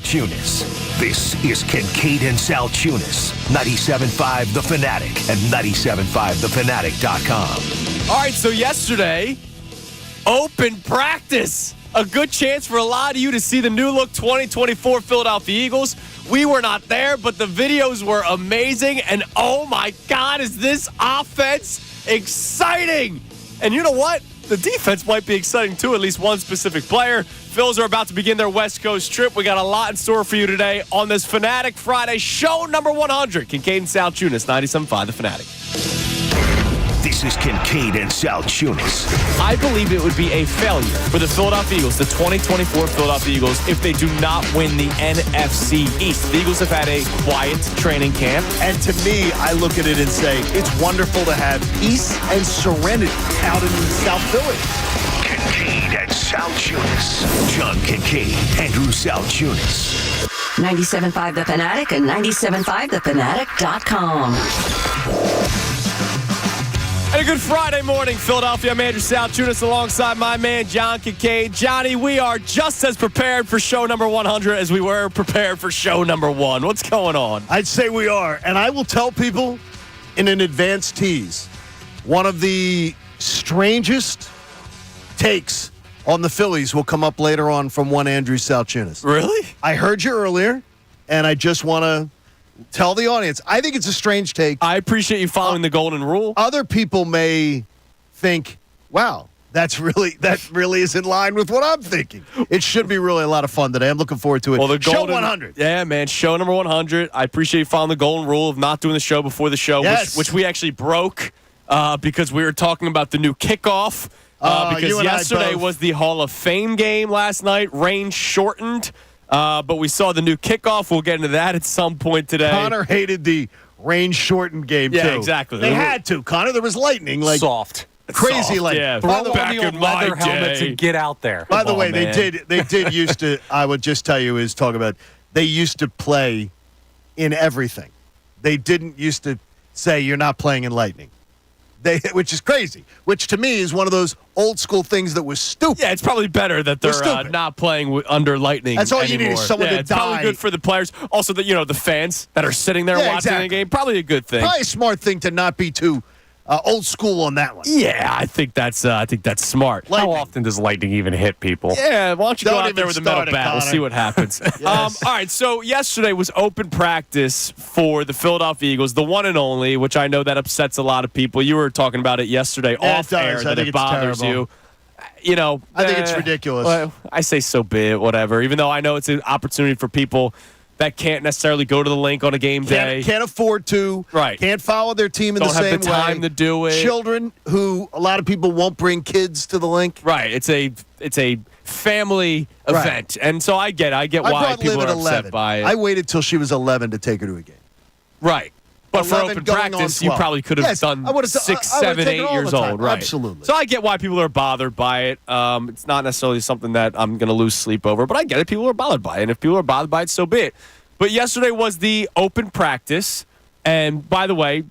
Salciunas. This is Kincade Salciunas, 97.5 The Fanatic and 97.5thefanatic.com. All right, so yesterday, open practice. A good chance for a lot of you to see the new look 2024 Philadelphia Eagles. We were not there, but the videos were amazing. And oh my God, is this offense exciting? And you know what? The defense might be exciting too, at least one specific player. Phils are about to begin their West Coast trip. We got a lot in store for you today on this Fanatic Friday, show number 100. Kincade Salciunas, 97.5 The Fanatic. This is Kincade Salciunas. I believe it would be a failure for the Philadelphia Eagles, the 2024 Philadelphia Eagles, if they do not win the NFC East. The Eagles have had a quiet training camp. And to me, I look at it and say, it's wonderful to have peace and serenity out in South Philly. Kincade Salciunas. John Kincade, Andrew Salciunas. 97.5 The Fanatic and 97.5thefanatic.com. And a good Friday morning, Philadelphia. I'm Andrew Salciunas alongside my man, John Kincade. Johnny, we are just as prepared for show number 100 as we were prepared for show number 1. What's going on? I'd say we are. And I will tell people in an advanced tease, one of the strangest takes on the Phillies will come up later on from one Andrew Salciunas. Really? I heard you earlier, and I just want to tell the audience, I think it's a strange take. I appreciate you following the golden rule. Other people may think, wow, that really is in line with what I'm thinking. It should be really a lot of fun today. I'm looking forward to it. Well, the show golden, 100. Yeah, man, show number 100. I appreciate you following the golden rule of not doing the show before the show, yes. which we actually broke because we were talking about the new Kickoff. Because yesterday was the Hall of Fame game last night. Rain shortened. But we saw the new Kickoff. We'll get into that at some point today. Connor hated the rain-shortened game, too. Yeah, exactly. They had to, Connor. There was lightning. Like soft. Crazy lightning. Yeah, Throw on back the old in my leather helmets day. and get out there. By the way, man. they did used to, I would just tell you, they used to play in everything. They didn't used to say you're not playing in lightning. Which is crazy, which to me is one of those old school things that was stupid. Yeah, it's probably better that they're not playing under lightning. That's all anymore. you need is someone to it's die. Probably good for the players. Also, the fans that are sitting there watching exactly. the game. Probably a good thing. Probably a smart thing to not be too old school on that one. Yeah, I think that's smart. How often does lightning even hit people? Yeah, why don't you go Don't out there even with a metal start it, bat? We'll Connor. see what happens. All right, so yesterday was open practice for the Philadelphia Eagles, the one and only, which I know that upsets a lot of people. You were talking about it yesterday off air I that think it it's bothers terrible. you. I think it's ridiculous. Well, I say so be it, whatever. Even though I know it's an opportunity for people that can't necessarily go to the link on a game day. Can't afford to. Right. Can't follow their team in the same way. Don't have the time to do it. Children who a lot of people won't bring kids to the link. Right. It's a family event. And so I get why people are upset by it. I waited till she was 11 to take her to a game. Right. But for 11 open going on practice, you 12. probably could have Yes, done I would've 6, I would've 7, taken 8 all years the time. old. Right. Absolutely. So I get why people are bothered by it. It's not necessarily something that I'm going to lose sleep over, but I get it. People are bothered by it. And if people are bothered by it, so be it. But yesterday was the open practice. And by the way,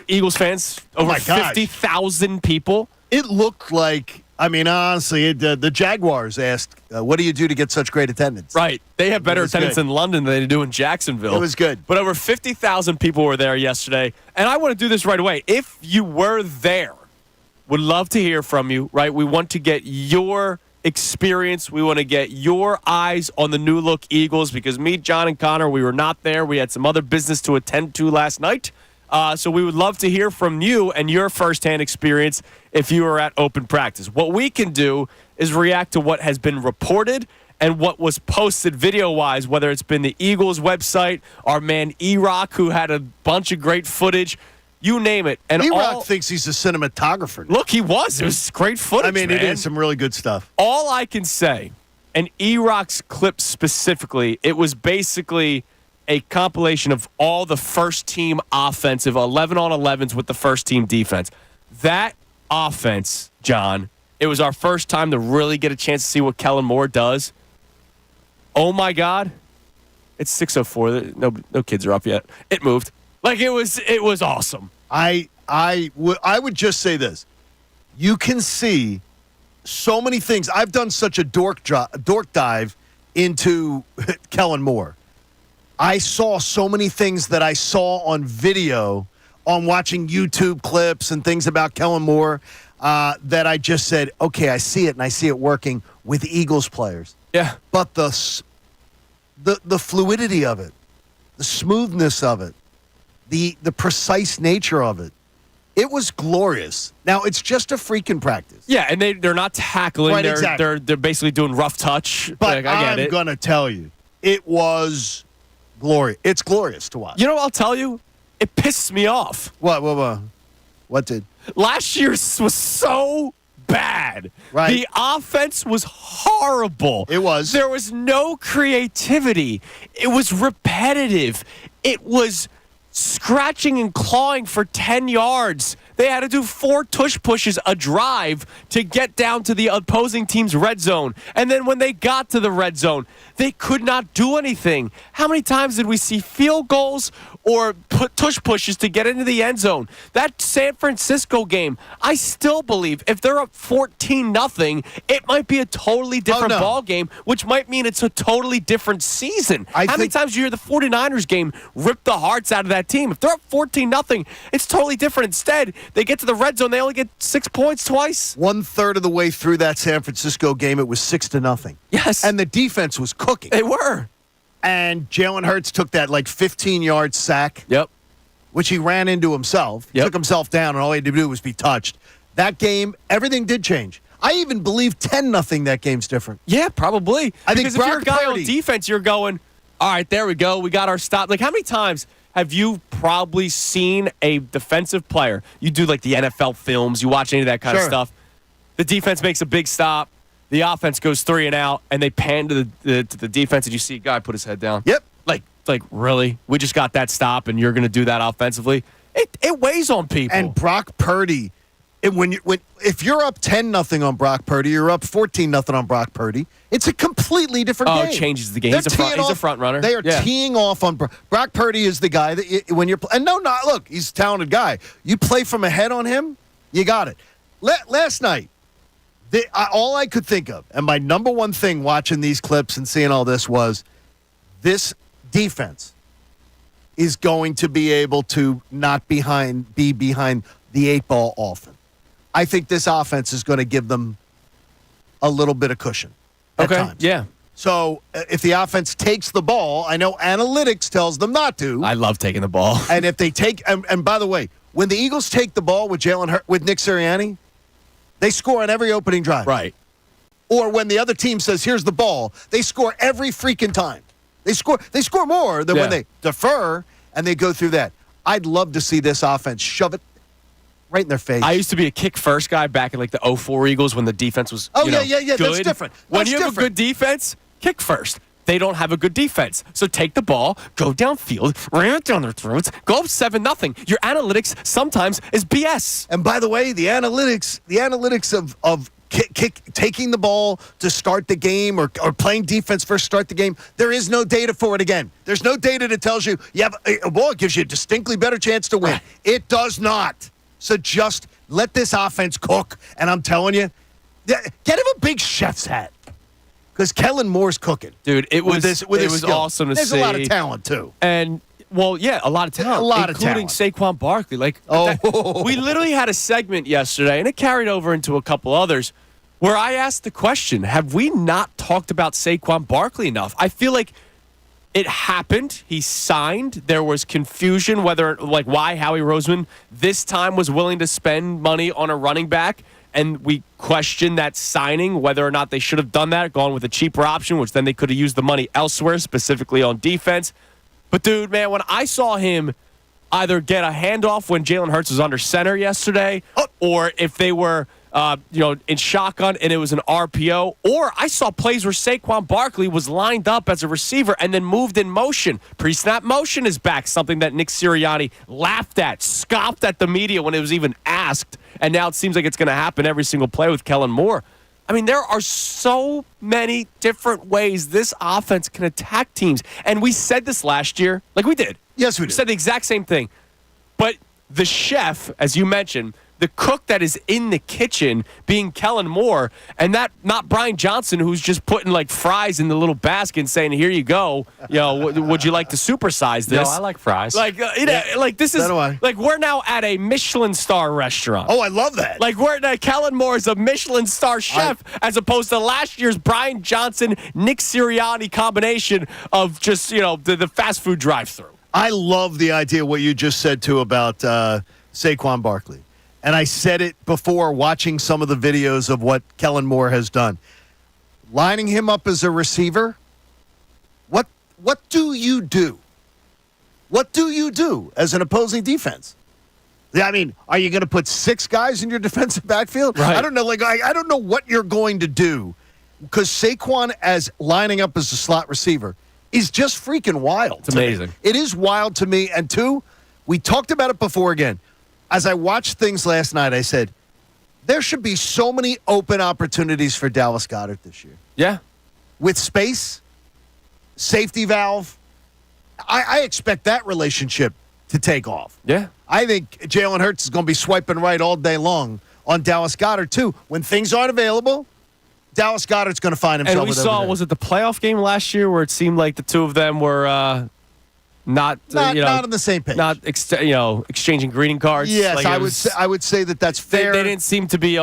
Eagles fans, over 50,000 people. It looked like, honestly, the Jaguars asked, what do you do to get such great attendance? Right. They have better attendance good. in London than they do in Jacksonville. It was good. But over 50,000 people were there yesterday. And I want to do this right away. If you were there, would love to hear from you, right? We want to get your experience. We want to get your eyes on the new look Eagles because me, John, and Connor, we were not there. We had some other business to attend to last night. So we would love to hear from you and your firsthand experience if you were at open practice. What we can do is react to what has been reported and what was posted video-wise, whether it's been the Eagles website, our man E-Rock, who had a bunch of great footage, you name it. And E-Rock thinks he's a cinematographer. Look, he was. It was great footage, It man. is some really good stuff. All I can say, and E-Rock's clip specifically, it was basically a compilation of all the first-team offensive, 11-on-11s with the first-team defense. That offense, John, it was our first time to really get a chance to see what Kellen Moore does. Oh, my God. It's 6:04. No kids are up yet. It moved. Like, it was awesome. I would just say this. You can see so many things. I've done such a dork dive into Kellen Moore, I saw so many things that I saw on video, on watching YouTube clips and things about Kellen Moore, that I just said, okay, I see it, and I see it working with Eagles players. Yeah. But the fluidity of it, the smoothness of it, the precise nature of it, it was glorious. Now, it's just a freaking practice. Yeah, and they're not tackling. Right, they're, exactly. they're basically doing rough touch. But I get I'm it. going to tell you, it was glorious. It's glorious to watch. You know what I'll tell you? It pisses me off. What did? Last year's was so bad. Right. The offense was horrible. It was. There was no creativity. It was repetitive. It was scratching and clawing for 10 yards. They had to do 4 tush pushes a drive to get down to the opposing team's red zone. And then when they got to the red zone, they could not do anything. How many times did we see field goals or tush pushes to get into the end zone? That San Francisco game, I still believe if they're up 14-0, it might be a totally different ball game, which might mean it's a totally different season. How many times do you hear the 49ers game rip the hearts out of that team? If they're up 14-0, it's totally different. Instead, they get to the red zone, they only get 6 points twice. 1/3 of the way through that San Francisco game, it was 6-0. Yes. And the defense was cooking. They were. And Jalen Hurts took that 15-yard sack. Yep. Which he ran into himself. Yep. Took himself down, and all he had to do was be touched. That game, everything did change. I even believe 10-0 that game's different. Yeah, probably. I think because if you're a Brock guy Purdy- on defense, you're going, all right, there we go. We got our stop. Like, how many times have you probably seen a defensive player? You do, the NFL films. You watch any of that kind of stuff. The defense makes a big stop. The offense goes 3 and out, and they pan to the defense, and you see a guy put his head down. Yep. Like really? We just got that stop, and you're going to do that offensively? It weighs on people. And Brock Purdy, if you're up 10-0 on Brock Purdy, you're up 14-0 on Brock Purdy. It's a completely different game. Oh, it changes the game. He's a front runner. They are teeing off on Brock Purdy is the guy that when you're and look, he's a talented guy. You play from ahead on him, you got it. Last night, all I could think of, and my number one thing watching these clips and seeing all this was this defense is going to be able to not be behind the 8 ball often. I think this offense is going to give them a little bit of cushion at times. Yeah. So if the offense takes the ball, I know analytics tells them not to. I love taking the ball. And if they take, and by the way, when the Eagles take the ball with with Nick Sirianni, they score on every opening drive. Right. Or when the other team says, here's the ball, they score every freaking time. They score more than when they defer and they go through that. I'd love to see this offense shove it right in their face. I used to be a kick first guy back in the 04 Eagles when the defense was yeah. good. That's different. When you have a good defense, kick first. They don't have a good defense. So take the ball, go downfield, ram it down their throats, go up 7-0. Your analytics sometimes is BS. And by the way, the analytics of taking the ball to start the game or playing defense first start the game, there is no data for it again. There's no data that tells you have a ball gives you a distinctly better chance to win. Right. It does not. So just let this offense cook. And I'm telling you, get him a big chef's hat. Because Kellen Moore's cooking. Dude, it was skill. awesome to see. There's a lot of talent, too. And, a lot of talent. Including Saquon Barkley. We literally had a segment yesterday, and it carried over into a couple others, where I asked the question, have we not talked about Saquon Barkley enough? I feel like it happened. He signed. There was confusion whether, why Howie Roseman this time was willing to spend money on a running back. And we questioned that signing, whether or not they should have done that, gone with a cheaper option, which then they could have used the money elsewhere, specifically on defense. But, dude, man, when I saw him either get a handoff when Jalen Hurts was under center yesterday, or if they were, in shotgun and it was an RPO, or I saw plays where Saquon Barkley was lined up as a receiver and then moved in motion. Pre-snap motion is back, something that Nick Sirianni laughed at, scoffed at the media when it was even asked, and now it seems like it's going to happen every single play with Kellen Moore. I mean, there are so many different ways this offense can attack teams. And we said this last year, we did. Yes, we did. We said the exact same thing. But the chef, as you mentioned, the cook that is in the kitchen being Kellen Moore, and that not Brian Johnson, who's just putting like fries in the little basket and saying, "Here you go, would you like to supersize this?" No, I like fries. Like, like this is So do I. like we're now at a Michelin star restaurant. Oh, I love that. Like Kellen Moore is a Michelin star chef as opposed to last year's Brian Johnson, Nick Sirianni combination of just the fast food drive-through. I love the idea what you just said too about Saquon Barkley. And I said it before watching some of the videos of what Kellen Moore has done. Lining him up as a receiver, what do you do? What do you do as an opposing defense? I mean, are you going to put 6 guys in your defensive backfield? Right. I don't know. Like, I don't know what you're going to do because Saquon as lining up as a slot receiver is just freaking wild. It's amazing. It is wild to me. And 2, we talked about it before again. As I watched things last night, I said, there should be so many open opportunities for Dallas Goedert this year. Yeah. With space, safety valve, I expect that relationship to take off. Yeah. I think Jalen Hurts is going to be swiping right all day long on Dallas Goedert, too. When things aren't available, Dallas Goedert's going to find himself. And we saw, was it the playoff game last year where it seemed like the two of them were not on the same page. Not exchanging greeting cards. Yes, Like I would say that's fair. They didn't seem to be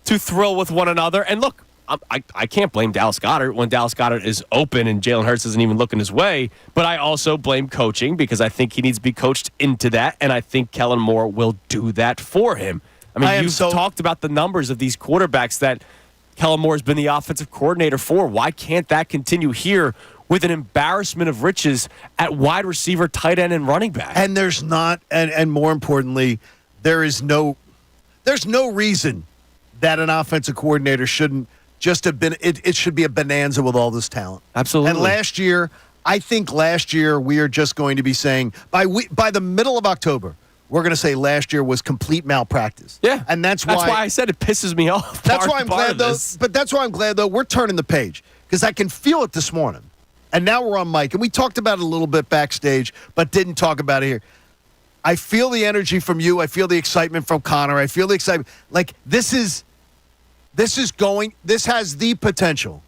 too thrilled with one another. And look, I can't blame Dallas Goedert when Dallas Goedert is open and Jalen Hurts isn't even looking his way. But I also blame coaching because I think he needs to be coached into that, and I think Kellen Moore will do that for him. I mean, you've talked about the numbers of these quarterbacks that Kellen Moore has been the offensive coordinator for. Why can't that continue here with an embarrassment of riches at wide receiver, tight end, and running back? And there's not, and more importantly, there's no reason that an offensive coordinator shouldn't just have been. It should be a bonanza with all this talent. Absolutely. And I think last year we are just going to be saying by the middle of October, we're going to say last year was complete malpractice. Yeah, and that's why I said it pisses me off. That's why I'm glad though. But that's why I'm glad though we're turning the page because I can feel it this morning. And now we're on mic, and we talked about it a little bit backstage, but didn't talk about it here. I feel the energy from you. I feel the excitement from Connor. I feel the excitement. Like this has the potential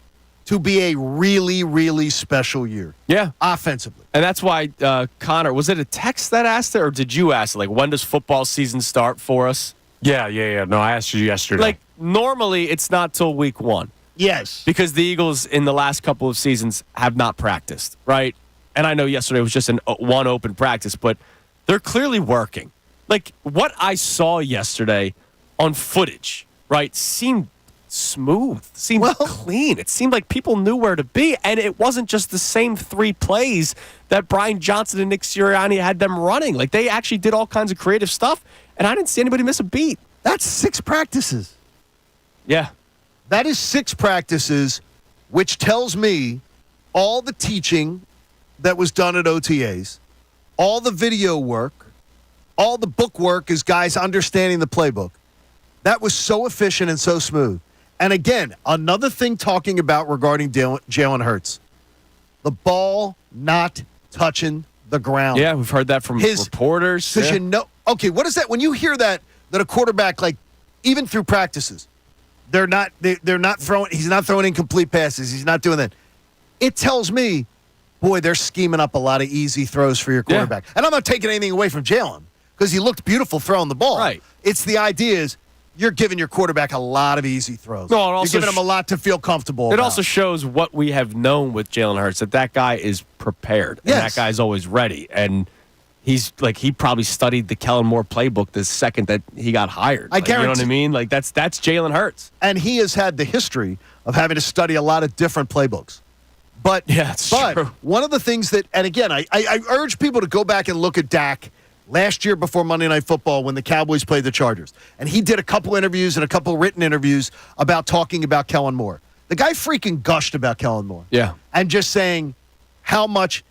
to be a really, really special year. Yeah. Offensively. And that's why, Connor, was it a text that asked it, or did you ask it? Like, when does football season start for us? Yeah. No, I asked you yesterday. Like, normally it's not till week 1. Yes. Because the Eagles in the last couple of seasons have not practiced, right? And I know yesterday was just one open practice, but they're clearly working. Like, what I saw yesterday on footage, right, seemed smooth, seemed clean. It seemed like people knew where to be, and it wasn't just the same 3 plays that Brian Johnson and Nick Sirianni had them running. Like, they actually did all kinds of creative stuff, and I didn't see anybody miss a beat. That's 6 practices. Yeah. That is 6 practices, which tells me all the teaching that was done at OTAs, all the video work, all the book work is guys understanding the playbook. That was so efficient and so smooth. And again, another thing talking about regarding Jalen Hurts, the ball not touching the ground. Yeah, we've heard that from reporters. Because okay, what is that? When you hear that a quarterback, like even through practices, they're not throwing. He's not throwing incomplete passes. He's not doing that. It tells me, boy, they're scheming up a lot of easy throws for your quarterback. Yeah. And I'm not taking anything away from Jalen because he looked beautiful throwing the ball. Right. It's the idea is you're giving your quarterback a lot of easy throws. No, you're giving him a lot to feel comfortable about. It also shows what we have known with Jalen Hurts, that guy is prepared. And that guy's always ready. And he probably studied the Kellen Moore playbook the second that he got hired. I guarantee. You know what I mean? Like, that's Jalen Hurts. And he has had the history of having to study a lot of different playbooks. But true. One of the things that, and again, I urge people to go back and look at Dak last year before Monday Night Football when the Cowboys played the Chargers. And he did a couple interviews and a couple written interviews about talking about Kellen Moore. The guy freaking gushed about Kellen Moore. Yeah. And just saying how much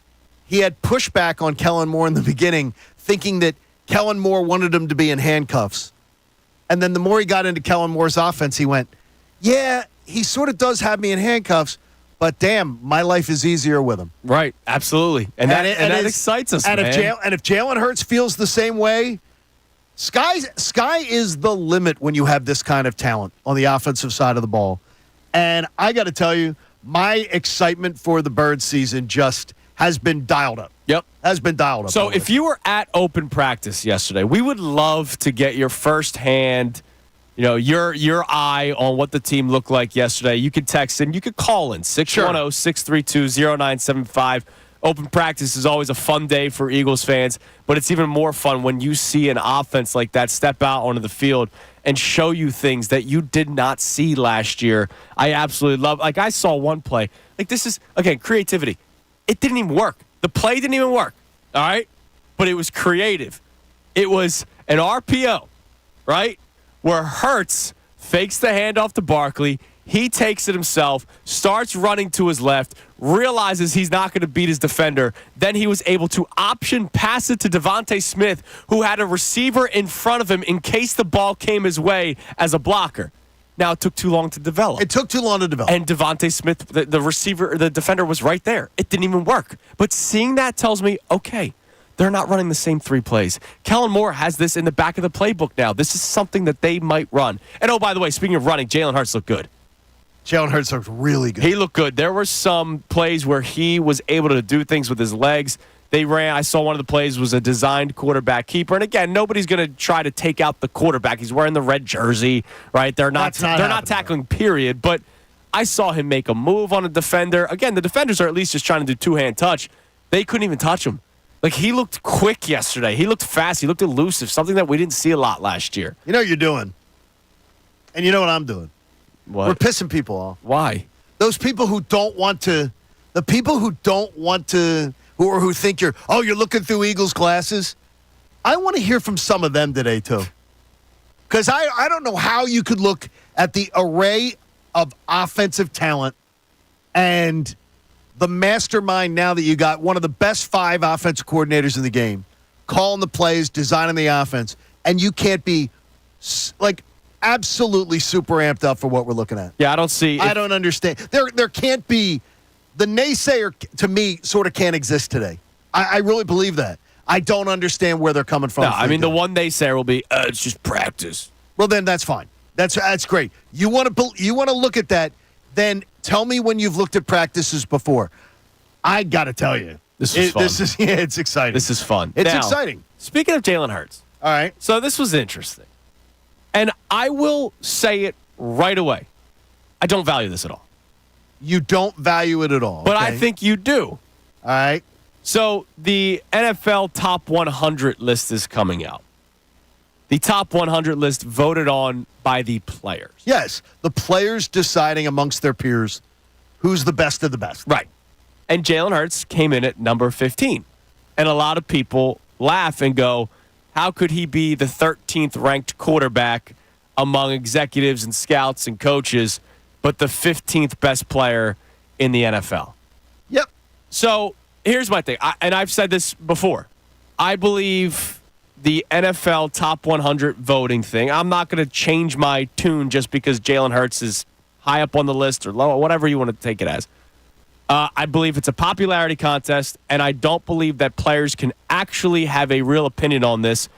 he had pushback on Kellen Moore in the beginning, thinking that Kellen Moore wanted him to be in handcuffs. And then the more he got into Kellen Moore's offense, he went, yeah, he sort of does have me in handcuffs, but damn, my life is easier with him. Right, absolutely. And that excites us, and man. If Jalen Hurts feels the same way, Sky is the limit when you have this kind of talent on the offensive side of the ball. And I got to tell you, my excitement for the Birds season just has been dialed up. Yep. Has been dialed up. So if you were at open practice yesterday, we would love to get your firsthand, your eye on what the team looked like yesterday. You could text in. You could call in, 610-632-0975. Open practice is always a fun day for Eagles fans, but it's even more fun when you see an offense like that step out onto the field and show you things that you did not see last year. I absolutely love. Like, I saw one play. Like, this is, again, creativity. It didn't even work. The play didn't even work, all right? But it was creative. It was an RPO, right, where Hurts fakes the handoff to Barkley. He takes it himself, starts running to his left, realizes he's not going to beat his defender. Then he was able to option pass it to Devontae Smith, who had a receiver in front of him in case the ball came his way as a blocker. Now, it took too long to develop. It took too long to develop. And Devontae Smith, the receiver, the defender was right there. It didn't even work. But seeing that tells me, okay, they're not running the same three plays. Kellen Moore has this in the back of the playbook now. This is something that they might run. And, oh, by the way, speaking of running, Jalen Hurts looked good. Jalen Hurts looked really good. He looked good. There were some plays where he was able to do things with his legs. They ran. I saw one of the plays was a designed quarterback keeper. And again, nobody's going to try to take out the quarterback. He's wearing the red jersey, right? They're not tackling, period. But I saw him make a move on a defender. Again, the defenders are at least just trying to do two-hand touch. They couldn't even touch him. Like, he looked quick yesterday. He looked fast. He looked elusive, something that we didn't see a lot last year. You know what you're doing. And you know what I'm doing. What? We're pissing people off. Why? Those people who don't want to, the people who don't want to, who think you're looking through Eagles glasses. I want to hear from some of them today, too. Because I don't know how you could look at the array of offensive talent and the mastermind now that you got one of the best 5 offensive coordinators in the game, calling the plays, designing the offense, and you can't be, like, absolutely super amped up for what we're looking at. Yeah, I don't see. I don't understand. There can't be. The naysayer, to me, sort of can't exist today. I really believe that. I don't understand where they're coming from. No, I mean, the one naysayer will be, it's just practice. Well, then that's fine. That's great. You want to look at that, then tell me when you've looked at practices before. I got to tell you. This is fun. It's exciting. This is fun. It's now, exciting. Speaking of Jalen Hurts. All right. So this was interesting. And I will say it right away. I don't value this at all. You don't value it at all. But okay. I think you do. All right. So the NFL Top 100 list is coming out. The Top 100 list voted on by the players. Yes. The players deciding amongst their peers who's the best of the best. Right. And Jalen Hurts came in at number 15. And a lot of people laugh and go, how could he be the 13th ranked quarterback among executives and scouts and coaches, but the 15th best player in the NFL? Yep. So here's my thing, and I've said this before. I believe the NFL Top 100 voting thing, I'm not going to change my tune just because Jalen Hurts is high up on the list or low, whatever you want to take it as. I believe it's a popularity contest, and I don't believe that players can actually have a real opinion on this.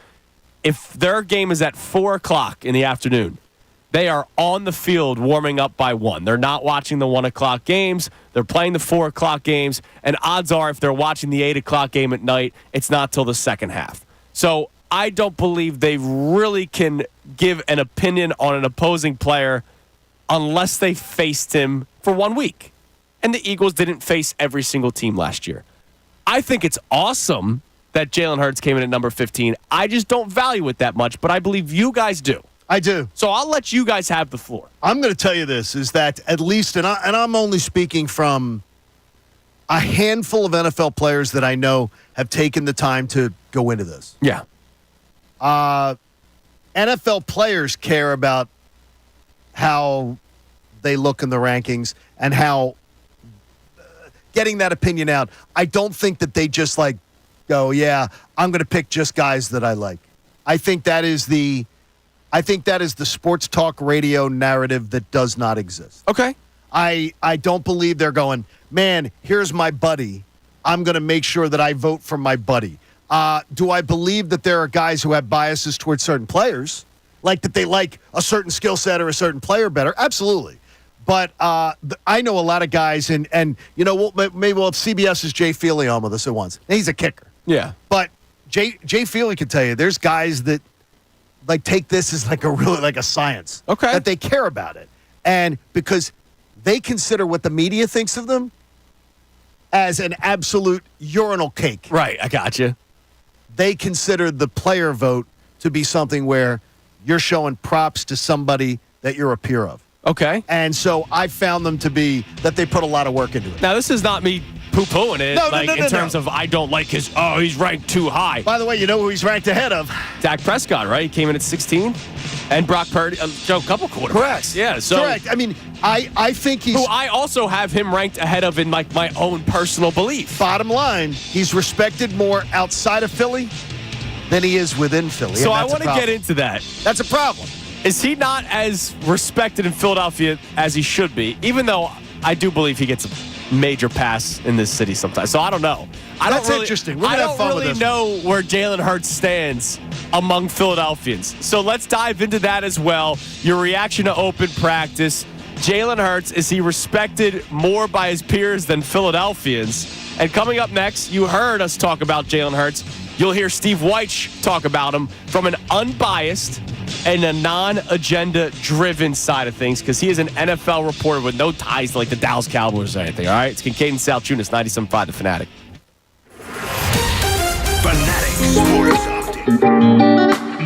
If their game is at 4 o'clock in the afternoon, they are on the field warming up by 1. They're not watching the 1 o'clock games. They're playing the 4 o'clock games, and odds are if they're watching the 8 o'clock game at night, it's not till the second half. So I don't believe they really can give an opinion on an opposing player unless they faced him for 1 week. And the Eagles didn't face every single team last year. I think it's awesome that Jalen Hurts came in at number 15. I just don't value it that much, but I believe you guys do. I do. So I'll let you guys have the floor. I'm going to tell you this, is that at least, and I'm only speaking from a handful of NFL players that I know have taken the time to go into this. Yeah. NFL players care about how they look in the rankings and how getting that opinion out. I don't think that they just go, yeah, I'm going to pick just guys that I like. I think that is the sports talk radio narrative that does not exist. Okay. I don't believe they're going, man, here's my buddy. I'm going to make sure that I vote for my buddy. Do I believe that there are guys who have biases towards certain players, like that they like a certain skill set or a certain player better? Absolutely. But I know a lot of guys, and maybe we'll have CBS's Jay Feely on with us at once. He's a kicker. Yeah. But Jay Feely can tell you there's guys that like take this as like a science. Okay. That they care about it. And because they consider what the media thinks of them as an absolute urinal cake. Right, I got you. They consider the player vote to be something where you're showing props to somebody that you're a peer of. Okay. And so I found them to be that they put a lot of work into it. Now, this is not me poo-pooing it, No, in terms of I don't like he's ranked too high. By the way, you know who he's ranked ahead of? Dak Prescott, right? He came in at 16. And Brock Purdy, Joe, a couple quarterbacks. Correct. Yeah, so. Correct. I mean, I think he's. Who I also have him ranked ahead of in like my own personal belief. Bottom line, he's respected more outside of Philly than he is within Philly. So I want to get into that. That's a problem. Is he not as respected in Philadelphia as he should be? Even though I do believe he gets a major pass in this city sometimes. So I don't know. That's interesting. We're I gonna have fun don't with really this know where Jalen Hurts stands among Philadelphians. So let's dive into that as well. Your reaction to open practice. Jalen Hurts, is he respected more by his peers than Philadelphians? And coming up next, you heard us talk about Jalen Hurts. You'll hear Steve Wyche talk about him from an unbiased and a non-agenda driven side of things, because he is an NFL reporter with no ties to like the Dallas Cowboys or anything. All right, it's Kincade Salciunas, 97.5 The Fanatic. Fanatic Sports Optic.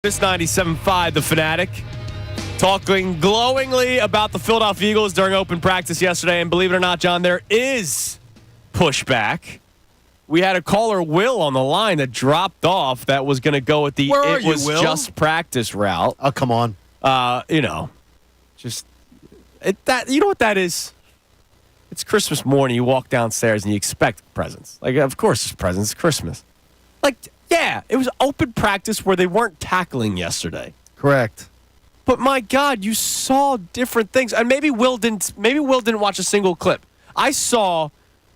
This 97.5 The Fanatic, talking glowingly about the Philadelphia Eagles during open practice yesterday. And believe it or not, John, there is pushback. We had a caller, Will, on the line that dropped off that was going to go with the Where are it you, was Will? just practice route. Oh, come on. You know what that is? It's Christmas morning. You walk downstairs and you expect presents. Like, of course, it's presents. It's Christmas. Like, yeah, it was open practice where they weren't tackling yesterday. Correct. But my God, you saw different things. And maybe Will didn't watch a single clip. I saw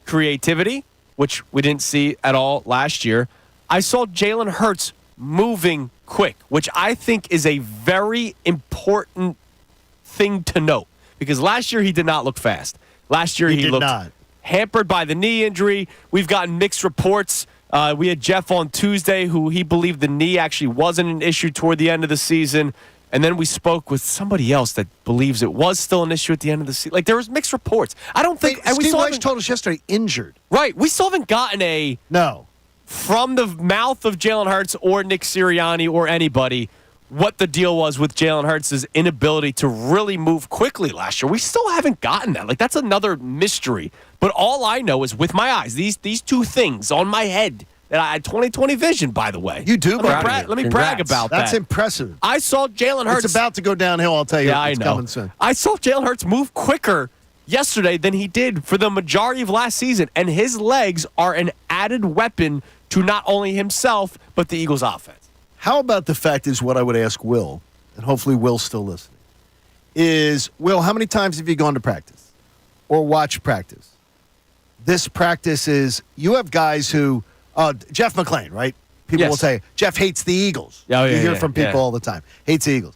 creativity, which we didn't see at all last year. I saw Jalen Hurts moving quick, which I think is a very important thing to note. Because last year he did not look fast. Last year he did looked not. hampered by the knee injury. We've gotten mixed reports. We had Jeff on Tuesday, who he believed the knee actually wasn't an issue toward the end of the season. And then we spoke with somebody else that believes it was still an issue at the end of the season. Like, there was mixed reports. I don't think... and Steve Weiss told us yesterday, injured. Right. We still haven't gotten No. from the mouth of Jalen Hurts or Nick Sirianni or anybody, what the deal was with Jalen Hurts' inability to really move quickly last year. We still haven't gotten that. Like, that's another mystery. But all I know is with my eyes, these two things on my head, that I had 20/20 vision, by the way. You do, Let me brag about that. That's impressive. I saw Jalen Hurts. It's about to go downhill, I'll tell you. Yeah, It's I know. coming soon. I saw Jalen Hurts move quicker yesterday than he did for the majority of last season, and his legs are an added weapon to not only himself, but the Eagles' offense. How about the fact is what I would ask Will, and hopefully Will's still listening, is, Will, how many times have you gone to practice or watched practice? This practice is, you have guys who, Jeff McClain, right? People Yes. will say, Jeff hates the Eagles. Oh, yeah, you hear yeah, from people yeah. all the time. Hates the Eagles.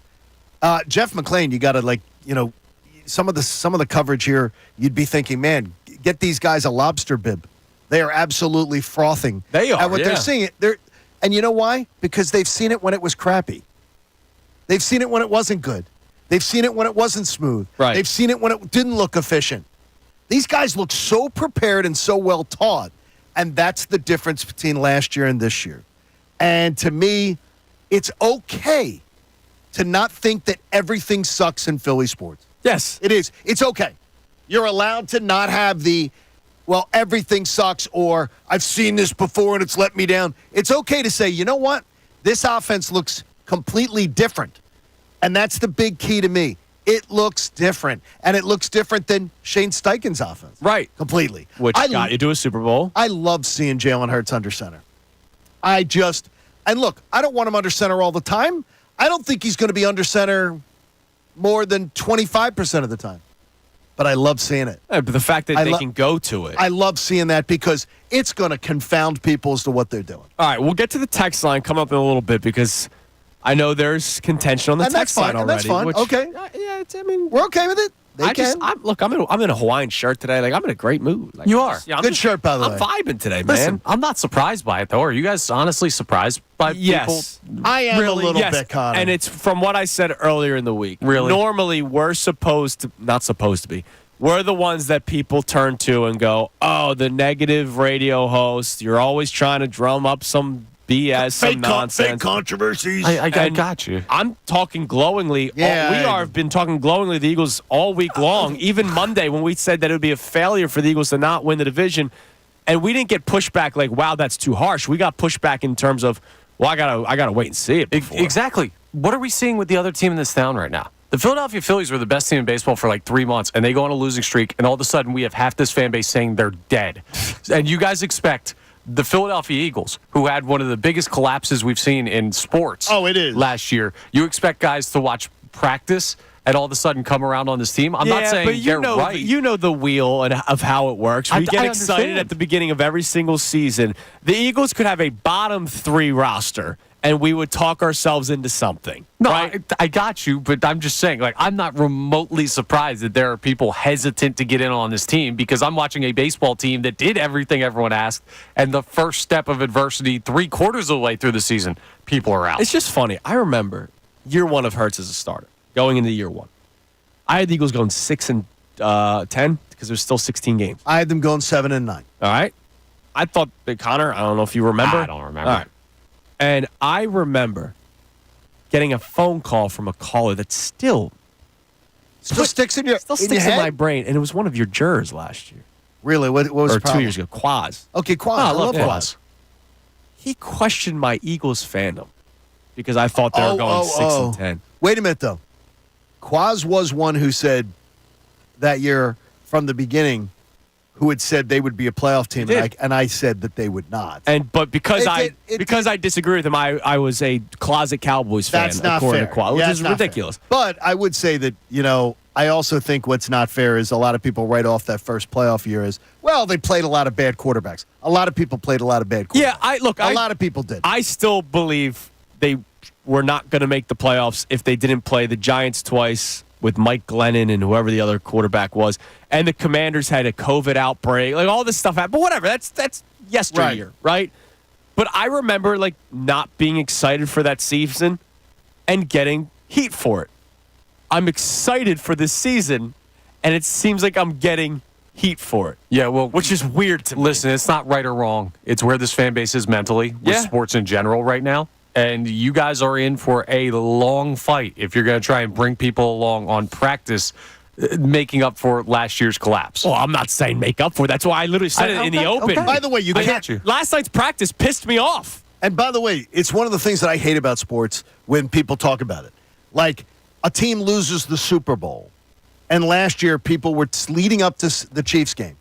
Jeff McClain, you got to, some of the coverage here, you'd be thinking, man, get these guys a lobster bib. They are absolutely frothing. They are, at what yeah. they're seeing. And you know why? Because they've seen it when it was crappy. They've seen it when it wasn't good. They've seen it when it wasn't smooth. Right. They've seen it when it didn't look efficient. These guys look so prepared and so well taught, and that's the difference between last year and this year. And to me, it's okay to not think that everything sucks in Philly sports. Yes. It is. It's okay. You're allowed to not have well, everything sucks, or I've seen this before and it's let me down. It's okay to say, you know what? This offense looks completely different. And that's the big key to me. It looks different. And it looks different than Shane Steichen's offense. Right. Completely. Which got you to a Super Bowl. I love seeing Jalen Hurts under center. And look, I don't want him under center all the time. I don't think he's going to be under center more than 25% of the time. But I love seeing it. But the fact that they can go to it. I love seeing that because it's going to confound people as to what they're doing. All right, we'll get to the text line coming up in a little bit because I know there's contention on the And text that's fine, line and that's already. fine. Okay. Yeah, We're okay with it. I'm in a Hawaiian shirt today. Like, I'm in a great mood. Like, You are. Good shirt, by the way. I'm vibing today, Listen, man. I'm not surprised by it, though. Are you guys honestly surprised by Yes. people? I am Really, a little yes. bit, Connor. And it's from what I said earlier in the week. Really? Normally, we're not supposed to be. We're the ones that people turn to and go, oh, the negative radio host. You're always trying to drum up some BS, some nonsense. Fake controversies. I And got you. I'm talking glowingly. Yeah, Have been talking glowingly of the Eagles all week long. Even Monday when we said that it would be a failure for the Eagles to not win the division. And we didn't get pushback like, wow, that's too harsh. We got pushback in terms of, well, I gotta wait and see it before. Exactly. What are we seeing with the other team in this town right now? The Philadelphia Phillies were the best team in baseball for like 3 months, and they go on a losing streak, and all of a sudden we have half this fan base saying they're dead. And you guys expect the Philadelphia Eagles, who had one of the biggest collapses we've seen in sports it is. last year, you expect guys to watch practice and all of a sudden come around on this team? I'm not saying but they're right. You know the wheel and of how it works. We get I excited understand. at the beginning of every single season. The Eagles could have a bottom 3 roster, and we would talk ourselves into something. No, right? I got you, but I'm just saying, like, I'm not remotely surprised that there are people hesitant to get in on this team because I'm watching a baseball team that did everything everyone asked, and the first step of adversity, 3/4 of the way through the season, people are out. It's just funny. I remember year 1 of Hurts as a starter, going into year 1. I had the Eagles going 6-10 because there's still 16 games. I had them going 7-9. All right? I thought that Connor, I don't know if you remember. I don't remember. All right. And I remember getting a phone call from a caller that still sticks in your in my head? brain, and it was one of your jurors last year. Really? What was Or the 2 problem? years ago. Quaz. Okay, Quaz. Oh, I love yeah. Quaz. He questioned my Eagles fandom because I thought they were going 6-10. Wait a minute, though. Quaz was one who said that year from the beginning who had said they would be a playoff team, and I said that they would not. But because It did. I disagree with him, I was a closet Cowboys fan. That's not according fair. to Quaz, which Yeah, is it's not ridiculous. fair. But I would say that, I also think what's not fair is a lot of people write off that first playoff year as, well, they played a lot of bad quarterbacks. A lot of people played a lot of bad quarterbacks. Yeah, a lot of people did. I still believe they were not going to make the playoffs if they didn't play the Giants twice with Mike Glennon and whoever the other quarterback was. And the Commanders had a COVID outbreak. Like, all this stuff happened. But whatever. That's yesteryear, right? But I remember, not being excited for that season and getting heat for it. I'm excited for this season, and it seems like I'm getting heat for it. Yeah, well, Which is weird to me. listen, it's not right or wrong. It's where this fan base is mentally with Yeah. sports in general right now. And you guys are in for a long fight if you're going to try and bring people along on practice, making up for last year's collapse. Well, I'm not saying make up for it. That's why I literally said it in the open. okay. By the way, you I can't. got you. Last night's practice pissed me off. And by the way, it's one of the things that I hate about sports when people talk about it. Like, a team loses the Super Bowl, and last year people were leading up to the Chiefs game,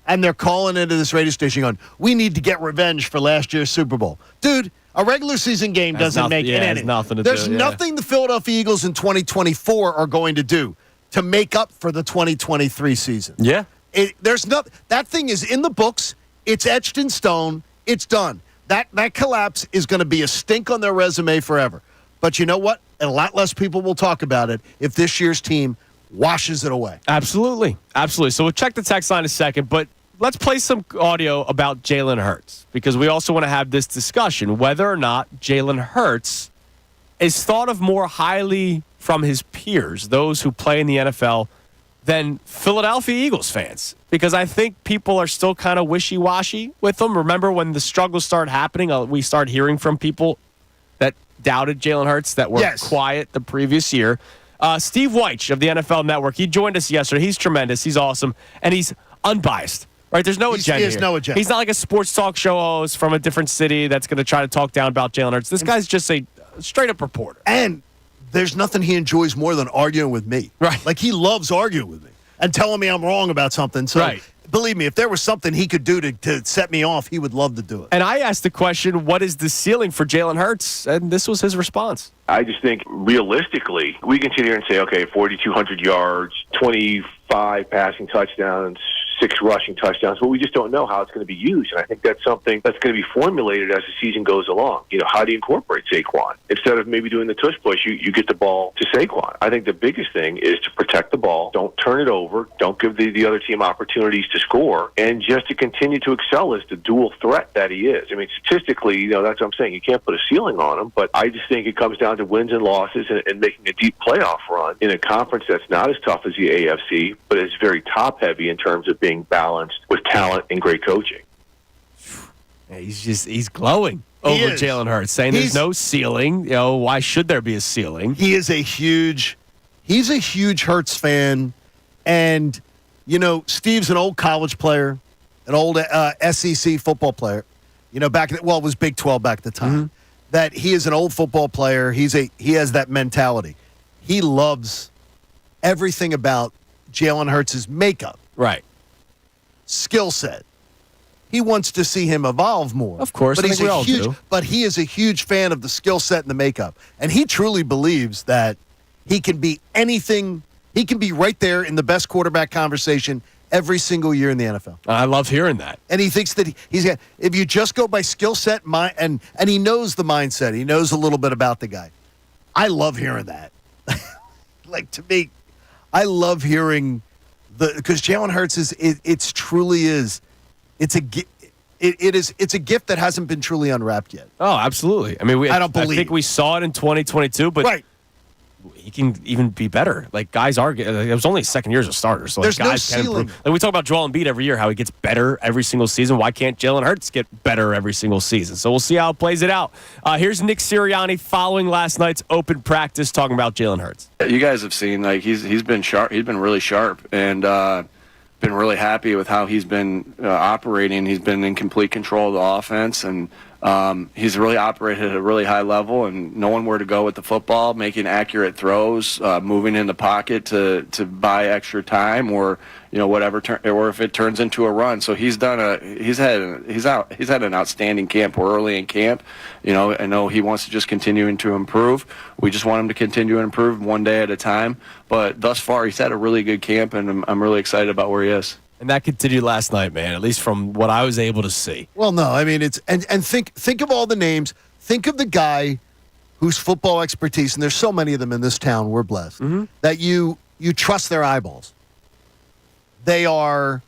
and they're calling into this radio station going, we need to get revenge for last year's Super Bowl. Dude, a regular season game doesn't make it in. There's nothing the Philadelphia Eagles in 2024 are going to do to make up for the 2023 season. Yeah. That thing is in the books. It's etched in stone. It's done. That collapse is going to be a stink on their resume forever. But you know what? A lot less people will talk about it if this year's team washes it away. Absolutely. Absolutely. So we'll check the text line in a second, but let's play some audio about Jalen Hurts because we also want to have this discussion whether or not Jalen Hurts is thought of more highly from his peers, those who play in the NFL, than Philadelphia Eagles fans. Because I think people are still kind of wishy-washy with him. Remember when the struggles started happening, we started hearing from people that doubted Jalen Hurts that were quiet the previous year. Steve Weich of the NFL Network, he joined us yesterday. He's tremendous. He's awesome. And he's unbiased, right? There's no agenda He has here. no agenda. He's not like a sports talk show host from a different city that's going to try to talk down about Jalen Hurts. This guy's just a straight-up reporter. And there's nothing he enjoys more than arguing with me. Right. Like, he loves arguing with me and telling me I'm wrong about something. So, Right. believe me, if there was something he could do to set me off, he would love to do it. And I asked the question, what is the ceiling for Jalen Hurts? And this was his response. I just think realistically, we can sit here and say, okay, 4,200 yards, 25 passing touchdowns, 6 rushing touchdowns, but we just don't know how it's going to be used. And I think that's something that's going to be formulated as the season goes along. How do you incorporate Saquon? Instead of maybe doing the tush push, you get the ball to Saquon. I think the biggest thing is to protect the ball, don't turn it over, don't give the other team opportunities to score, and just to continue to excel as the dual threat that he is. I mean, statistically, that's what I'm saying. You can't put a ceiling on him, but I just think it comes down to wins and losses and making a deep playoff run in a conference that's not as tough as the AFC, but is very top-heavy in terms of being balanced with talent and great coaching. Yeah, he's glowing over Jalen Hurts, saying there's no ceiling. Why should there be a ceiling? He's a huge Hurts fan, and Steve's an old college player, an old SEC football player. It was Big 12 back at the time. Mm-hmm. That he is an old football player. He has that mentality. He loves everything about Jalen Hurts' makeup, Right. skill set. He wants to see him evolve more. Of course, but I think we all do. But he is a huge fan of the skill set and the makeup, and he truly believes that he can be anything. He can be right there in the best quarterback conversation every single year in the NFL. I love hearing that. And he thinks that he's got. If you just go by skill set, and he knows the mindset, he knows a little bit about the guy. I love hearing that. To me, I love hearing because Jalen Hurts it's a gift that hasn't been truly unwrapped yet. Oh, absolutely. I mean, I think we saw it in 2022, but right. he can even be better. Like, guys are, it was only his second year as a starter. So, There's like, no guys can ceiling. improve. Like, we talk about Joel Embiid every year, how he gets better every single season. Why can't Jalen Hurts get better every single season? So, we'll see how it plays it out. Here's Nick Sirianni following last night's open practice talking about Jalen Hurts. You guys have seen, like, he's been sharp. He's been really sharp, and been really happy with how he's been operating. He's been in complete control of the offense, and he's really operated at a really high level and knowing where to go with the football, making accurate throws, moving in the pocket to buy extra time, or whatever, or if it turns into a run. So he's had an outstanding camp. We're early in camp. I know he wants to just continue to improve. We just want him to continue to improve one day at a time. But thus far, he's had a really good camp, and I'm really excited about where he is. And that continued last night, man, at least from what I was able to see. Well, no, I mean, it's and think of all the names. Think of the guy whose football expertise, and there's so many of them in this town, we're blessed, that you trust their eyeballs. They were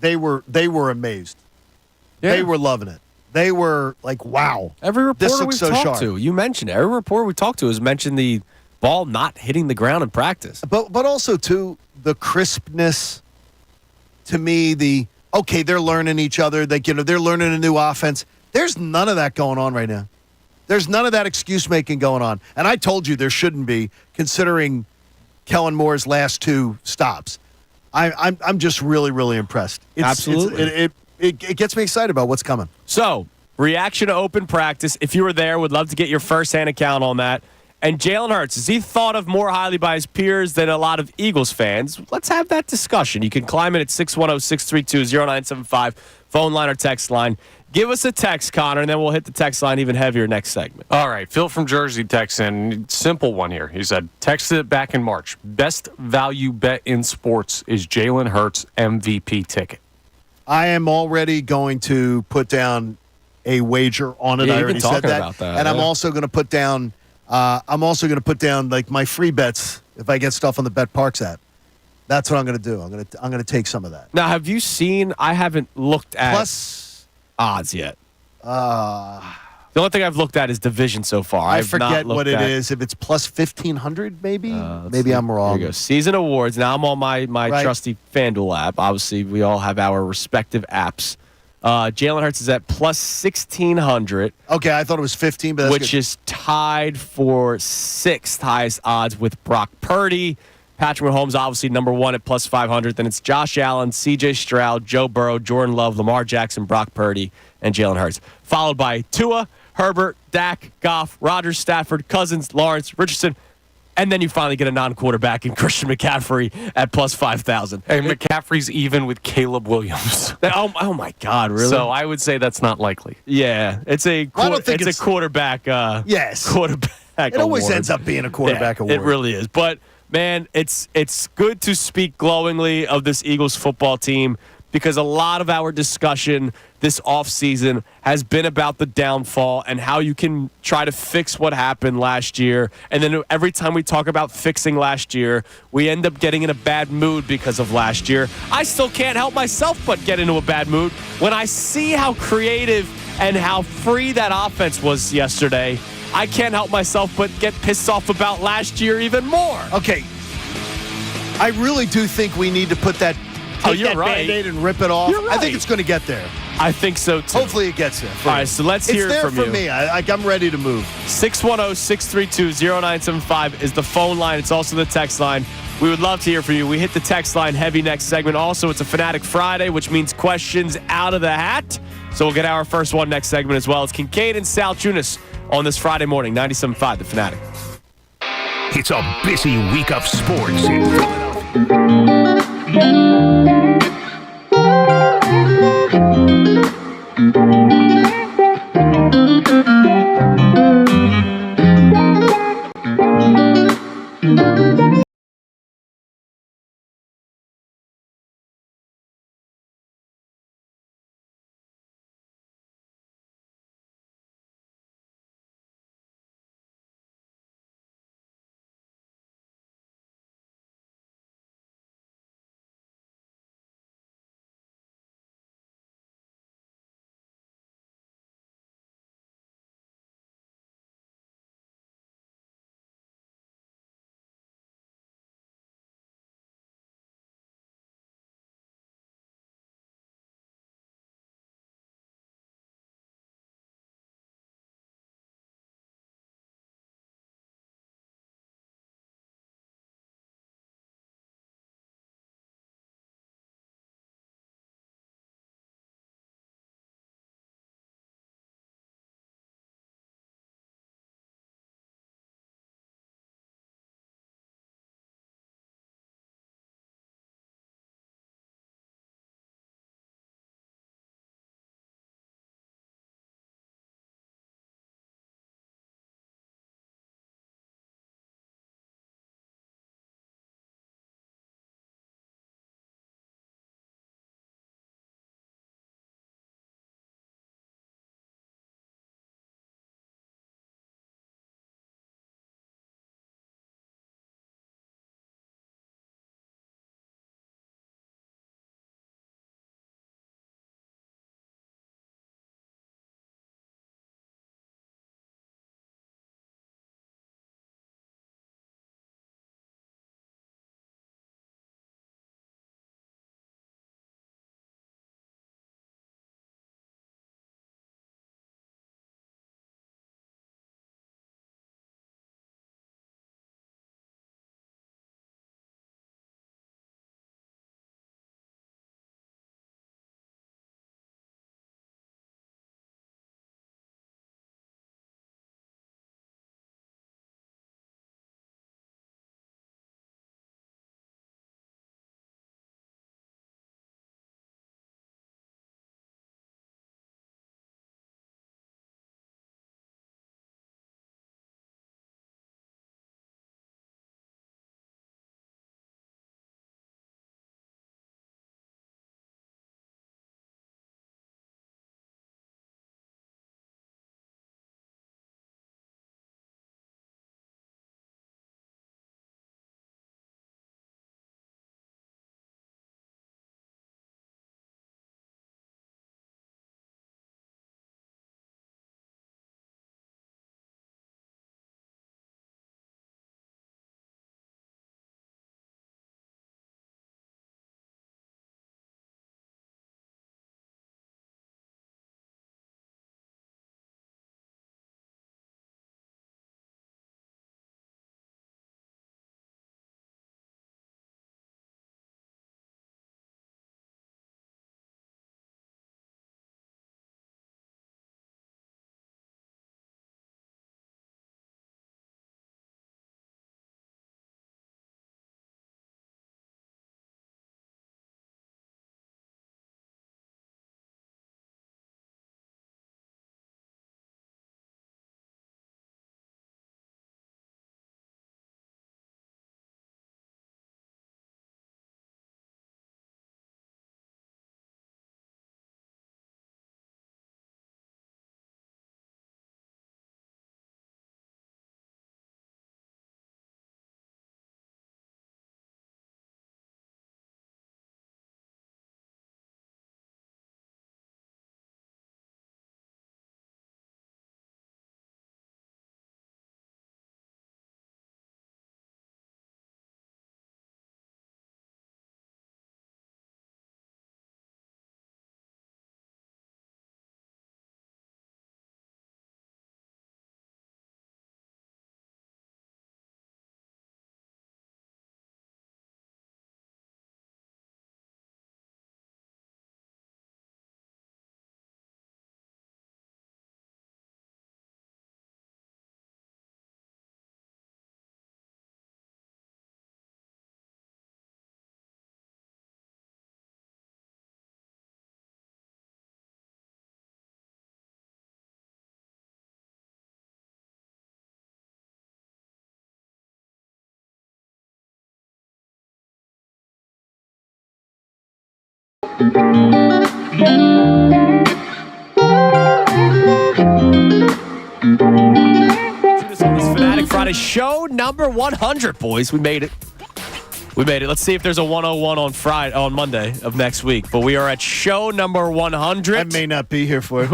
amazed. Yeah. They were loving it. They were like, wow. Every this reporter looks we've so talked sharp. to, you mentioned it. Every reporter we talked to has mentioned the ball not hitting the ground in practice. But also, too, the crispness. To me, they're learning each other. They're learning a new offense. There's none of that going on right now. There's none of that excuse making going on. And I told you there shouldn't be, considering Kellen Moore's last two stops. I'm just really, really impressed. Absolutely. It gets me excited about what's coming. So, reaction to open practice. If you were there, would love to get your firsthand account on that. And Jalen Hurts, is he thought of more highly by his peers than a lot of Eagles fans? Let's have that discussion. You can climb in at 610-632-0975, phone line or text line. Give us a text, Connor, and then we'll hit the text line even heavier next segment. All right, Phil from Jersey texts in. Simple one here. He said, texted it back in March. Best value bet in sports is Jalen Hurts MVP ticket. I am already going to put down a wager on it. Yeah, I you've already been said talking that. about that, And I'm yeah. also going to put down like my free bets if I get stuff on the Bet Parks app. That's what I'm going to do. I'm going to take some of that. Now, have you seen, I haven't looked at Plus odds yet. The only thing I've looked at is division so far. I I've forget not looked what it at, is. If it's plus 1,500, maybe. let's Maybe see. I'm wrong. Here we go. Season awards. Now I'm on my Right. trusty FanDuel app. Obviously, we all have our respective apps. Jalen Hurts is at plus 1,600. Okay, I thought it was 15, but that's which good. is tied for sixth highest odds with Brock Purdy. Patrick Mahomes, obviously, number one at plus 500. Then it's Josh Allen, C.J. Stroud, Joe Burrow, Jordan Love, Lamar Jackson, Brock Purdy, and Jalen Hurts. Followed by Tua, Herbert, Dak, Goff, Rodgers, Stafford, Cousins, Lawrence, Richardson. And then you finally get a non-quarterback in Christian McCaffrey at plus 5,000. And McCaffrey's even with Caleb Williams. Oh my God, really? So I would say that's not likely. Yeah, it's a I don't think it's it's- a quarterback. Yes. Quarterback. It always award. ends up being a quarterback Yeah, award. It really is. But man, it's good to speak glowingly of this Eagles football team because a lot of our discussion this offseason has been about the downfall and how you can try to fix what happened last year. And then every time we talk about fixing last year, we end up getting in a bad mood because of last year. I still can't help myself but get into a bad mood when I see how creative and how free that offense was yesterday. I can't help myself but get pissed off about last year even more. Okay. I really do think we need to put that, take you're that right. Band-Aid and rip it off. You're I think right. it's going to get there. I think so, too. Hopefully it gets there. All right, so let's hear it's it there from for you. me. I'm ready to move. 610-632-0975 is the phone line. It's also the text line. We would love to hear from you. We hit the text line heavy next segment. Also, it's a Fanatic Friday, which means questions out of the hat. So we'll get our first one next segment as well. It's Kincade and Salciunas on this Friday morning, 97.5 The Fanatic. It's a busy week of sports in Philadelphia. Fanatic Friday show number 100, boys. We made it. We made it. Let's see if there's a 101 on Monday of next week. But we are at show number 100. I may not be here for it.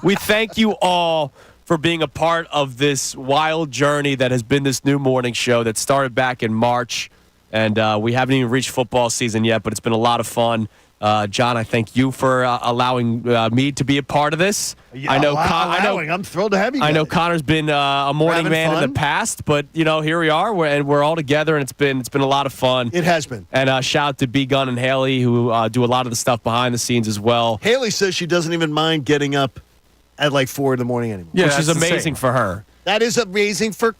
We thank you all for being a part of this wild journey that has been this new morning show that started back in March. And we haven't even reached football season yet, but it's been a lot of fun. John, I thank you for allowing me to be a part of this. Yeah, I'm thrilled to have you guys. I know Connor's been a morning man in the past, but here we are, we're all together, and it's been a lot of fun. It has been. And shout out to B Gunn and Haley, who do a lot of the stuff behind the scenes as well. Haley says she doesn't even mind getting up at like 4 a.m. anymore. Yeah, which is amazing for her. That is amazing for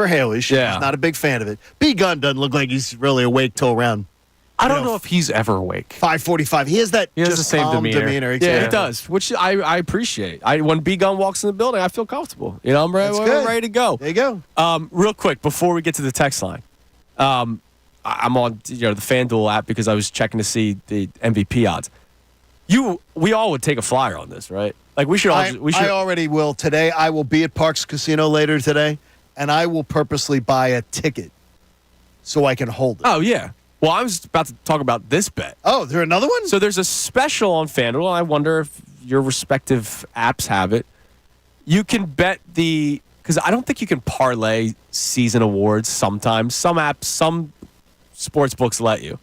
Haley. She's not a big fan of it. B Gunn doesn't look like he's really awake till around. I don't know if he's ever awake. 5:45. He has that just the same calm demeanor. Exactly. Yeah, he does, which I appreciate. When B Gun walks in the building, I feel comfortable. I'm ready to go. There you go. Real quick before we get to the text line, I'm on the FanDuel app because I was checking to see the MVP odds. We all would take a flyer on this, right? Like we should all. I already will today. I will be at Parks Casino later today, and I will purposely buy a ticket so I can hold it. Oh yeah. Well, I was about to talk about this bet. Oh, is there another one? So there's a special on FanDuel. I wonder if your respective apps have it. You can bet because I don't think you can parlay season awards sometimes. Some apps, some sports books let you.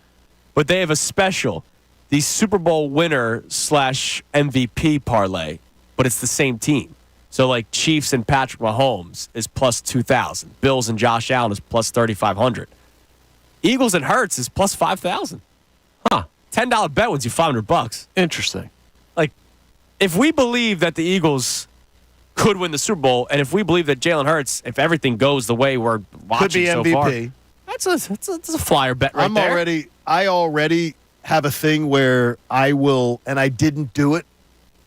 But they have a special, the Super Bowl winner / MVP parlay, but it's the same team. So like Chiefs and Patrick Mahomes is plus 2,000. Bills and Josh Allen is plus 3,500. Eagles and Hurts is plus 5,000. Huh. $10 bet wins you $500. Interesting. Like, if we believe that the Eagles could win the Super Bowl, and if we believe that Jalen Hurts, if everything goes the way we're watching so far, MVP. That's a flyer bet right there. I already have a thing where I will, and I didn't do it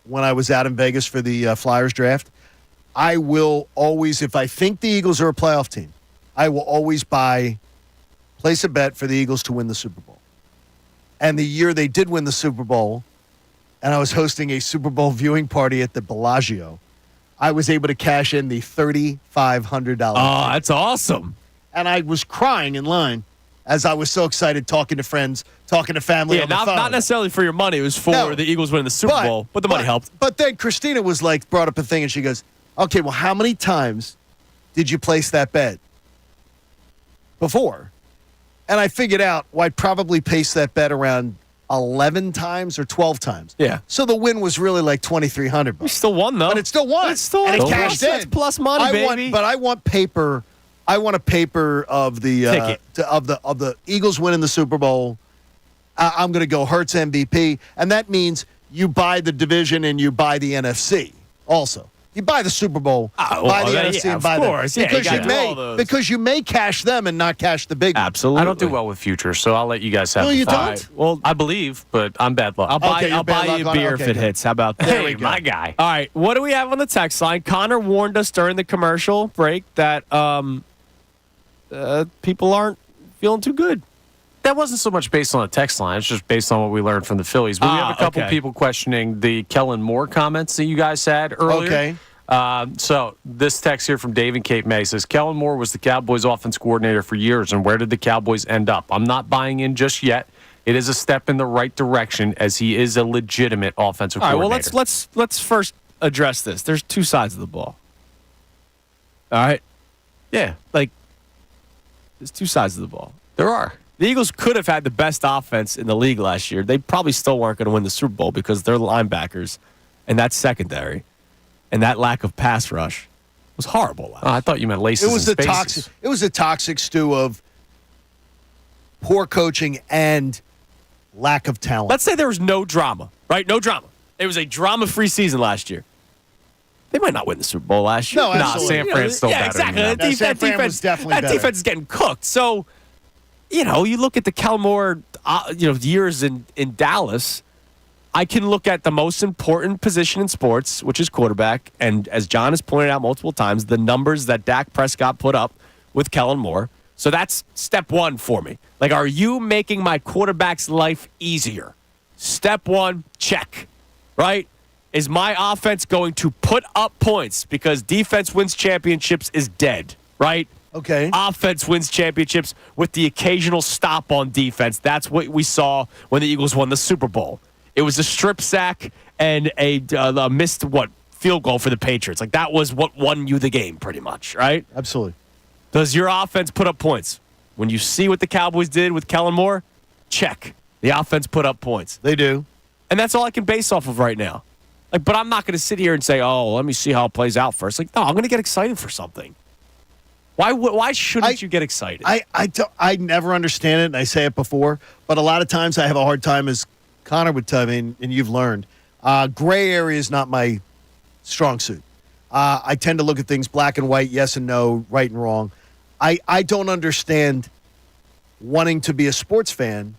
when I was out in Vegas for the Flyers draft. I will always, if I think the Eagles are a playoff team, I will always place a bet for the Eagles to win the Super Bowl. And the year they did win the Super Bowl, and I was hosting a Super Bowl viewing party at the Bellagio, I was able to cash in the $3,500. Oh, that's awesome. And I was crying in line as I was so excited talking to friends, talking to family on the phone. Not necessarily for your money. It was for the Eagles winning the Super Bowl, but the money helped. But then Christina brought up a thing, and she goes, okay, well, how many times did you place that bet before? And I figured out, I'd probably place that bet around 11 times or 12 times. Yeah. So the win was really like $2,300. You still won, though. But it still won. It's still and it cashed in. That's plus money, baby. But I want paper. I want a paper of the ticket of the Eagles winning the Super Bowl. I'm going to go Hurts MVP, and that means you buy the division and you buy the NFC also. You buy the Super Bowl, buy the NFC, and buy them. Because you may cash them and not cash the big one. Absolutely. I don't do well with futures, so I'll let you guys have No, the you fun. don't? Well, I believe, but I'm bad luck. I'll buy you a beer if it hits. How about that? Hey, my guy. All right, what do we have on the text line? Connor warned us during the commercial break that people aren't feeling too good. That wasn't so much based on a text line. It's just based on what we learned from the Phillies. But we have a couple people questioning the Kellen Moore comments that you guys had earlier. Okay. So this text here from Dave and Cape May says, Kellen Moore was the Cowboys offense coordinator for years, and where did the Cowboys end up? I'm not buying in just yet. It is a step in the right direction as he is a legitimate offensive coordinator. All right, well, let's first address this. There's two sides of the ball. All right? Yeah, there's two sides of the ball. There are. The Eagles could have had the best offense in the league last year. They probably still weren't going to win the Super Bowl because their linebackers and that secondary and that lack of pass rush was horrible. I thought you meant laces and spaces. It was a toxic stew of poor coaching and lack of talent. Let's say there was no drama, right? No drama. It was a drama-free season last year. They might not win the Super Bowl last year. No, absolutely. San Fran's still better. Exactly. Than that. San Fran was definitely better. Defense is getting cooked. So, you look at the Kellen Moore, years in Dallas. I can look at the most important position in sports, which is quarterback, and as John has pointed out multiple times, the numbers that Dak Prescott put up with Kellen Moore. So that's step one for me. Are you making my quarterback's life easier? Step one, check. Right? Is my offense going to put up points? Because defense wins championships is dead. Right? Okay. Offense wins championships with the occasional stop on defense. That's what we saw when the Eagles won the Super Bowl. It was a strip sack and a missed field goal for the Patriots. Like that was what won you the game, pretty much, right? Absolutely. Does your offense put up points? When you see what the Cowboys did with Kellen Moore, check. The offense put up points. They do. And that's all I can base off of right now. Like, but I'm not going to sit here and say, "Oh, let me see how it plays out first." Like, no, I'm going to get excited for something. Why shouldn't you get excited? I never understand it, and I say it before, but a lot of times I have a hard time, as Connor would tell me, and you've learned. Gray area is not my strong suit. I tend to look at things black and white, yes and no, right and wrong. I don't understand wanting to be a sports fan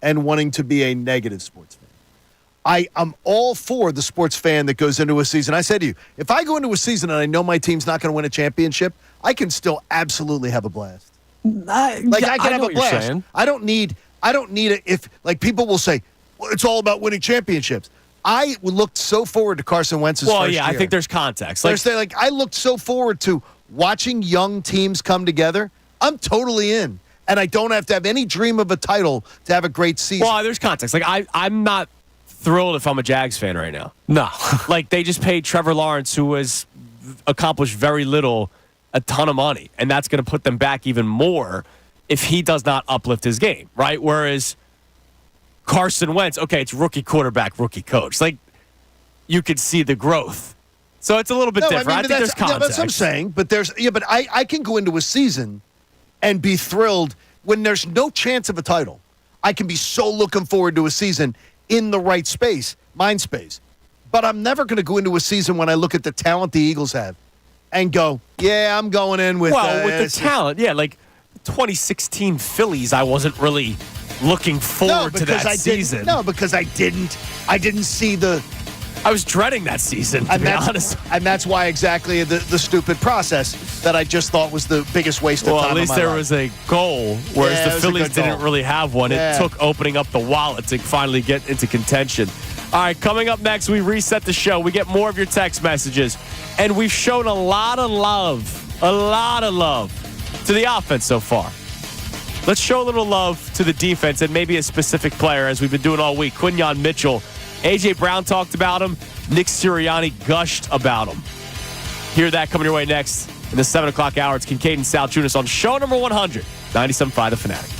and wanting to be a negative sports fan. I'm all for the sports fan that goes into a season. I said to you, if I go into a season and I know my team's not going to win a championship, I can still absolutely have a blast. I can have a blast. I don't need it if, like, people will say, well, it's all about winning championships. I looked so forward to Carson Wentz's first year. I think there's context. I looked so forward to watching young teams come together. I'm totally in. And I don't have to have any dream of a title to have a great season. Well, there's context. Like, I'm not thrilled if I'm a Jags fan right now. No. Like, they just paid Trevor Lawrence, who has accomplished very little, a ton of money. And that's going to put them back even more if he does not uplift his game, right? Whereas Carson Wentz, okay, it's rookie quarterback, rookie coach. Like, you could see the growth. So it's a little bit different. I think there's context. That's what I'm saying. But I can go into a season and be thrilled when there's no chance of a title. I can be so looking forward to a season in the right space, mind space. But I'm never going to go into a season when I look at the talent the Eagles have and go, yeah, I'm going in with... with the talent, yeah, like 2016 Phillies, I wasn't really looking forward to that season. No, because I didn't see the... I was dreading that season, to be honest. And that's why exactly the stupid process that I just thought was the biggest waste of time. Well, at least there was a goal, whereas the Phillies didn't really have one. Yeah. It took opening up the wallet to finally get into contention. All right, coming up next, we reset the show. We get more of your text messages. And we've shown a lot of love to the offense so far. Let's show a little love to the defense and maybe a specific player, as we've been doing all week. Quinyon Mitchell. A.J. Brown talked about him. Nick Sirianni gushed about him. Hear that coming your way next in the 7 o'clock hour. It's Kincade and Salciunas on show number 100, 97.5 The Fanatic.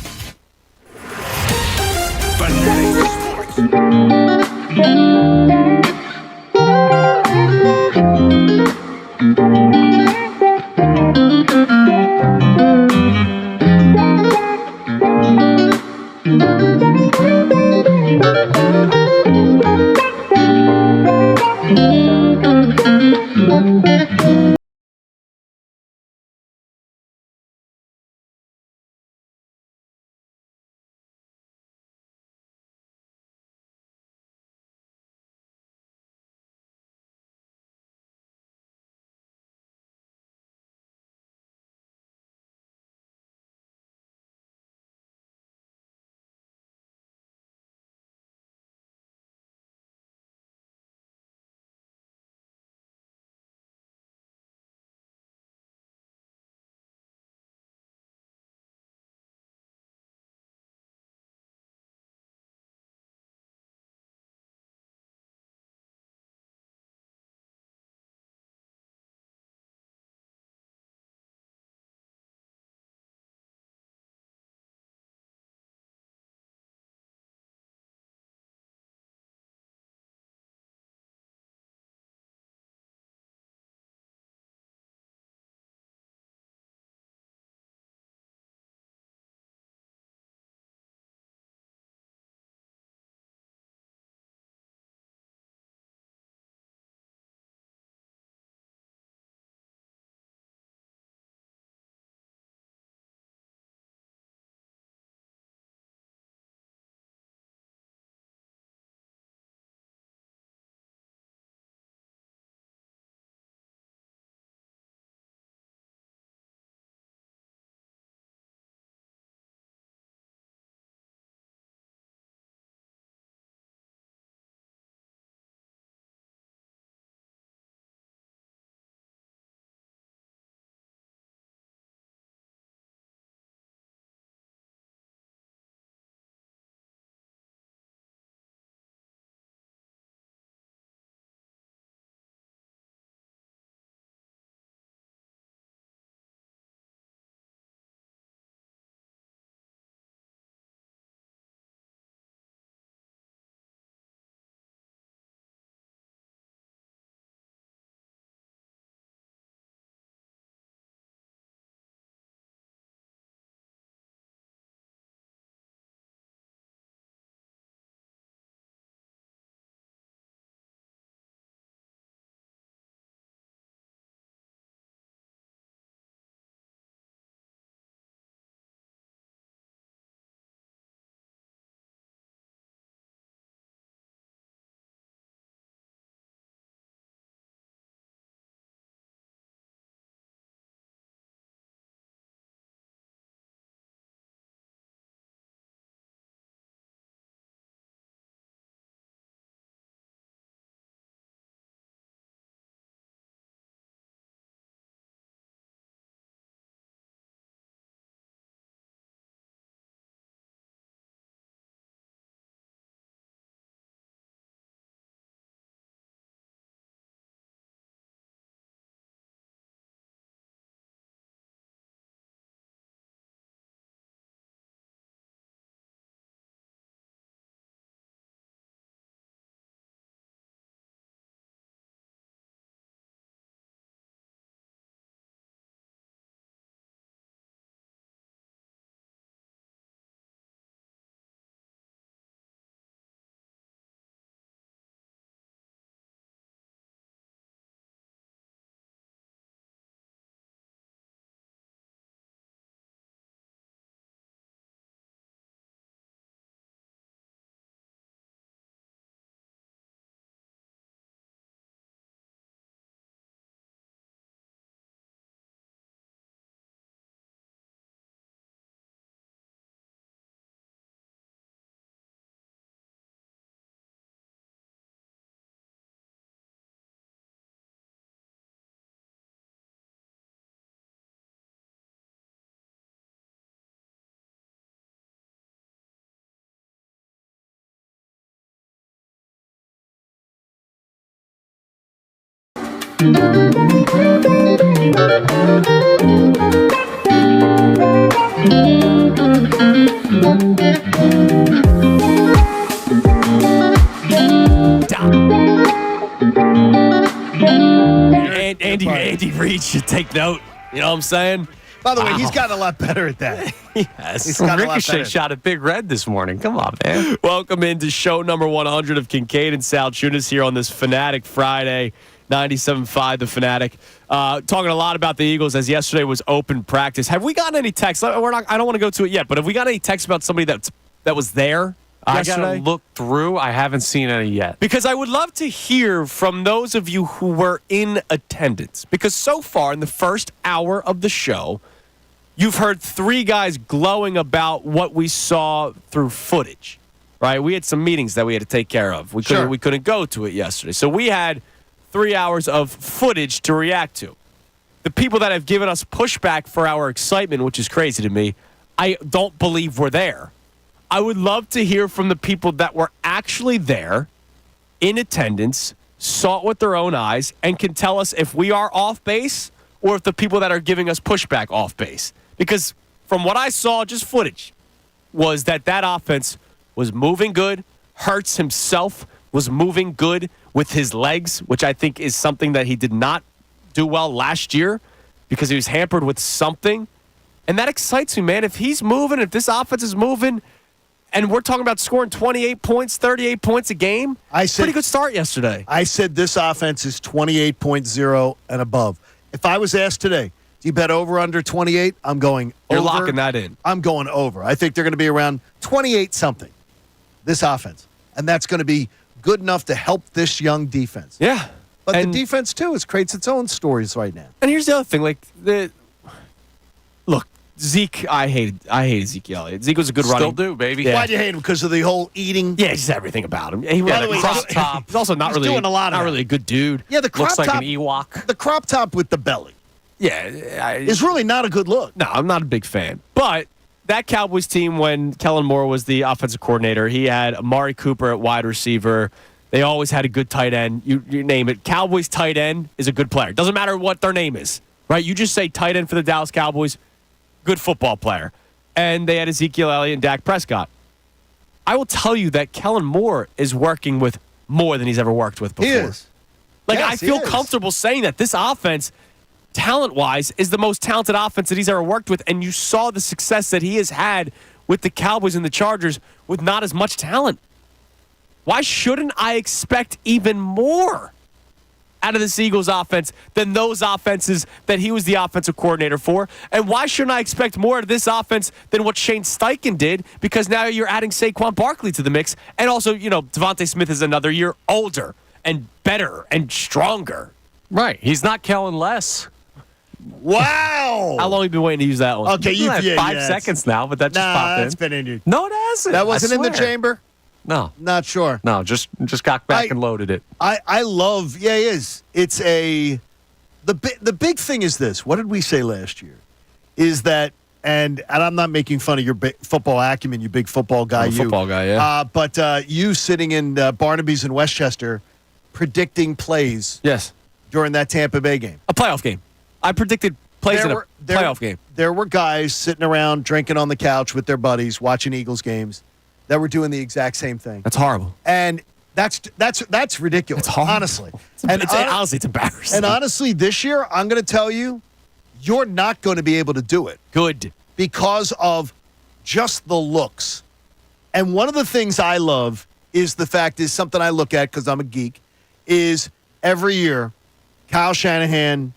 Andy Reid should take note. You know what I'm saying? By the way, he's gotten a lot better at that. Yes. He's gotten a lot Ricochet better. shot at Big Red this morning. Come on, man. Welcome into show number 100 of Kincade and Salciunas here on this Fanatic Friday, 97.5 The Fanatic. Talking a lot about the Eagles as yesterday was open practice. Have we gotten any texts? I don't want to go to it yet, but have we got any texts about somebody that was there I yesterday? got to look through. I haven't seen any yet. Because I would love to hear from those of you who were in attendance. Because so far in the first hour of the show, you've heard three guys glowing about what we saw through footage, right? We had some meetings that we had to take care of. We couldn't go to it yesterday. So we had 3 hours of footage to react to. The people that have given us pushback for our excitement, which is crazy to me, I don't believe were there. I would love to hear from the people that were actually there, in attendance, saw it with their own eyes, and can tell us if we are off base or if the people that are giving us pushback off base. Because from what I saw, just footage, was that offense was moving good. Hurts himself was moving good with his legs, which I think is something that he did not do well last year because he was hampered with something. And that excites me, man. If he's moving, if this offense is moving, and we're talking about scoring 28 points, 38 points a game, pretty good start yesterday. I said this offense is 28.0 and above. If I was asked today, do you bet over under 28? I'm going over. You're locking that in. I'm going over. I think they're going to be around 28-something, this offense. And that's going to be good enough to help this young defense. Yeah. But the defense, too, creates its own stories right now. And here's the other thing. Look, Zeke, I hated Ezekiel Elliott. Zeke was a good running. Still do, baby. Yeah. Why'd you hate him? Because of the whole eating? Yeah, just everything about him. He By had the a way, crop top. He's also not really doing a lot of not that. really a good dude. Yeah, the crop Looks like top. an Ewok. The crop top with the belly Yeah. is really not a good look. No, I'm not a big fan. But that Cowboys team, when Kellen Moore was the offensive coordinator, he had Amari Cooper at wide receiver. They always had a good tight end. You name it. Cowboys tight end is a good player. Doesn't matter what their name is, right? You just say tight end for the Dallas Cowboys, good football player. And they had Ezekiel Elliott and Dak Prescott. I will tell you that Kellen Moore is working with more than he's ever worked with before. He is. Like, Yes, I feel he is. comfortable saying that this offense, talent-wise, is the most talented offense that he's ever worked with. And you saw the success that he has had with the Cowboys and the Chargers with not as much talent. Why shouldn't I expect even more out of this Eagles offense than those offenses that he was the offensive coordinator for? And why shouldn't I expect more of this offense than what Shane Steichen did? Because now you're adding Saquon Barkley to the mix. And also, Devontae Smith is another year older and better and stronger. Right. He's not Kellen Less. Wow. How long have you been waiting to use that one? Okay, You had yeah, 5 yeah, seconds now, but that just popped that's in. been in you. No, it hasn't. That wasn't I in the swear. chamber? No. Not sure. No, just got back and loaded it. I love, it is. It's the big thing is this. What did we say last year? Is that, and I'm not making fun of your football acumen, you big football guy. I'm a football guy, yeah. But you sitting in Barnaby's in Westchester predicting plays Yes. during that Tampa Bay game. A playoff game. I predicted plays in a playoff game. There were guys sitting around drinking on the couch with their buddies watching Eagles games that were doing the exact same thing. That's horrible. And that's ridiculous, It's horrible. honestly. Honestly, it's embarrassing. And honestly, this year, I'm going to tell you, you're not going to be able to do it Good. because of just the looks. And one of the things I love is the fact is something I look at because I'm a geek, is every year, Kyle Shanahan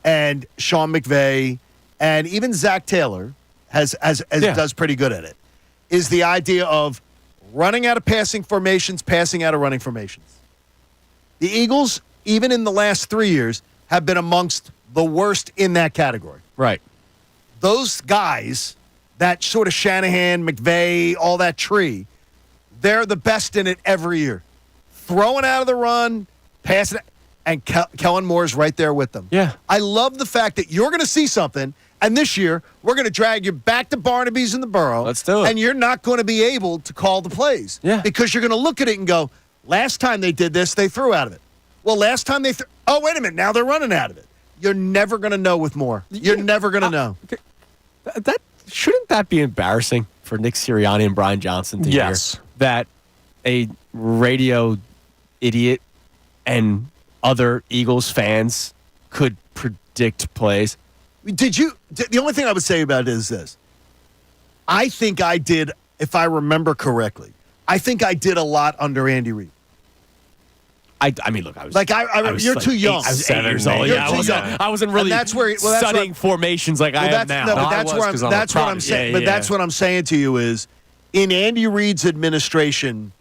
and Sean McVay and even Zach Taylor does pretty good at it, is the idea of running out of passing formations, passing out of running formations. The Eagles, even in the last 3 years, have been amongst the worst in that category. Right. Those guys, that sort of Shanahan, McVay, all that tree, they're the best in it every year. Throwing out of the run, passing, and Kellen Moore's right there with them. Yeah. I love the fact that you're going to see something, and this year, we're going to drag you back to Barnaby's in the Borough. Let's do it. And you're not going to be able to call the plays. Yeah. Because you're going to look at it and go, last time they did this, they threw out of it. Well, last time oh, wait a minute. Now they're running out of it. You're never going to know with more. You're never going to know. That shouldn't that be embarrassing for Nick Sirianni and Brian Johnson to hear that a radio idiot and other Eagles fans could predict plays? The only thing I would say about it is this. I think I did, if I remember correctly, I think I did a lot under Andy Reid. I mean, look, I was like you're like too young. I was 8 years old. Yeah, I wasn't really studying formations like I am now. No, but that's what I'm saying. But that's what I'm saying to you is, in Andy Reid's administration,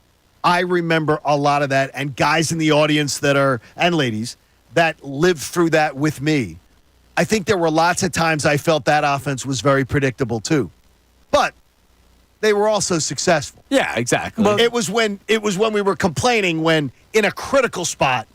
I remember a lot of that, and guys in the audience and ladies that lived through that with me. I think there were lots of times I felt that offense was very predictable too, but they were also successful. Yeah, exactly. Well, it was when we were complaining when in a critical spot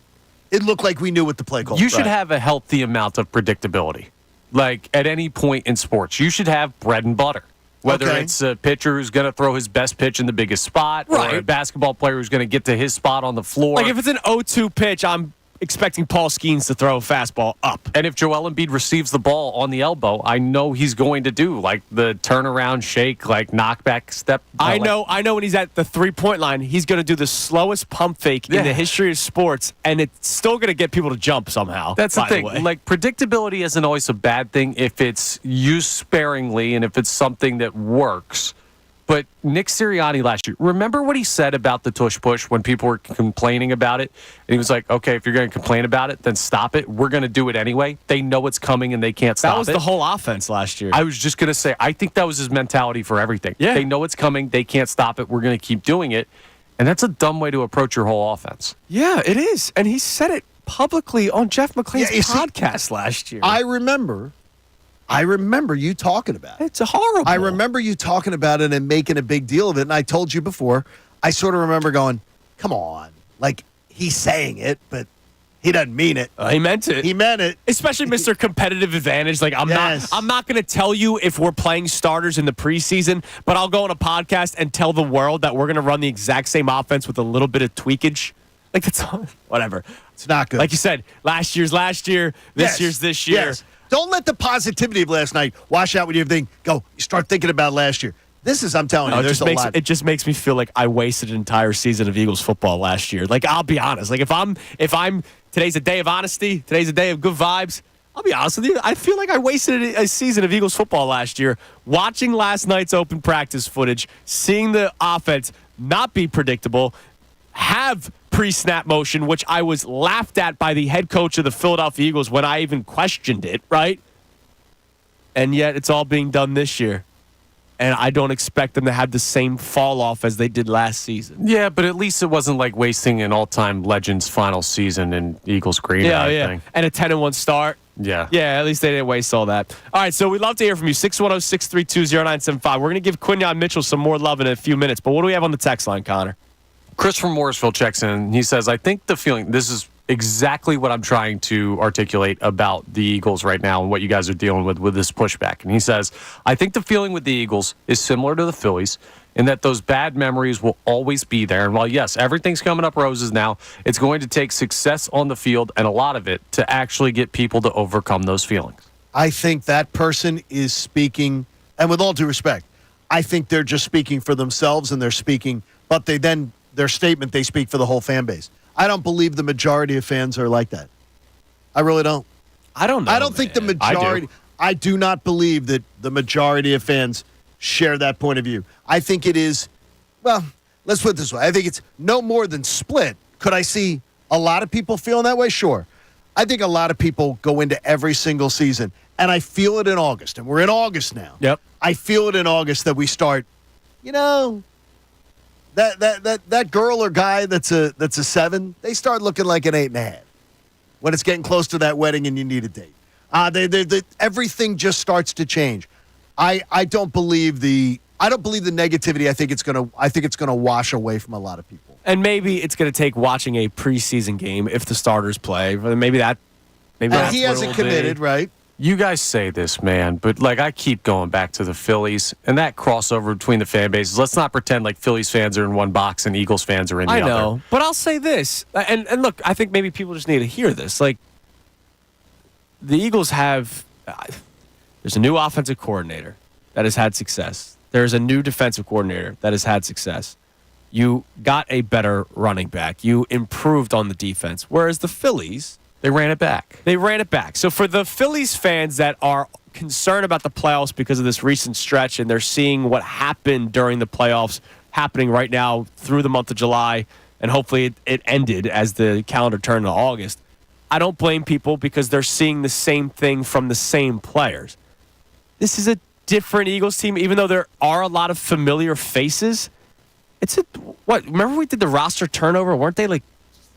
it looked like we knew what the play call. You should have a healthy amount of predictability. Like at any point in sports, you should have bread and butter. Whether it's a pitcher who's going to throw his best pitch in the biggest spot, or a basketball player who's going to get to his spot on the floor. Like if it's an 0-2 pitch, I'm expecting Paul Skeens to throw a fastball up. And if Joel Embiid receives the ball on the elbow, I know he's going to do like the turnaround shake, like knockback step. I know when he's at the 3-point line, he's going to do the slowest pump fake in the history of sports, and it's still going to get people to jump somehow. That's the thing. Like predictability isn't always a bad thing if it's used sparingly and if it's something that works. But Nick Sirianni last year, remember what he said about the tush push when people were complaining about it? And he was like, okay, if you're going to complain about it, then stop it. We're going to do it anyway. They know it's coming and they can't stop it. That was the whole offense last year. I was just going to say, I think that was his mentality for everything. Yeah. They know it's coming. They can't stop it. We're going to keep doing it. And that's a dumb way to approach your whole offense. Yeah, it is. And he said it publicly on Jeff McClain's podcast last year. I remember you talking about it. It's horrible. I remember you talking about it and making a big deal of it. And I told you before, I sort of remember going, come on. Like, he's saying it, but he doesn't mean it. He meant it. He meant it. Especially Mr. Competitive Advantage. Like, I'm not going to tell you if we're playing starters in the preseason, but I'll go on a podcast and tell the world that we're going to run the exact same offense with a little bit of tweakage. Like, it's whatever. It's not good. Like you said, last year's last year, this year's this year. Yes. Don't let the positivity of last night wash out with your thing. Go. You start thinking about last year. I'm telling you, there's a lot. It just makes me feel like I wasted an entire season of Eagles football last year. Like, I'll be honest. Like, if I'm today's a day of honesty, today's a day of good vibes, I'll be honest with you. I feel like I wasted a season of Eagles football last year. Watching last night's open practice footage, seeing the offense not be predictable, have pre-snap motion, which I was laughed at by the head coach of the Philadelphia Eagles when I even questioned it, right? And yet it's all being done this year. And I don't expect them to have the same fall off as they did last season. Yeah, but at least it wasn't like wasting an all-time Legends final season in Eagles green. Yeah. And a 10-1 start. Yeah. Yeah, at least they didn't waste all that. All right, so we'd love to hear from you. 610-632-0975. We're going to give Quinyon Mitchell some more love in a few minutes. But what do we have on the text line, Connor? Chris from Morrisville checks in. He says, I think the feeling, this is exactly what I'm trying to articulate about the Eagles right now and what you guys are dealing with this pushback. And he says, I think the feeling with the Eagles is similar to the Phillies in that those bad memories will always be there. And while, yes, everything's coming up roses now, it's going to take success on the field and a lot of it to actually get people to overcome those feelings. I think that person is speaking, and with all due respect, I think they're just speaking for themselves and they're speaking, but their statement, they speak for the whole fan base. I don't believe the majority of fans are like that. I really don't. I don't know. I don't think the majority. I do not believe that the majority of fans share that point of view. I think it is, well, let's put it this way. I think it's no more than split. Could I see a lot of people feeling that way? Sure. I think a lot of people go into every single season, and I feel it in August, and we're in August now. Yep. I feel it in August that we start, that girl or guy that's a 7, they start looking like an 8.5 when it's getting close to that wedding and you need a date. Everything just starts to change. I don't believe the negativity. I think it's gonna wash away from a lot of people. And maybe it's going to take watching a preseason game if the starters play. Maybe he hasn't committed, right? You guys say this, man, but like I keep going back to the Phillies and that crossover between the fan bases. Let's not pretend like Phillies fans are in one box and Eagles fans are in the other. I know, but I'll say this, and look, I think maybe people just need to hear this. Like, the Eagles have, there's a new offensive coordinator that has had success. There's a new defensive coordinator that has had success. You got a better running back. You improved on the defense. Whereas the Phillies, they ran it back. So for the Phillies fans that are concerned about the playoffs because of this recent stretch and they're seeing what happened during the playoffs happening right now through the month of July, and hopefully it ended as the calendar turned to August, I don't blame people because they're seeing the same thing from the same players. This is a different Eagles team, even though there are a lot of familiar faces. Remember we did the roster turnover? Weren't they like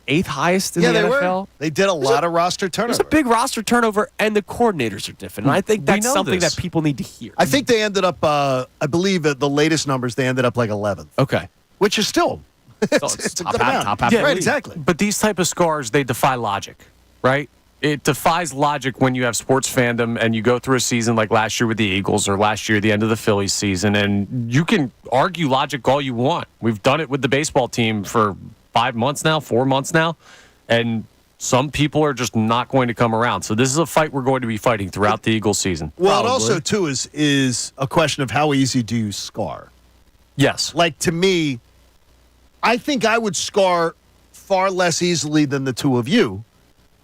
8th highest in the NFL? Were. They did a lot of roster turnover. There's a big roster turnover, and the coordinators are different. And I think that's something that people need to hear. I think they ended up, I believe at the latest numbers, they ended up like 11th. Okay. Which is still, it's a good amount. top half. Yeah, right, exactly. But these type of scars, they defy logic, right? It defies logic when you have sports fandom and you go through a season like last year with the Eagles or last year at the end of the Phillies season, and you can argue logic all you want. We've done it with the baseball team for 5 months now, 4 months now, and some people are just not going to come around. So this is a fight we're going to be fighting throughout the Eagles season. Well, it also, too, is a question of how easy do you scar? Yes. Like, to me, I think I would scar far less easily than the two of you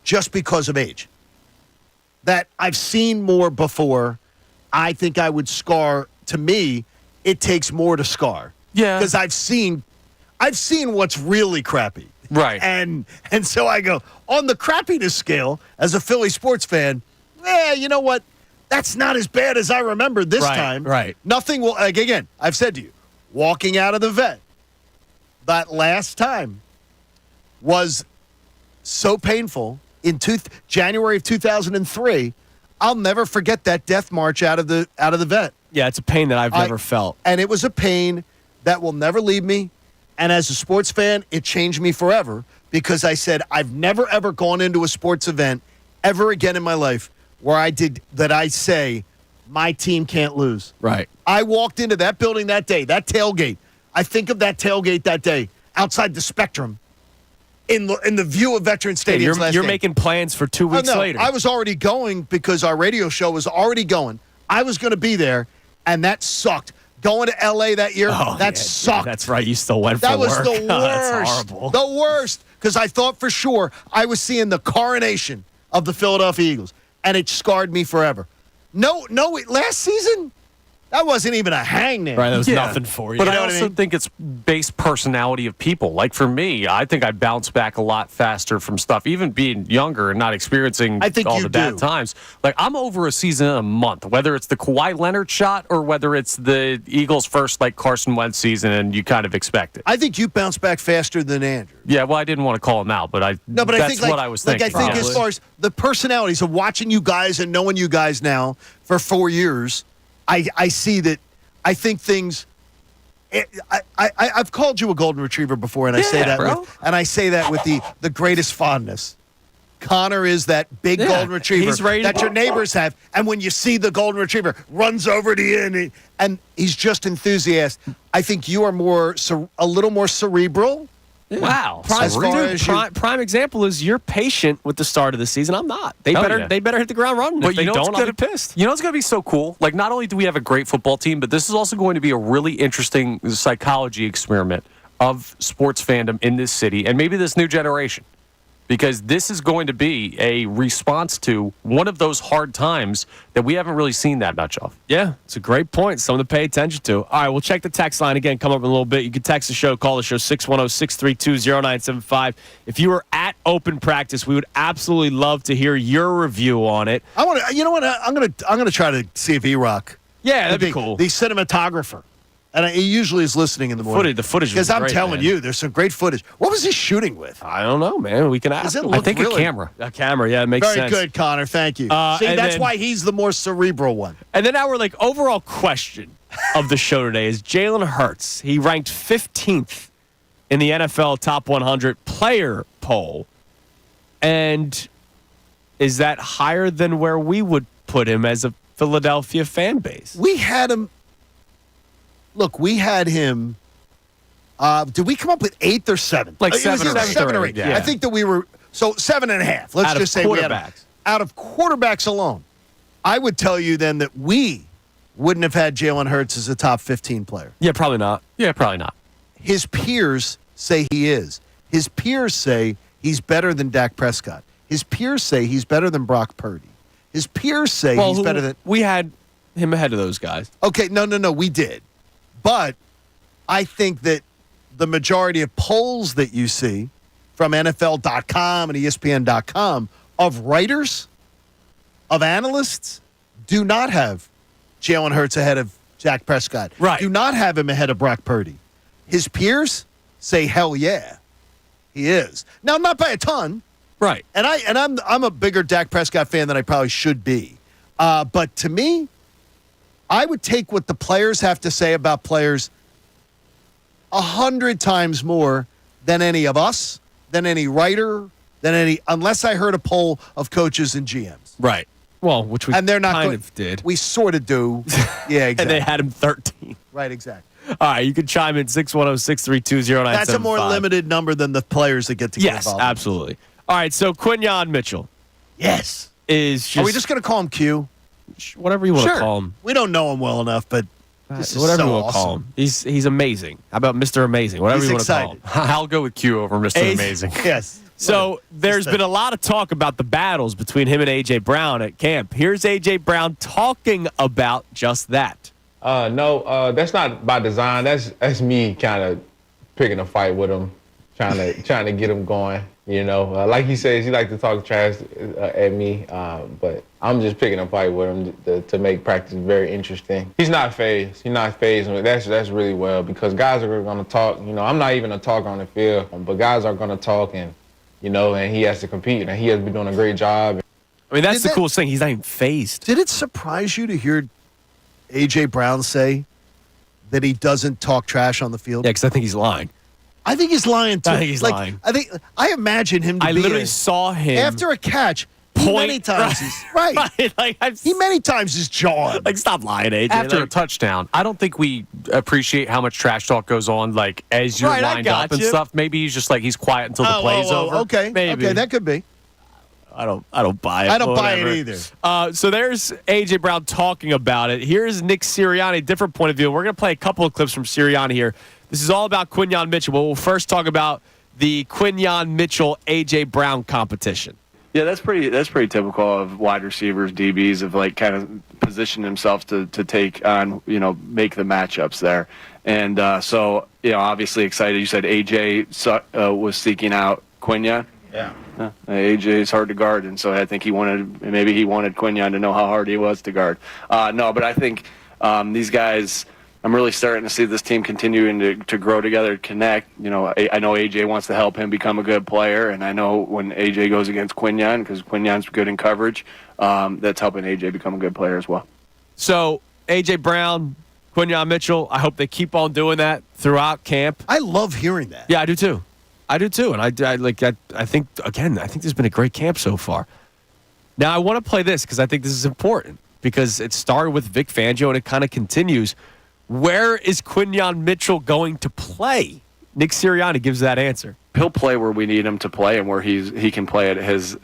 just because of age. That I've seen more before. I think I would scar. To me, it takes more to scar. Yeah. Because I've seen what's really crappy. Right. And so I go, on the crappiness scale, as a Philly sports fan, you know what? That's not as bad as I remember this time. Right. Nothing will, like, again, I've said to you, walking out of the vet, that last time was so painful in January of 2003. I'll never forget that death march out of the vet. Yeah, it's a pain that I've never felt. And it was a pain that will never leave me. And as a sports fan, it changed me forever because I said I've never, ever gone into a sports event ever again in my life where I say my team can't lose. Right. I walked into that building that day, that tailgate. I think of that tailgate that day outside the Spectrum in the view of Veteran Stadium. You're making plans for 2 weeks later. I was already going because our radio show was already going. I was going to be there, and that sucked. Going to L.A. that year, sucked. That's right. You still went for That was work. the worst. That's horrible. The worst, because I thought for sure I was seeing the coronation of the Philadelphia Eagles, and it scarred me forever. No, last season, that wasn't even a hangnail. Right, that was nothing for you. But You I know what also mean? think it's based personality of people. Like for me, I think I bounce back a lot faster from stuff, even being younger and not experiencing all the bad times. Like I'm over a season in a month, whether it's the Kawhi Leonard shot or whether it's the Eagles' first like Carson Wentz season, and you kind of expect it. I think you bounce back faster than Andrew. Yeah, well, I didn't want to call him out, but I that's think what I was thinking. I think as far as the personalities of watching you guys and knowing you guys now for 4 years, I see that. I think things. I've called you a golden retriever before, and I say that with the greatest fondness. Connor is that big golden retriever that your neighbors have, and when you see the golden retriever runs over to you, and he's just enthusiastic. I think you are a little more cerebral. Yeah. Wow. Prime example is you're patient with the start of the season. I'm not. They better hit the ground running. But if they don't, I'll be pissed. You know what's going to be so cool? Like, not only do we have a great football team, but this is also going to be a really interesting psychology experiment of sports fandom in this city and maybe this new generation. Because this is going to be a response to one of those hard times that we haven't really seen that much of. Yeah, it's a great point. Something to pay attention to. All right, we'll check the text line again, come up in a little bit. You can text the show, call the show, 610-632-0975. If you were at open practice, we would absolutely love to hear your review on it. I want to. You know what? I'm gonna try to see if E-Rock. Yeah, that'd be cool. The cinematographer. And he usually is listening in the morning. The footage because I'm great, telling you, there's some great footage. What was he shooting with? I don't know, man. We can ask him. I think a camera. A camera, yeah, it makes sense. Very good, Connor. Thank you. See, that's why he's the more cerebral one. And then our overall question of the show today is Jalen Hurts. He ranked 15th in the NFL Top 100 player poll. And is that higher than where we would put him as a Philadelphia fan base. We had him. Look, we had him. Did we come up with 8th or 7th? Like It was 7 or either 8. 7 or 8. Yeah. I think that we were 7.5. Let's Out of just say we had him. quarterbacks. Out of quarterbacks alone. I would tell you then that we wouldn't have had Jalen Hurts as a top 15 player. Yeah, probably not. Yeah, probably not. His peers say he is. His peers say he's better than Dak Prescott. His peers say he's better than Brock Purdy. His peers say he's better than. We had him ahead of those guys. Okay, no, we did. But I think that the majority of polls that you see from NFL.com and ESPN.com of writers, of analysts, do not have Jalen Hurts ahead of Dak Prescott. Right. Do not have him ahead of Brock Purdy. His peers say, hell yeah, he is. Now, not by a ton. Right. And I'm a bigger Dak Prescott fan than I probably should be. But to me, I would take what the players have to say about players 100 times more than any of us, than any writer, unless I heard a poll of coaches and GMs. Right. Well, which we And they're not kind going, of did. We sort of do. Yeah, exactly. And they had him 13. Right, exactly. All right, you can chime in 610-632-0975. That's a more limited number than the players that get to get Yes, involved. absolutely. All right, so Quinyon Mitchell Yes. is just Are we just going to call him Q? whatever you want to call him. We don't know him well enough, but this is Whatever so you want to awesome. call him. He's amazing. How about Mr. Amazing? Whatever He's you want to call him. excited. I'll go with Q over Mr. Ace- Amazing. Yes. So there's been a lot of talk about the battles between him and A.J. Brown at camp. Here's A.J. Brown talking about just that. No, that's not by design. That's me kind of picking a fight with him, trying to get him going. You know, like he says, he likes to talk trash at me, but I'm just picking a fight with him to make practice very interesting. He's not phased. He's not phased. That's really well because guys are going to talk. You know, I'm not even a talker on the field, but guys are going to talk, and you know, and he has to compete, and he has been doing a great job. I mean, that's Did the that- coolest thing. He's not even phased. Did it surprise you to hear A.J. Brown say that he doesn't talk trash on the field? Yeah, because I think he's lying. I think he's lying too. I think he's lying. I imagine him to I be literally saw him after a catch. Many times he's right. Like, He many times is jawing. like, stop lying, AJ. After a Like, touchdown, I don't think we appreciate how much trash talk goes on, like as you're Right, I lined got up and you. stuff. Maybe he's just like he's quiet until the play's over. Okay, Maybe. okay, that could be. I don't buy it. I don't buy it Whatever. either. So there's AJ Brown talking about it. Here's Nick Sirianni, different point of view. We're going to play a couple of clips from Sirianni here. This is all about Quinyon Mitchell, but we'll first talk about the Quinyon Mitchell AJ Brown competition. Yeah, that's pretty typical of wide receivers, DBs, of like kind of position themselves to take on, you know, make the matchups there. And so, you know, obviously excited. You said AJ was seeking out Quinyon. Yeah. AJ is hard to guard, and so I think he wanted Quinyon to know how hard he was to guard. No, but I think these guys, I'm really starting to see this team continuing to grow together, connect. You know, I know AJ wants to help him become a good player, and I know when AJ goes against Quinyon, because Quinyon's good in coverage, that's helping AJ become a good player as well. So AJ Brown, Quinyon Mitchell, I hope they keep on doing that throughout camp. I love hearing that. Yeah, I do too. And I think there's been a great camp so far. Now I want to play this because I think this is important because it started with Vic Fangio and it kind of continues. Where is Quinyon Mitchell going to play? Nick Sirianni gives that answer. He'll play where we need him to play and where he can play at his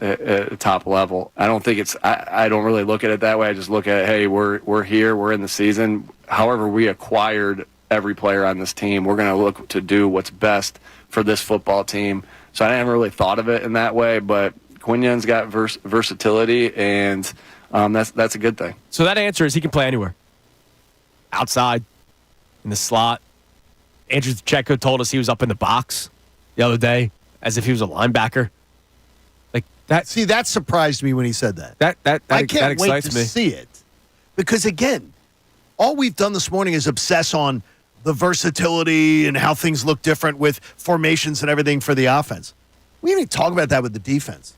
top level. I don't think I don't really look at it that way. I just look at, hey, we're here, we're in the season. However, we acquired every player on this team. We're going to look to do what's best for this football team. So I haven't really thought of it in that way, but Quinyon's got versatility, and that's a good thing. So that answer is he can play anywhere. Outside, in the slot. Andrew Checo told us he was up in the box the other day as if he was a linebacker. Like that. See, that surprised me when he said that. That I can't wait excites to me. see it. Because, again, all we've done this morning is obsess on the versatility and how things look different with formations and everything for the offense. We didn't even talk about that with the defense.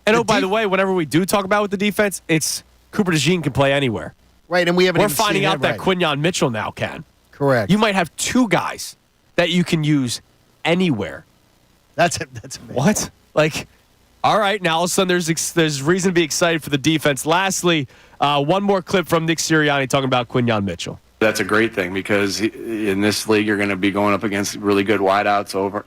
And by the way, whenever we do talk about with the defense, it's Cooper DeJean can play anywhere. Right, and we haven't We're even finding seen out that right. Quinyon Mitchell now can. Correct. You might have two guys that you can use anywhere. That's amazing. What? Like, All right, now all of a sudden there's reason to be excited for the defense. Lastly, one more clip from Nick Sirianni talking about Quinyon Mitchell. That's a great thing because in this league you're going to be going up against really good wideouts over,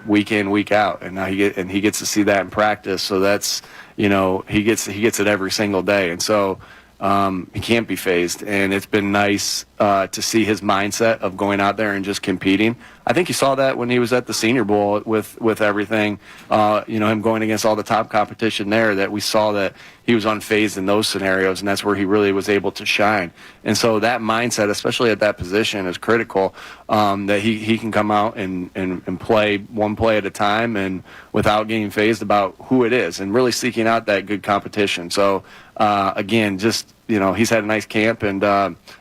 week in, week out, and now he gets to see that in practice. So that's, he gets it every single day, and so he can't be phased. And it's been nice to see his mindset of going out there and just competing. I think you saw that when he was at the Senior Bowl with everything, him going against all the top competition there, that we saw that he was unfazed in those scenarios, and that's where he really was able to shine. And so that mindset, especially at that position, is critical, that he can come out and play one play at a time and without getting phased about who it is and really seeking out that good competition. So, again, just, he's had a nice camp and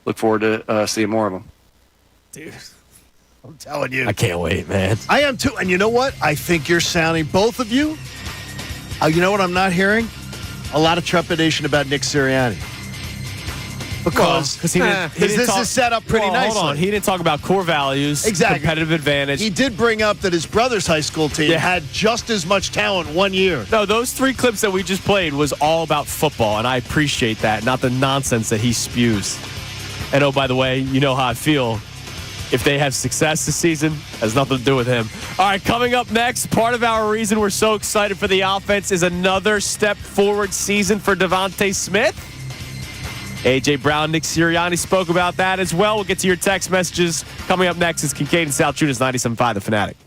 look forward to seeing more of him. Dude, I'm telling you. I can't wait, man. I am too. And you know what? I think you're sounding, both of you, you know what I'm not hearing? A lot of trepidation about Nick Sirianni. Because this is set up pretty nicely. Hold on. He didn't talk about core values, exactly. Competitive advantage. He did bring up that his brother's high school team had just as much talent one year. No, those 3 clips that we just played was all about football, and I appreciate that, not the nonsense that he spews. And oh, by the way, you know how I feel. If they have success this season, has nothing to do with him. All right, coming up next, part of our reason we're so excited for the offense is another step forward season for Devontae Smith. A.J. Brown, Nick Sirianni spoke about that as well. We'll get to your text messages. Coming up next is Kincade Salciunas, 97.5 The Fanatic.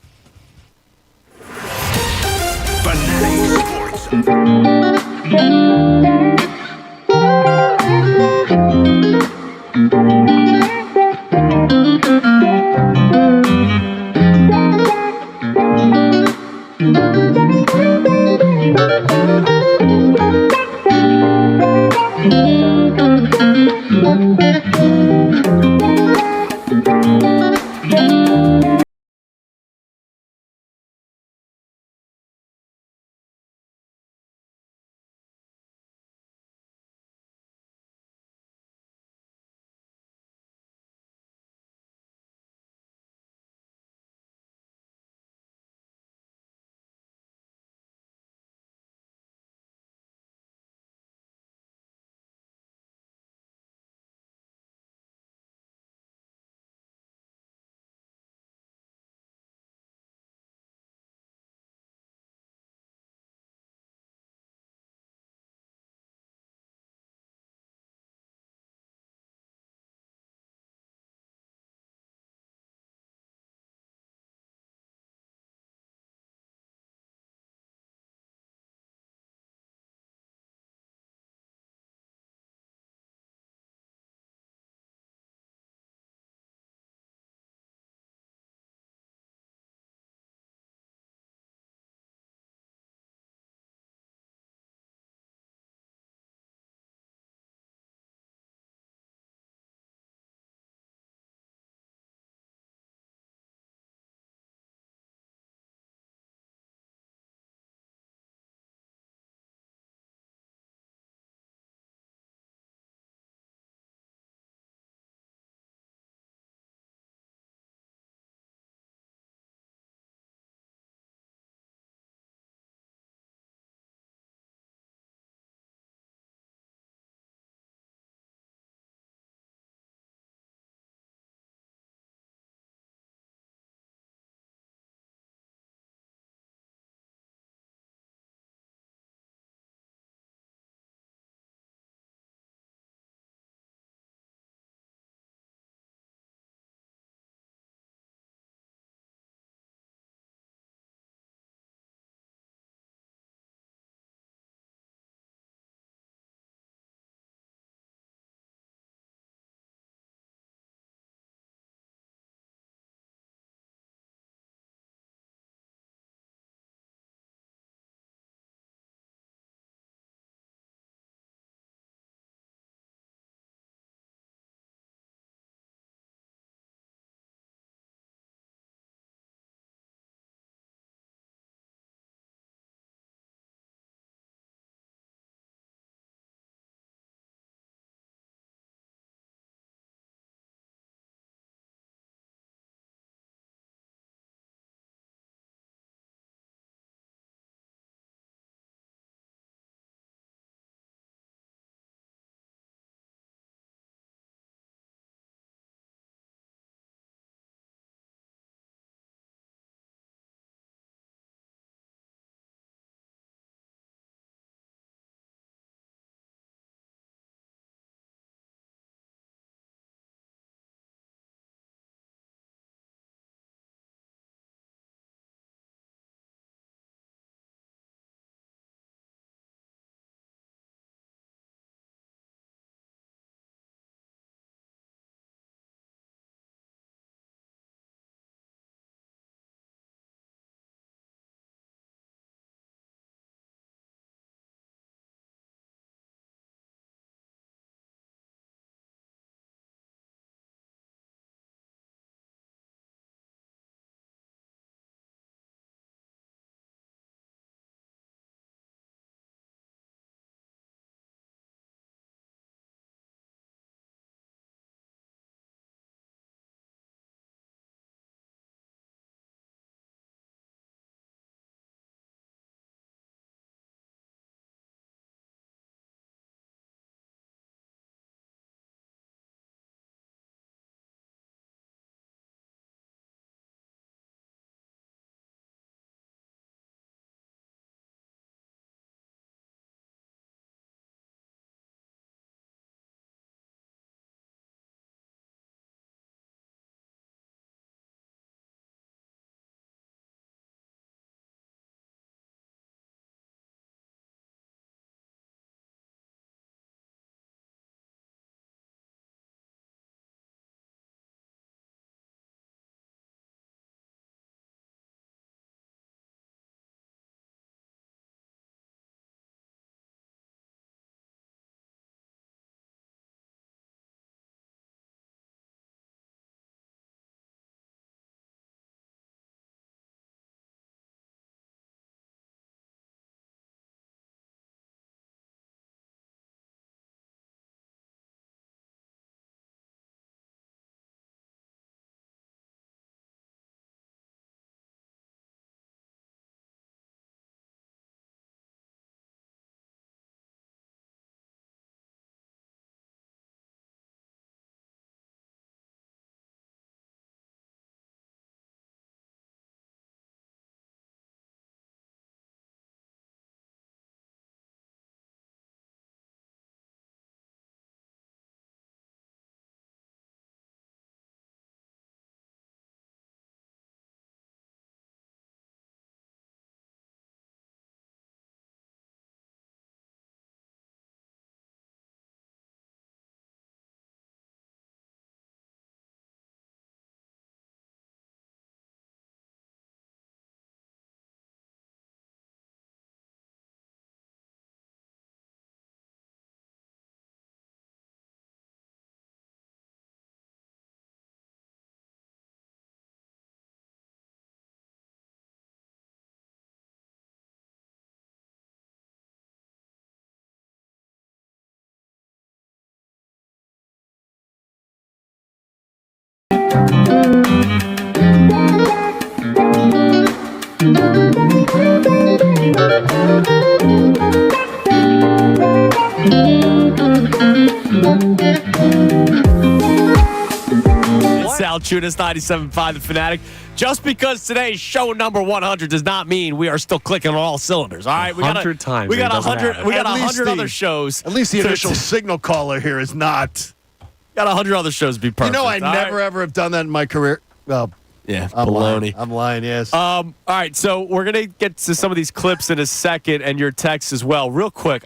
Salciunas, 97.5 The Fanatic. Just because today's show number 100 does not mean we are still clicking on all cylinders. All right, 100 times. We got it doesn't 100. happen. We got At least 100 the- other shows. At least the initial signal caller here is not. Got 100 other shows to be perfect. You know, I all never right? ever have done that in my career. Well, Yeah, I'm baloney. lying. I'm lying. Yes. All right, so we're gonna get to some of these clips in a second, and your texts as well. Real quick,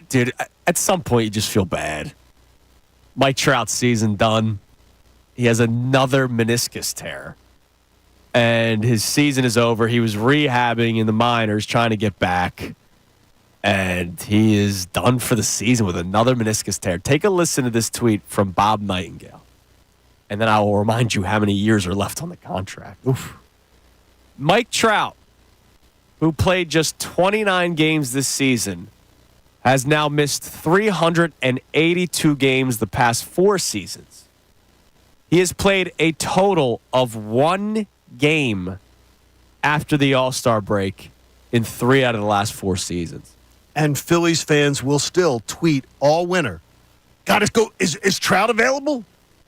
dude, at some point you just feel bad. Mike Trout's season done. He has another meniscus tear, and his season is over. He was rehabbing in the minors, trying to get back, and he is done for the season with another meniscus tear. Take a listen to this tweet from Bob Nightingale, and then I will remind you how many years are left on the contract. Oof. Mike Trout, who played just 29 games this season, has now missed 382 games the past 4 seasons. He has played a total of 1 game after the All-Star break in 3 out of the last 4 seasons. And Phillies fans will still tweet all winter. Gotta go. Is Trout available?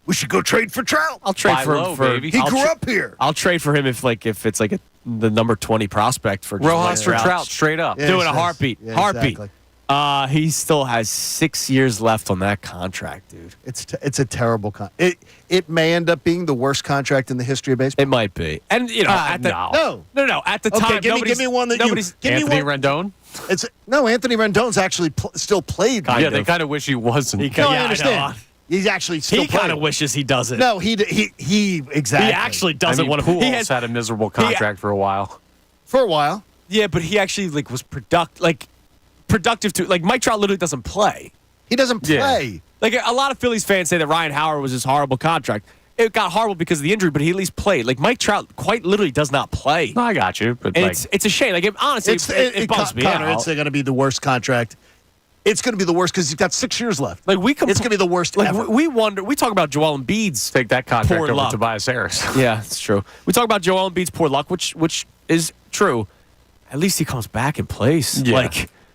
We should go trade for Trout. I'll trade Buy for low, him for baby. He I'll grew tra- up here. I'll trade for him if it's like the number 20 prospect for just Rojas for Mike Trout, straight up. Yeah. Doing Yes, a heartbeat. yes. Yeah, Heartbeat. exactly. He still has 6 years left on that contract, dude. It's a terrible it may end up being the worst contract in the history of baseball. It might be. And, you know, at the, no. no. At the Okay, time, give me one that nobody's, give me Anthony one. Rendon? Anthony Rendon's actually still played. Yeah, they kind of wish he wasn't. He No, yeah, I understand. know. He's actually still He kind of playing. wishes he doesn't. No, he exactly. He actually doesn't want to. Pujols He has had a miserable contract for a while. for a while. Yeah, but he actually was productive too. Like Mike Trout literally doesn't play. He doesn't Yeah. play. Like a lot of Phillies fans say that Ryan Howard was his horrible contract. It got horrible because of the injury, but he at least played. Like Mike Trout quite literally does not play. No, I got you, but And like, it's a shame. Like honestly, it bums me Connor, out. it's going to be the worst contract. It's going to be the worst because he's got 6 years left. Like it's going to be the worst Like ever. we wonder. We talk about Joel Embiid's take that contract poor over luck. Tobias Harris. Yeah, it's true. We talk about Joel Embiid's poor luck, which is true. At least he comes back and plays. Yeah.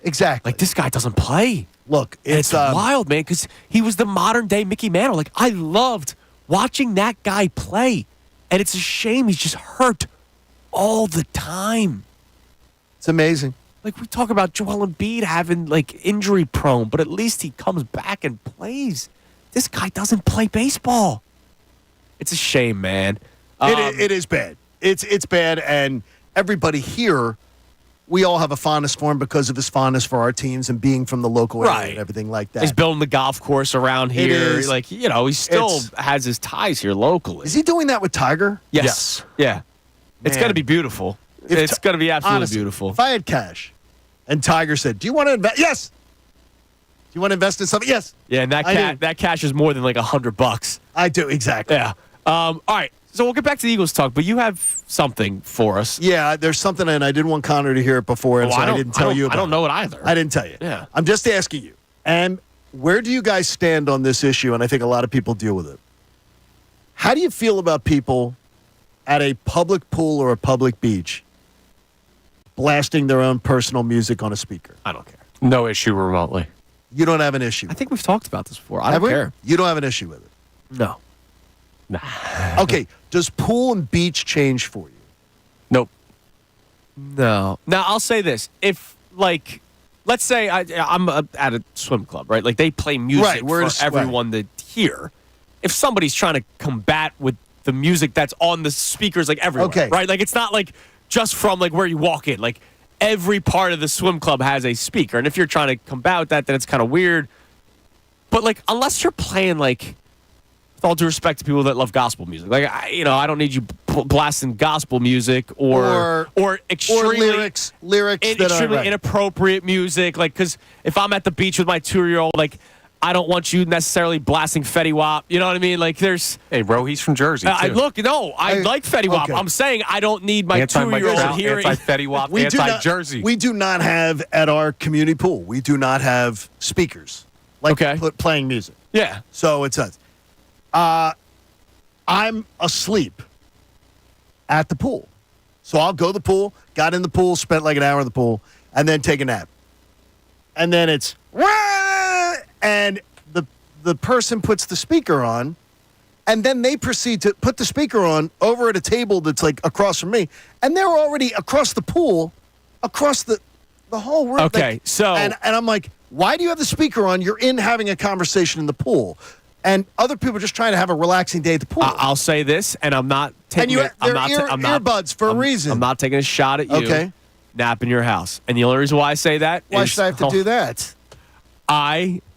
Exactly. Like this guy doesn't play. Look, And it's wild, man, because he was the modern day Mickey Mantle. Like I loved watching that guy play, and it's a shame he's just hurt all the time. It's amazing. Like we talk about Joel Embiid having like injury prone, but at least he comes back and plays. This guy doesn't play baseball. It's a shame, man. It is bad. It's bad, and everybody here, we all have a fondness for him because of his fondness for our teams and being from the local area Right. and everything like that. He's building the golf course around here. is. Like, you know, he still It's- has his ties here locally. Is he doing that with Tiger? Yes. Yeah. It's Man. going to be beautiful. If It's going to be absolutely Honestly, beautiful. If I had cash and Tiger said, "Do you want to invest?" Yes. Do you want to invest in something? Yes. Yeah, and I do. that cash is more than like $100. I do. Exactly. Yeah. All right. So we'll get back to the Eagles talk, but you have something for us. Yeah, there's something, and I didn't want Connor to hear it before, and Well, so I didn't tell you about I don't it. know it either. I didn't tell you. Yeah. I'm just asking you. And where do you guys stand on this issue? And I think a lot of people deal with it. How do you feel about people at a public pool or a public beach blasting their own personal music on a speaker? I don't care. No issue remotely. You don't have an issue. I think we've talked about this before. I Have don't we? care. You don't have an issue with it. No. Okay. Does pool and beach change for you? Nope. No. Now, I'll say this. If, like, let's say I'm at a swim club, right? Like, they play music Right, we're for at a swim. everyone to hear. If somebody's trying to combat with the music that's on the speakers, like, everywhere, Okay. right? Like, it's not, like, just from, like, where you walk in. Like, every part of the swim club has a speaker. And if you're trying to combat with that, then it's kind of weird. But, like, unless you're playing, like, with all due respect to people that love gospel music, like I don't need you blasting gospel music or extremely lyrics that extremely are right. inappropriate music. Like, because if I'm at the beach with my 2-year-old, like I don't want you necessarily blasting Fetty Wap. You know what I mean? Like, there's Hey, bro, he's from Jersey. I too. like Fetty Wap. Okay. I'm saying I don't need my 2-year-old Trout, hearing. anti-Fetty Wap, We do anti-Jersey. We do not have at our community pool. We do not have speakers like Okay. playing music. Yeah. So it's us. I'm asleep at the pool. So I'll go to the pool, got in the pool, spent like an hour in the pool, and then take a nap. And then it's, and the person puts the speaker on, and then they proceed to put the speaker on over at a table that's like across from me, and they're already across the pool, across the whole room. Okay, like, so and I'm like, why do you have the speaker on? You're in having a conversation in the pool, and other people are just trying to have a relaxing day at the pool. I'll say this, and I'm not taking and earbuds for a reason. I'm not taking a shot at you. Okay. Nap in your house, and the only reason why I say that Why is should I have to do that?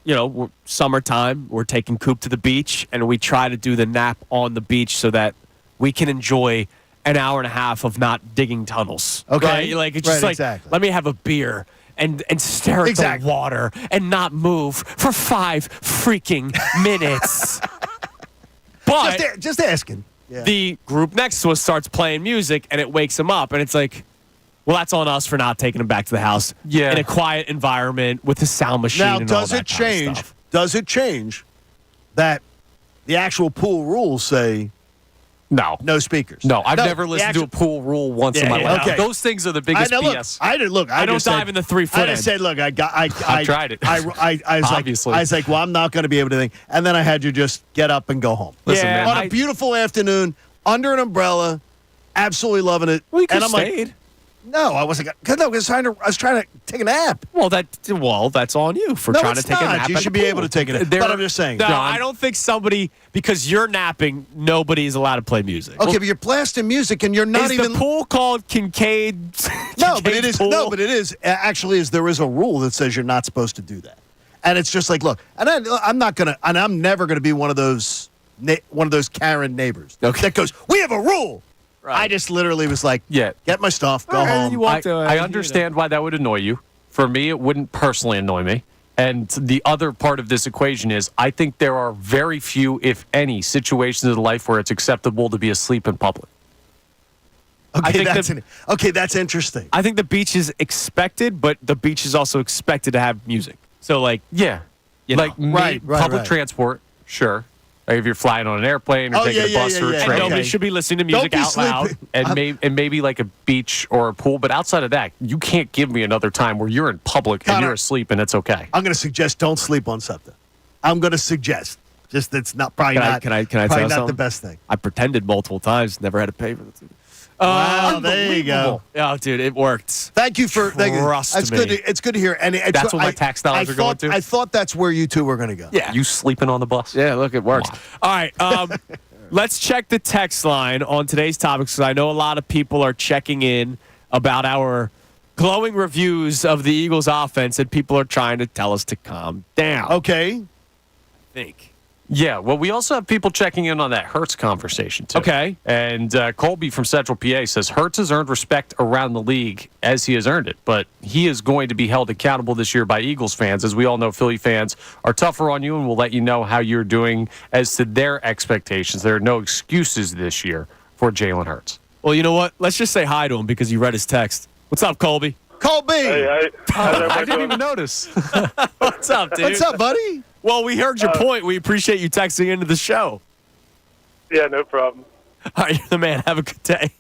we're summertime, we're taking Coop to the beach, and we try to do the nap on the beach so that we can enjoy an hour and a half of not digging tunnels. Okay. Right? Like, it's just Right, like, exactly. let me have a beer and stare at Exactly. the water and not move for 5 freaking minutes. But Just asking. Yeah. the group next to us starts playing music, and it wakes them up, and it's like, well, that's on us for not taking them back to the house Yeah. in a quiet environment with a sound machine. Now, and all does that it kind of change? stuff. Does it change that the actual pool rules say No. no speakers? No, I've No, never the listened actual- to a pool rule once in my Yeah, life. okay. Those things are the I biggest know. Look, BS. I don't just dive said- in the 3-foot I just end. said, look, I tried it. I was Obviously. like, well, I'm not going to be able to think. And then I had you just get up and go home. Listen, Yeah, man. On a beautiful afternoon, under an umbrella, absolutely loving it. We could and have I'm stayed. like, no, I wasn't. Because I was trying to take a nap. Well, that's on you for No, trying to it's take a not. nap. You at should the be pool. able to take a nap. There- But I'm just saying. No, John. I don't think somebody, because you're napping, nobody is allowed to play music. Okay, but you're blasting music and you're not is even. the pool called Kincade? No, but it is. Pool? No, but it is. Actually, there is a rule that says you're not supposed to do that, and it's just like, look, and I'm not gonna, and I'm never gonna be one of those Karen neighbors that goes, we have a rule. Right. I just literally was like, Yeah. get my stuff, go All right, home. you walked away, I understand why that would annoy you. For me, it wouldn't personally annoy me. And the other part of this equation is I think there are very few, if any, situations in life where it's acceptable to be asleep in public. I Okay, think that's interesting. I think the beach is expected, but the beach is also expected to have music. So, like, Yeah. You know. Like Right, public right. transport, sure. Like if you're flying on an airplane or Oh, taking yeah, a bus yeah, or yeah, a yeah. train. nobody Okay. should be listening to music Don't be out loud. sleeping. And maybe like a beach or a pool, but outside of that, you can't give me another time where you're in public and Connor, you're asleep and it's okay. I'm going to suggest don't sleep on something. I'm going to suggest just that's not probably Can I- not. can I probably tell you not the something? best thing. I pretended multiple times, never had to pay for it. Wow, there you go. Oh, dude, it worked. Thank you for thank you. Trust That's me. good. It's good to hear. And That's what my tax dollars are going to? I thought that's where you two were going to go. Yeah. You sleeping on the bus? Yeah, look, it works. Wow. All right, let's check the text line on today's topics because I know a lot of people are checking in about our glowing reviews of the Eagles' offense, and people are trying to tell us to calm down. Okay. I think. Yeah, well, we also have people checking in on that Hurts conversation, too. Okay. And Colby from Central PA says Hurts has earned respect around the league as he has earned it, but he is going to be held accountable this year by Eagles fans. As we all know, Philly fans are tougher on you, and we'll let you know how you're doing as to their expectations. There are no excuses this year for Jalen Hurts. Well, you know what? Let's just say hi to him because he read his text. What's up, Colby? Colby. I didn't even notice. What's up, dude? What's up, buddy? Well, we heard your point. We appreciate you texting into the show. Yeah, no problem. All right, you're the man. Have a good day.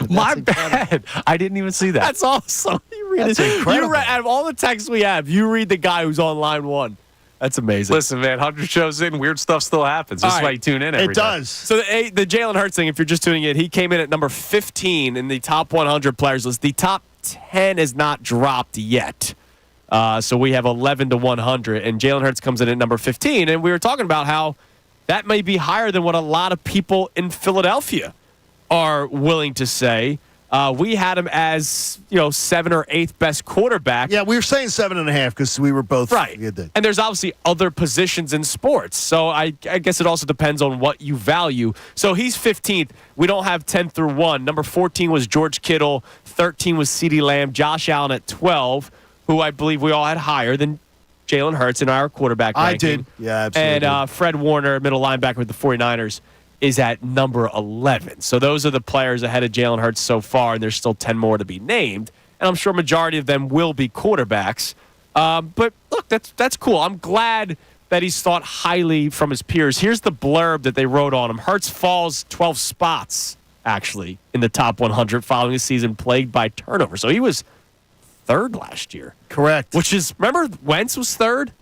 My bad. I didn't even see that. That's awesome. You read That's it. incredible. You read, out of all the texts we have, you read the guy who's on line one. That's amazing. Listen, man, 100 shows in, weird stuff still happens. That's All why right. you tune in every It day. does. So the Jalen Hurts thing, if you're just tuning in, he came in at number 15 in the top 100 players list. The top 10 has not dropped yet. So we have 11 to 100, and Jalen Hurts comes in at number 15. And we were talking about how that may be higher than what a lot of people in Philadelphia are willing to say. We had him as, 7th or 8th best quarterback. Yeah, we were saying 7.5 because we were both Right. Yeah, did. And there's obviously other positions in sports. So I guess it also depends on what you value. So he's 15th. We don't have 10 through 1. Number 14 was George Kittle. 13 was CeeDee Lamb. Josh Allen at 12, who I believe we all had higher than Jalen Hurts in our quarterback I ranking. did. Yeah, absolutely. And Fred Warner, middle linebacker with the 49ers, is at number 11. So those are the players ahead of Jalen Hurts so far, and there's still 10 more to be named. And I'm sure a majority of them will be quarterbacks. But look, that's cool. I'm glad that he's thought highly from his peers. Here's the blurb that they wrote on him. Hurts falls 12 spots, actually, in the top 100 following a season plagued by turnover. So he was third last year. Correct. Which is, remember Wentz was third?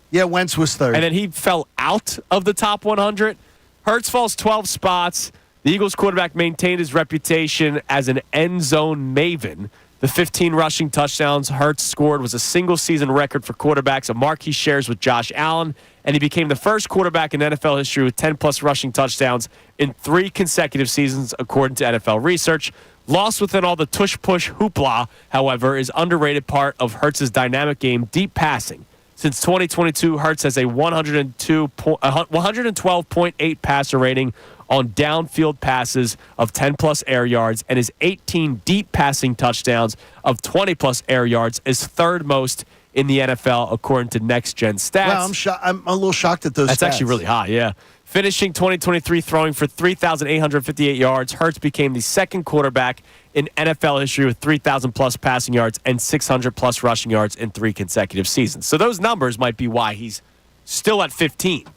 Yeah, Wentz was third. And then he fell out of the top 100. Hurts falls 12 spots. The Eagles quarterback maintained his reputation as an end zone maven. The 15 rushing touchdowns Hurts scored was a single-season record for quarterbacks, a mark he shares with Josh Allen, and he became the first quarterback in NFL history with 10-plus rushing touchdowns in 3 consecutive seasons, according to NFL research. Lost within all the tush-push hoopla, however, is underrated part of Hurts' dynamic game, deep passing. Since 2022, Hurts has a 112.8 passer rating on downfield passes of 10-plus air yards, and his 18 deep passing touchdowns of 20-plus air yards is third most in the NFL, according to Next Gen Stats. Wow, I'm a little shocked at those That's stats. actually really high, yeah. Finishing 2023 throwing for 3,858 yards, Hurts became the second quarterback in NFL history with 3,000-plus passing yards and 600-plus rushing yards in 3 consecutive seasons. So those numbers might be why he's still at 15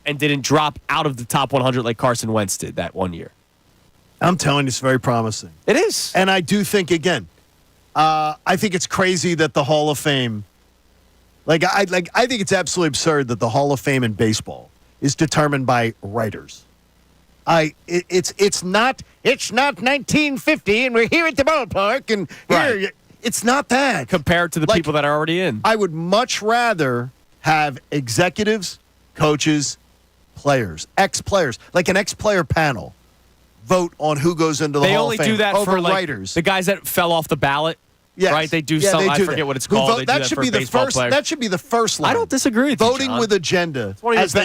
and didn't drop out of the top 100 like Carson Wentz did that one year. I'm telling you, it's very promising. It is. And I do think, again, I think it's crazy that the Hall of Fame, I think it's absolutely absurd that the Hall of Fame in baseball is determined by writers. It's not 1950 and we're here at the ballpark and here it's not that. Compared to the people that are already in. I would much rather have executives, coaches, players, ex-players, like an ex-player panel, vote on who goes into the Hall of Fame. They only do that over for writers. The guys that fell off the ballot. Yes. Right? They do yeah, some. they I do forget that. what it's called. They do that should for be the baseball first. players. That should be the first line. I don't disagree with you, voting John. with agenda. It's one of your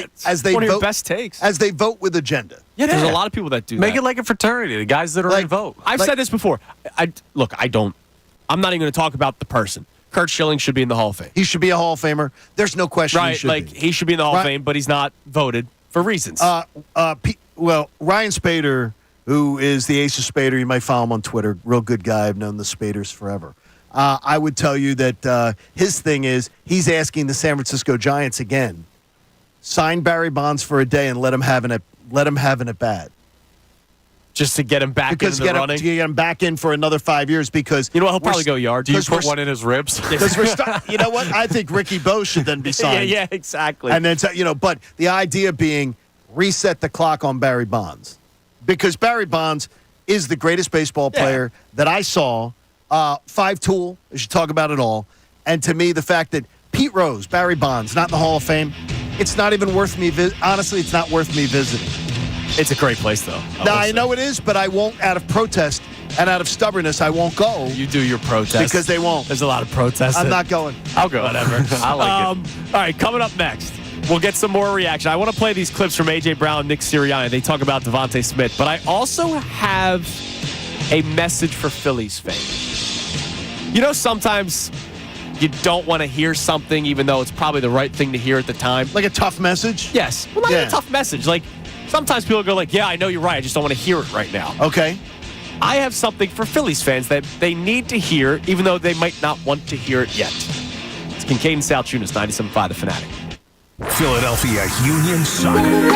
one of your best takes. As they vote with agenda. Yeah, there's a lot of people that do Make that. it like a fraternity. The guys that are in vote. I've said this before. I'm not even going to talk about the person. Kurt Schilling should be in the Hall of Fame. He should be a Hall of Famer. There's no question. Right, he should be. he should be in the Hall of Fame, but he's not voted for reasons. Well, Ryan Spader, who is the ace of Spader, you might follow him on Twitter. Real good guy. I've known the Spaders forever. I would tell you that his thing is he's asking the San Francisco Giants again, sign Barry Bonds for a day and let him have an at bat. Just to get him back into the running? To get him back in for another 5 years because... You know what? He'll probably go yard. Do you put one in his ribs? You know what? I think Ricky Bo should then be signed. Yeah, exactly. And then, but the idea being reset the clock on Barry Bonds. Because Barry Bonds is the greatest baseball player that I saw. Five-tool, as you talk about it all. And to me, the fact that Pete Rose, Barry Bonds, not in the Hall of Fame, it's not even worth me honestly, it's not worth me visiting. It's a great place, though. I know it is, but I won't, out of protest and out of stubbornness, I won't go. You do your protest. Because they won't. There's a lot of protests. I'm not going. I'll go. Whatever. I like it. All right, coming up next, we'll get some more reaction. I want to play these clips from A.J. Brown and Nick Sirianni. They talk about Devontae Smith, but I also have a message for Phillies fans. You know, sometimes you don't want to hear something, even though it's probably the right thing to hear at the time. Like a tough message? Yes. Well, not even a tough message. Like, sometimes people go like, yeah, I know you're right. I just don't want to hear it right now. Okay. I have something for Phillies fans that they need to hear, even though they might not want to hear it yet. It's Kincade Salciunas, 97.5 The Fanatic. Philadelphia Union Soccer.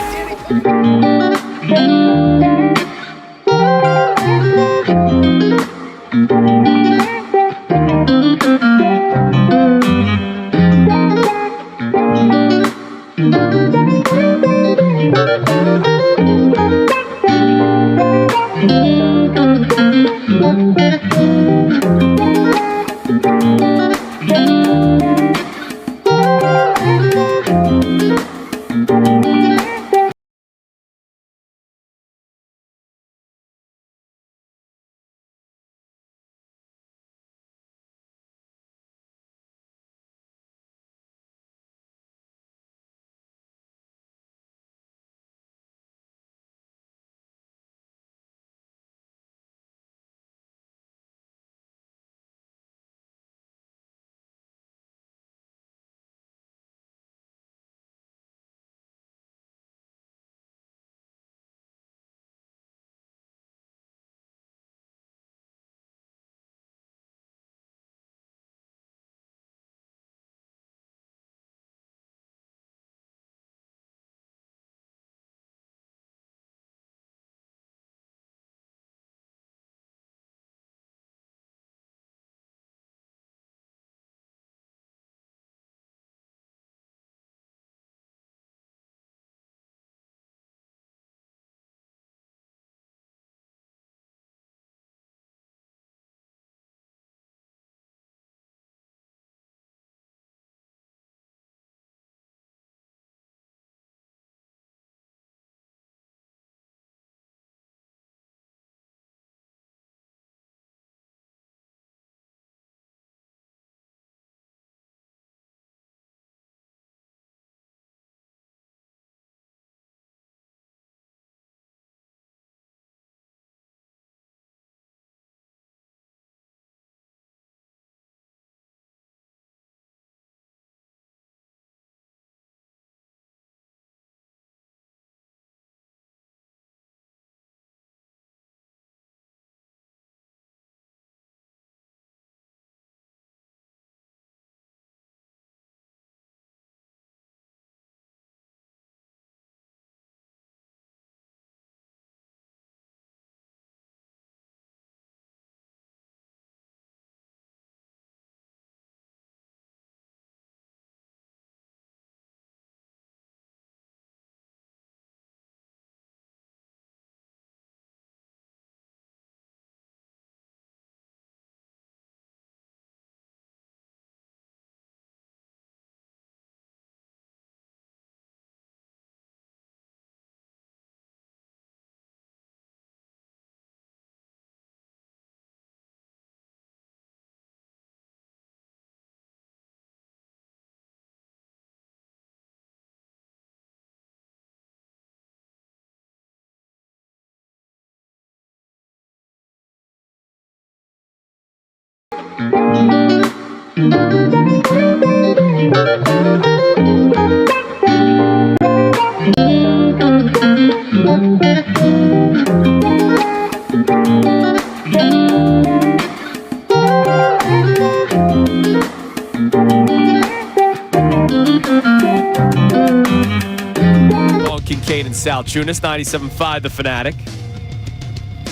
Kincade and Salciunas, 97.5 The Fanatic.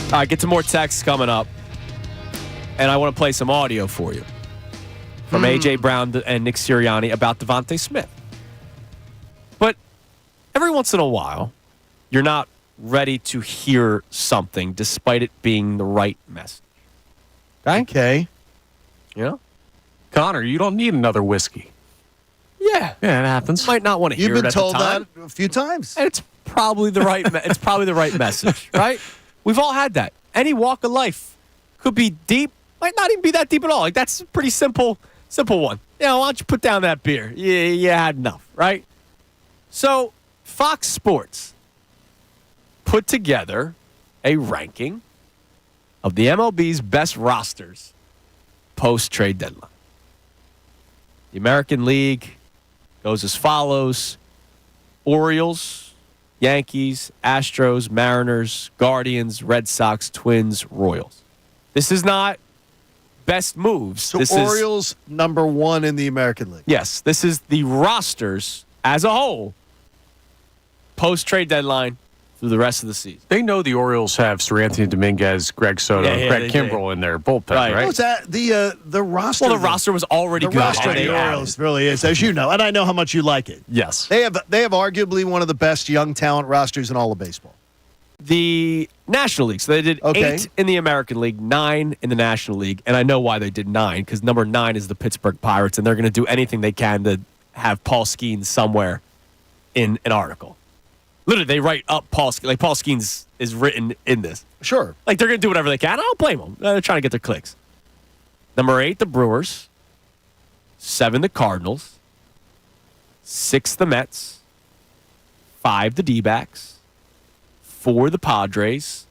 All right, get to more texts coming up. And I want to play some audio for you from A.J. Brown and Nick Sirianni about Devontae Smith. But every once in a while, you're not ready to hear something despite it being the right message. Okay. You know? Connor, you don't need another whiskey. Yeah. Yeah, it happens. Might not want to hear You've it been at told the time. that a few times. And it's probably the right it's probably the right message, right? We've all had that. Any walk of life could be deep, might not even be that deep at all. Like that's a pretty simple one. You know, why don't you put down that beer? You had enough, right? So Fox Sports put together a ranking of the MLB's best rosters post-trade deadline. The American League goes as follows: Orioles, Yankees, Astros, Mariners, Guardians, Red Sox, Twins, Royals. This is not best moves. So this Orioles number 1 in the American League. Yes, this is the rosters as a whole post-trade deadline through the rest of the season. They know the Orioles have Sir Anthony Dominguez, Greg Soto, and Craig Kimbrell in their bullpen, right? Oh, is that the roster? Well, the roster was already The good. roster of They the added. Orioles really is, as you know, and I know how much you like it. Yes. They have arguably one of the best young talent rosters in all of baseball. The National League. So they did 8 in the American League, 9 in the National League. And I know why they did 9, because number 9 is the Pittsburgh Pirates, and they're going to do anything they can to have Paul Skeens somewhere in an article. Literally, they write up Paul Skeens. Like, Paul Skeens is written in this. Sure. Like, they're going to do whatever they can. I don't blame them. They're trying to get their clicks. Number 8, the Brewers. 7, the Cardinals. 6, the Mets. 5, the D-backs. 4, the Padres.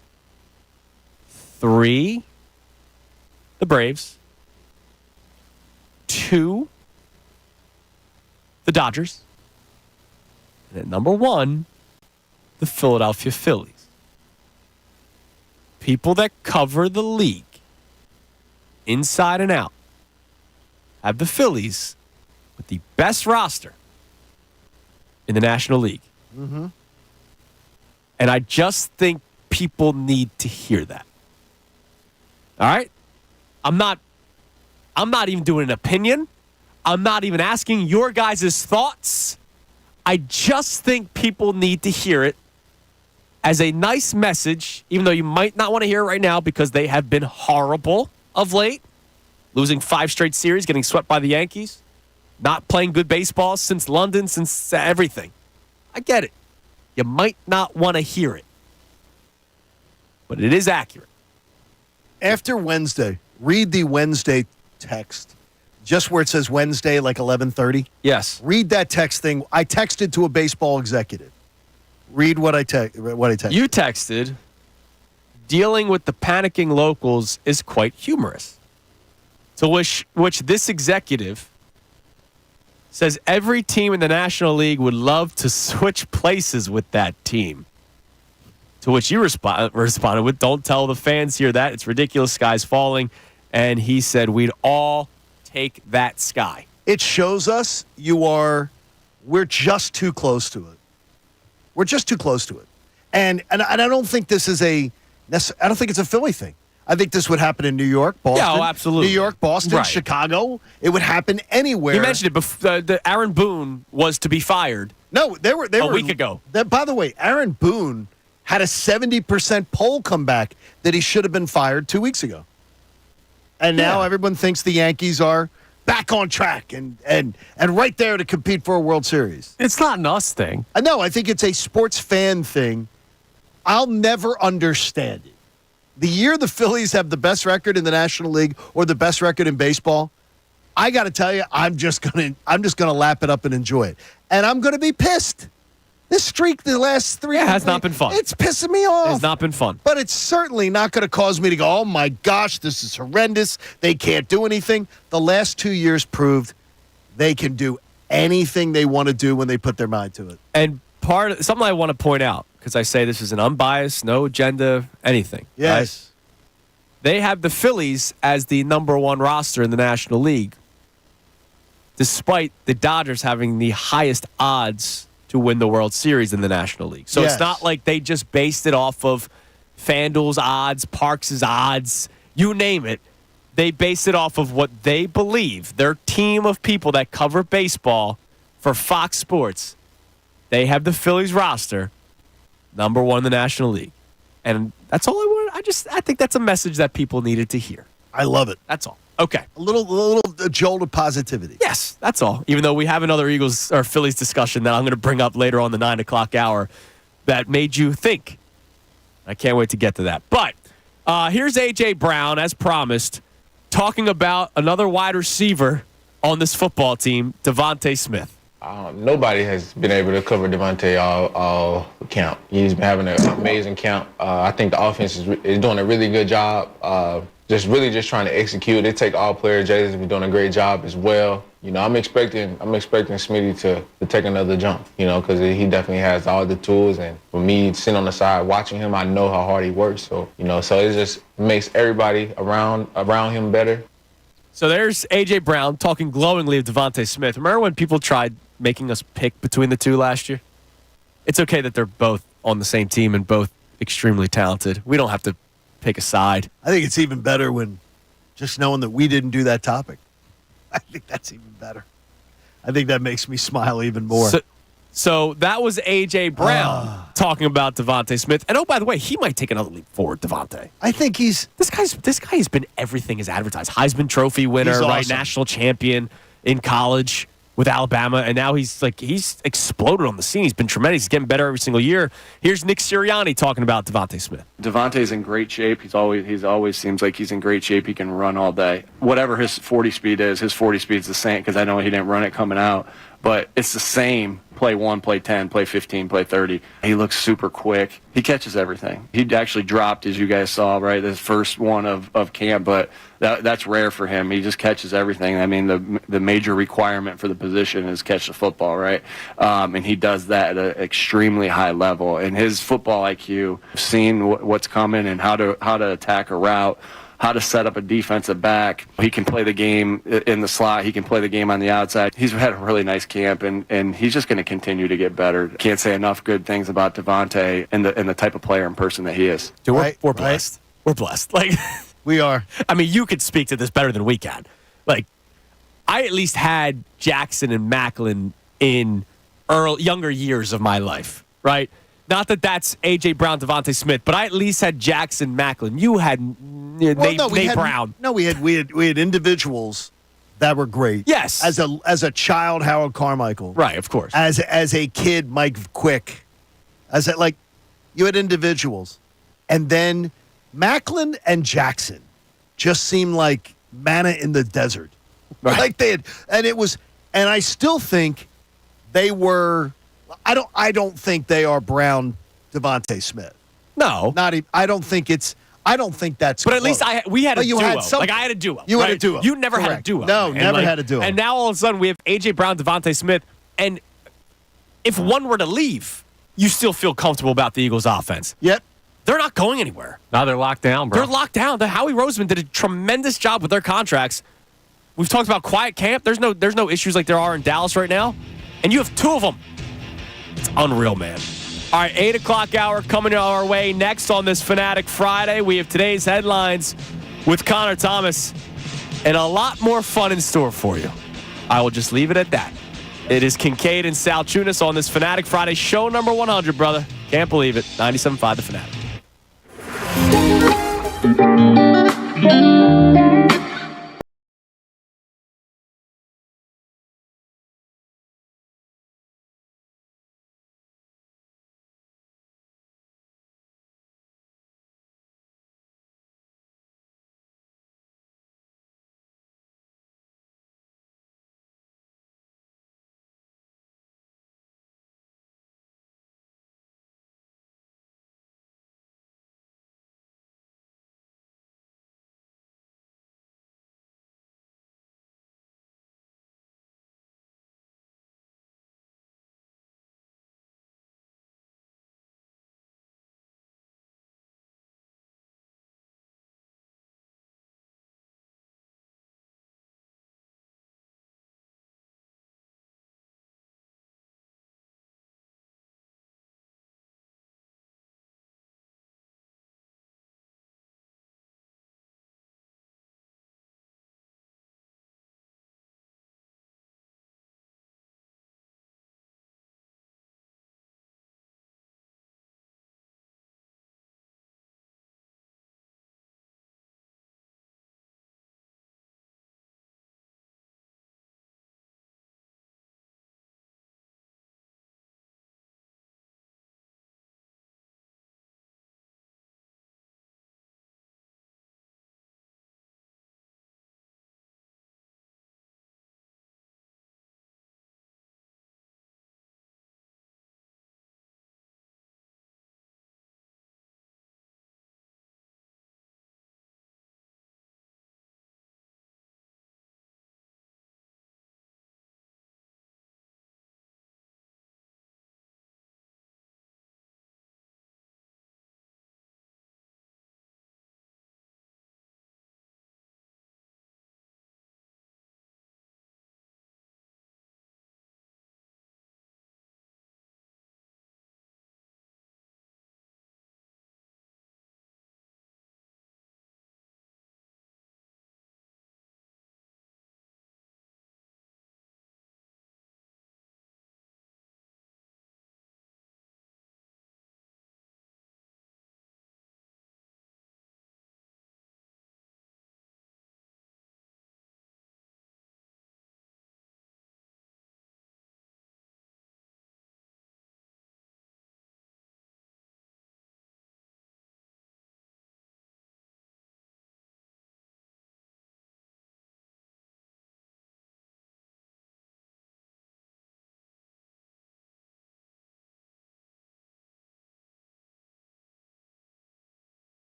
3, the Braves. 2, the Dodgers. And at number 1, the Philadelphia Phillies. People that cover the league inside and out have the Phillies with the best roster in the National League. Mm-hmm. And I just think people need to hear that. All right? I'm not even doing an opinion. I'm not even asking your guys' thoughts. I just think people need to hear it as a nice message, even though you might not want to hear it right now because they have been horrible of late. Losing 5 straight series, getting swept by the Yankees, not playing good baseball since London, since everything. I get it. You might not want to hear it, but it is accurate. After Wednesday, read the Wednesday text, just where it says Wednesday, like 11:30. Yes. Read that text thing. I texted to a baseball executive. Read what I texted. You texted, dealing with the panicking locals is quite humorous. To which this executive says every team in the National League would love to switch places with that team. To which you responded with, don't tell the fans here that. It's ridiculous. Sky's falling. And he said, we'd all take that sky. It shows us we're just too close to it. We're just too close to it. And I don't think this is I don't think it's a Philly thing. I think this would happen in New York, Boston. Yeah, oh, absolutely. New York, Boston, Right. Chicago. It would happen anywhere. You mentioned it before. Aaron Boone was to be fired. No, they were a week ago. By the way, Aaron Boone had a 70% poll come back that he should have been fired 2 weeks ago. And now everyone thinks the Yankees are back on track and right there to compete for a World Series. It's not an us thing. No, I think it's a sports fan thing. I'll never understand it. The year the Phillies have the best record in the National League or the best record in baseball, I got to tell you, I'm just gonna lap it up and enjoy it, and I'm gonna be pissed. This streak, the last three, has not been fun. It's pissing me off. It's not been fun. But it's certainly not going to cause me to go, oh my gosh, this is horrendous. They can't do anything. The last 2 years proved they can do anything they want to do when they put their mind to it. And something I want to point out, because I say this is an unbiased, no agenda, anything. Yes. Right? They have the Phillies as the number one roster in the National League, despite the Dodgers having the highest odds to win the World Series in the National League. So Yes. It's not like they just based it off of FanDuel's odds, Parks' odds, you name it. They base it off of what they believe. Their team of people that cover baseball for Fox Sports, they have the Phillies roster number one in the National League. And that's all I wanted. I think that's a message that people needed to hear. I love it. That's all. Okay. A little jolt of positivity. Yes, that's all. Even though we have another Eagles or Phillies discussion that I'm going to bring up later on the 9 o'clock hour that made you think. I can't wait to get to that. But here's A.J. Brown, as promised, talking about another wide receiver on this football team, Devontae Smith. Nobody has been able to cover Devontae all camp. He's been having an amazing camp. I think the offense is doing a really good job. Just trying to execute. They take all players. Jay's been doing a great job as well. You know, I'm expecting Smitty to take another jump. You know, because he definitely has all the tools. And for me, sitting on the side watching him, I know how hard he works. So it just makes everybody around him better. So there's A.J. Brown talking glowingly of Devontae Smith. Remember when people tried making us pick between the two last year? It's okay that they're both on the same team and both extremely talented. We don't have to pick a side. I think it's even better when just knowing that we didn't do that topic. I think that's even better. I think that makes me smile even more. So that was A.J. Brown talking about Devontae Smith. And, oh, by the way, he might take another leap forward, Devontae. I think he's... This guy has been everything as advertised. Heisman Trophy winner, He's right? awesome. National champion in college with Alabama. And now he's exploded on the scene. He's been tremendous. He's getting better every single year. Here's Nick Sirianni talking about Devontae Smith. Devontae's in great shape. He's always seems like he's in great shape. He can run all day. Whatever his 40 speed is, his 40 speed's the same, because I know he didn't run it coming out. But it's the same. Play 1, play 10, play 15, play 30. He looks super quick. He catches everything. He actually dropped, as you guys saw, right, his first one of camp, but that's rare for him. He just catches everything. I mean, the major requirement for the position is catch the football, right? And he does that at an extremely high level. And his football IQ, seeing what's coming and how to attack a route, how to set up a defensive back. He can play the game in the slot. He can play the game on the outside. He's had a really nice camp, and he's just going to continue to get better. Can't say enough good things about Devontae and the type of player and person that he is. Dude, we're Right. blessed. We're blessed. Like, We are. I mean, you could speak to this better than we can. Like, I at least had Jackson and Macklin in younger years of my life, right? Not that that's A.J. Brown, Devontae Smith, but I at least had Jackson, Macklin. You had Nate Brown. No, we had individuals that were great. Yes. As a child, Harold Carmichael. Right, of course. As a kid, Mike Quick. You had individuals. And then Macklin and Jackson just seemed like manna in the desert. Right. Like they had, and I still think they were. I don't think they are Brown, Devontae Smith. No. Not even. I don't think that's. But at least we had a duo. Had like, I had a duo. You had a right? duo. You never had a Correct. duo. No, And never had a duo. And now all of a sudden we have A.J. Brown, Devontae Smith. And if one were to leave, you still feel comfortable about the Eagles' offense. Yep. They're not going anywhere. Now they're locked down, bro. They're locked down. The Howie Roseman did a tremendous job with their contracts. We've talked about quiet camp. There's no issues like there are in Dallas right now. And you have two of them. It's unreal, man. All right, 8 o'clock hour coming our way next on this Fanatic Friday. We have today's headlines with Connor Thomas and a lot more fun in store for you. I will just leave it at that. It is Kincade and Salciunas on this Fanatic Friday, show number 100, brother. Can't believe it. 97.5 The Fanatic.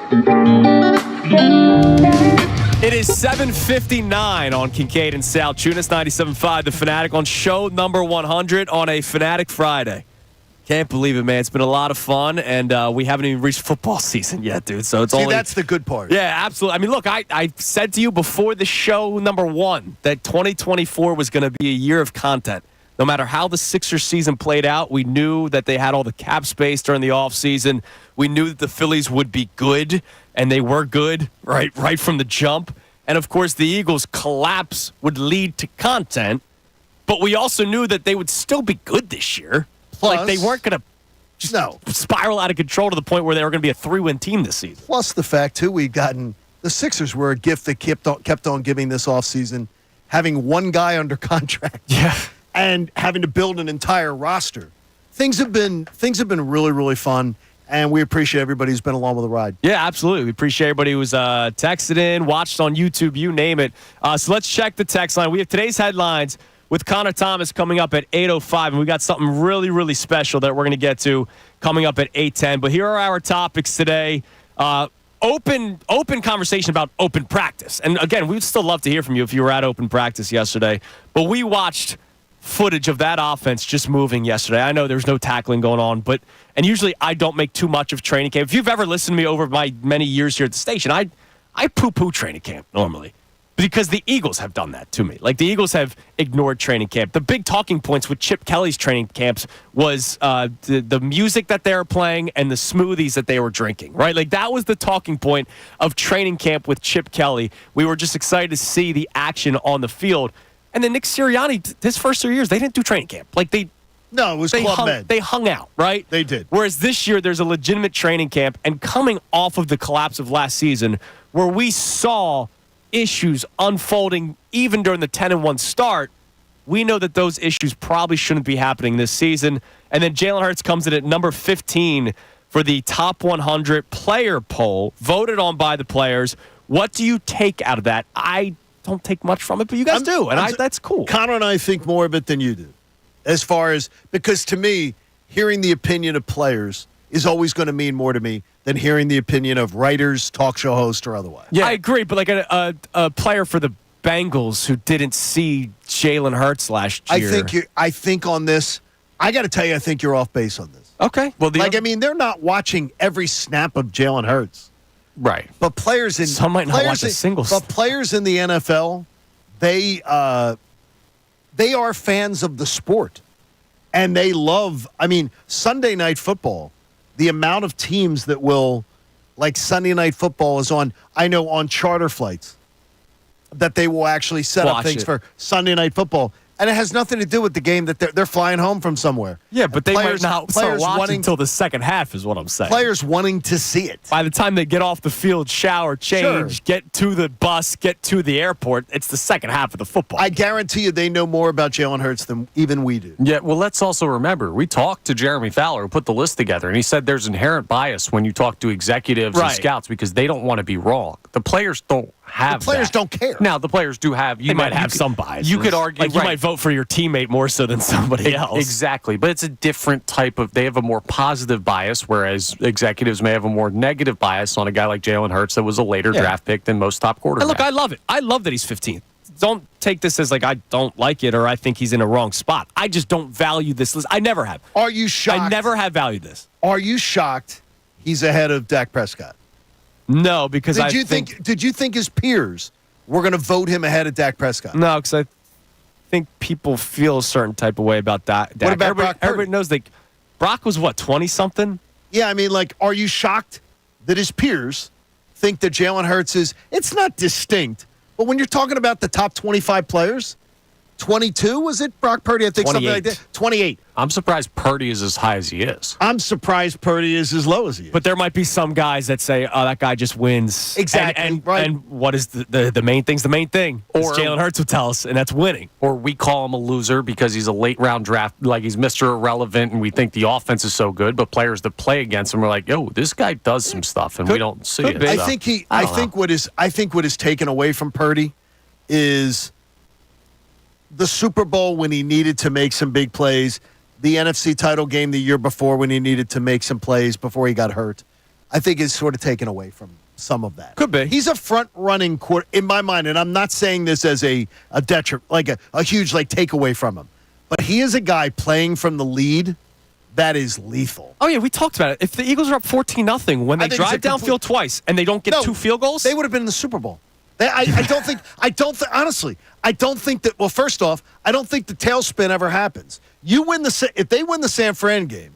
It is 7:59 on Kincade and Salciunas, 97.5 The Fanatic, on show number 100 on a Fanatic Friday. Can't believe it, man. It's been a lot of fun, and we haven't even reached football season yet, dude. So it's only that's the good part. Yeah, absolutely. I mean, look, I said to you before the show number 1 that 2024 was going to be a year of content. No matter how the Sixers season played out, we knew that they had all the cap space during the offseason. We knew that the Phillies would be good, and they were good right from the jump. And, of course, the Eagles' collapse would lead to content. But we also knew that they would still be good this year. Plus, like, they weren't going to spiral out of control to the point where they were going to be a 3-win team this season. Plus the fact, too, we've gotten the Sixers were a gift that kept on giving this offseason, having one guy under contract. Yeah. And having to build an entire roster. Things have been really, really fun, and we appreciate everybody who's been along with the ride. Yeah, absolutely. We appreciate everybody who's texted in, watched on YouTube, you name it. So let's check the text line. We have today's headlines with Connor Thomas coming up at 8:05, and we got something really, really special that we're going to get to coming up at 8:10. But here are our topics today. Open conversation about open practice. And again, we'd still love to hear from you if you were at open practice yesterday. But we watched footage of that offense just moving yesterday. I know there's no tackling going on, and usually I don't make too much of training camp. If you've ever listened to me over my many years here at the station, I poo-poo training camp normally because the Eagles have done that to me. Like, the Eagles have ignored training camp. The big talking points with Chip Kelly's training camps was the music that they were playing and the smoothies that they were drinking, right? Like, that was the talking point of training camp with Chip Kelly. We were just excited to see the action on the field. And then Nick Sirianni, his first 3 years, they didn't do training camp. Like, it was Club Med. They hung out, right? They did. Whereas this year, there's a legitimate training camp. And coming off of the collapse of last season, where we saw issues unfolding even during the 10-1 start, we know that those issues probably shouldn't be happening this season. And then Jalen Hurts comes in at number 15 for the top 100 player poll, voted on by the players. What do you take out of that? I don't take much from it, but you guys do, and that's cool. Connor and I think more of it than you do, as far as, because to me, hearing the opinion of players is always going to mean more to me than hearing the opinion of writers, talk show hosts, or otherwise. Yeah, I agree, but like a player for the Bengals who didn't see Jalen Hurts last year. I think on this, I got to tell you, I think you're off base on this. Okay. Well, they're not watching every snap of Jalen Hurts. Right. But players in some might not watch a single. But players in the NFL, they are fans of the sport, and they love. I mean, Sunday Night Football. The amount of teams that will, like Sunday Night Football, is on. I know on charter flights that they will actually set up things for Sunday Night Football. And it has nothing to do with the game that they're flying home from somewhere. Yeah, but they might not start watching until the second half is what I'm saying. Players wanting to see it. By the time they get off the field, shower, change, get to the bus, get to the airport, it's the second half of the football. I guarantee you they know more about Jalen Hurts than even we do. Yeah, well, let's also remember, we talked to Jeremy Fowler, who put the list together, and he said there's inherent bias when you talk to executives and scouts because they don't want to be wrong. The players don't have The players that. don't care. Now, the players do have. They might have some bias. You could argue. Like, you might vote for your teammate more so than somebody else. Exactly. But it's a different type of. They have a more positive bias, whereas executives may have a more negative bias on a guy like Jalen Hurts that was a later draft pick than most top quarterbacks. And look, I love it. I love that he's 15th. Don't take this as like I don't like it or I think he's in a wrong spot. I just don't value this list. I never have. Are you shocked? I never have valued this. Are you shocked he's ahead of Dak Prescott? No, because Did you think his peers were going to vote him ahead of Dak Prescott? No, because I think people feel a certain type of way about Dak. What about Brock Purdy? Everybody knows that Brock was, 20-something? Yeah, I mean, like, are you shocked that his peers think that Jalen Hurts is – it's not distinct, but when you're talking about the top 25 players, 22, was it, Brock Purdy? I think 28. something like that. 28. I'm surprised Purdy is as high as he is. I'm surprised Purdy is as low as he is. But there might be some guys that say, oh, that guy just wins. Exactly. And what is the main thing's the main thing. Or Jalen Hurts will tell us, and that's winning. Or we call him a loser because he's a late round draft, like he's Mr. Irrelevant, and we think the offense is so good, but players that play against him are like, yo, this guy does some stuff, and we don't see it. I So, think what is taken away from Purdy is the Super Bowl when he needed to make some big plays, the NFC title game the year before when he needed to make some plays before he got hurt. I think is sort of taken away from some of that. Could be. He's a front-running quarter in my mind, and I'm not saying this as a detriment, like a huge takeaway from him. But he is a guy playing from the lead that is lethal. Oh, yeah, we talked about it. If the Eagles are up 14-0, when they drive downfield twice and they don't get 2 field goals, they would have been in the Super Bowl. I don't think, honestly, I don't think that, well, first off, I don't think the tailspin ever happens. If they win the San Fran game,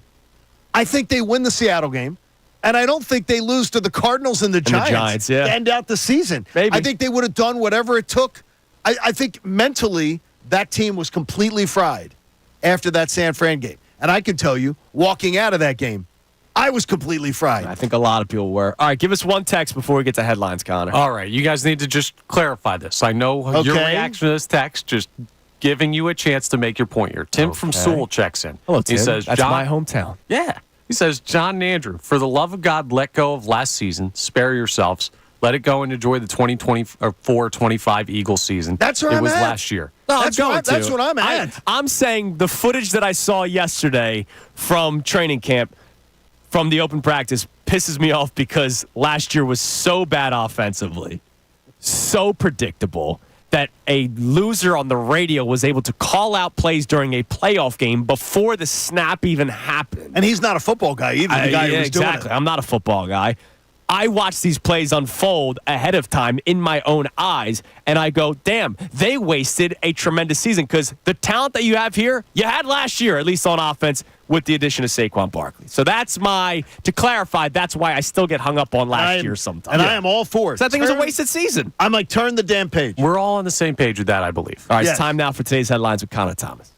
I think they win the Seattle game, and I don't think they lose to the Cardinals and the Giants yeah. to end out the season. Maybe. I think they would have done whatever it took. I think mentally that team was completely fried after that San Fran game. And I can tell you, walking out of that game, I was completely fried. I think a lot of people were. All right, give us one text before we get to headlines, Connor. All right, you guys need to just clarify this. I know your reaction to this text, just giving you a chance to make your point here. Tim from Sewell checks in. Hello, Tim. He says, That's my hometown. Yeah. He says, John and Andrew, for the love of God, let go of last season. Spare yourselves. Let it go and enjoy the 2024-25 Eagles season. That's where it I'm was at. last year. No, That's what I'm at. I'm saying the footage that I saw yesterday from training camp, from the open practice, pisses me off because last year was so bad offensively, so predictable, that a loser on the radio was able to call out plays during a playoff game before the snap even happened. And he's not a football guy either, the guy who was doing it. I'm not a football guy. I watch these plays unfold ahead of time in my own eyes, and I go, damn, they wasted a tremendous season because the talent that you have here, you had last year, at least on offense, with the addition of Saquon Barkley. So that's to clarify, that's why I still get hung up on last year sometimes. And I am all for it. So I think it was a wasted season. I'm like, turn the damn page. We're all on the same page with that, I believe. All right, Yes. It's time now for today's headlines with Connor Thomas.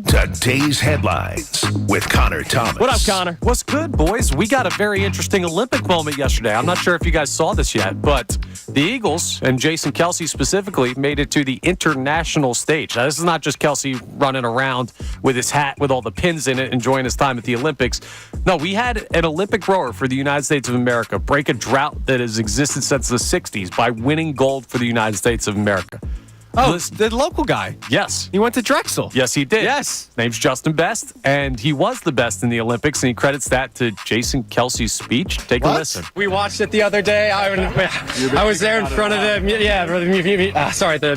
Today's headlines with Connor Thomas. What up, Connor? What's good, boys? We got a very interesting Olympic moment yesterday. I'm not sure if you guys saw this yet, but the Eagles, and Jason Kelce specifically, made it to the international stage. Now, this is not just Kelce running around with his hat with all the pins in it, enjoying his time at the Olympics. No, we had an Olympic rower for the United States of America break a drought that has existed since the 60s by winning gold for the United States of America. Oh, the local guy. Yes. He went to Drexel. Yes, he did. Yes. His name's Justin Best, and he was the best in the Olympics, and he credits that to Jason Kelce's speech. Take a listen. We watched it the other day. I was there in front of the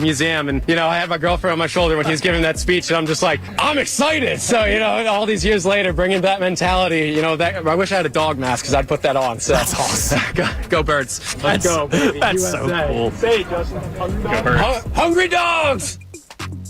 museum, and I had my girlfriend on my shoulder when he was giving that speech, and I'm just like, I'm excited. So all these years later, bringing that mentality, I wish I had a dog mask because I'd put that on. So that's awesome. Go Birds. Let's go, baby. That's USA. so cool. Say it, Justin. Go Birds. Hungry dogs.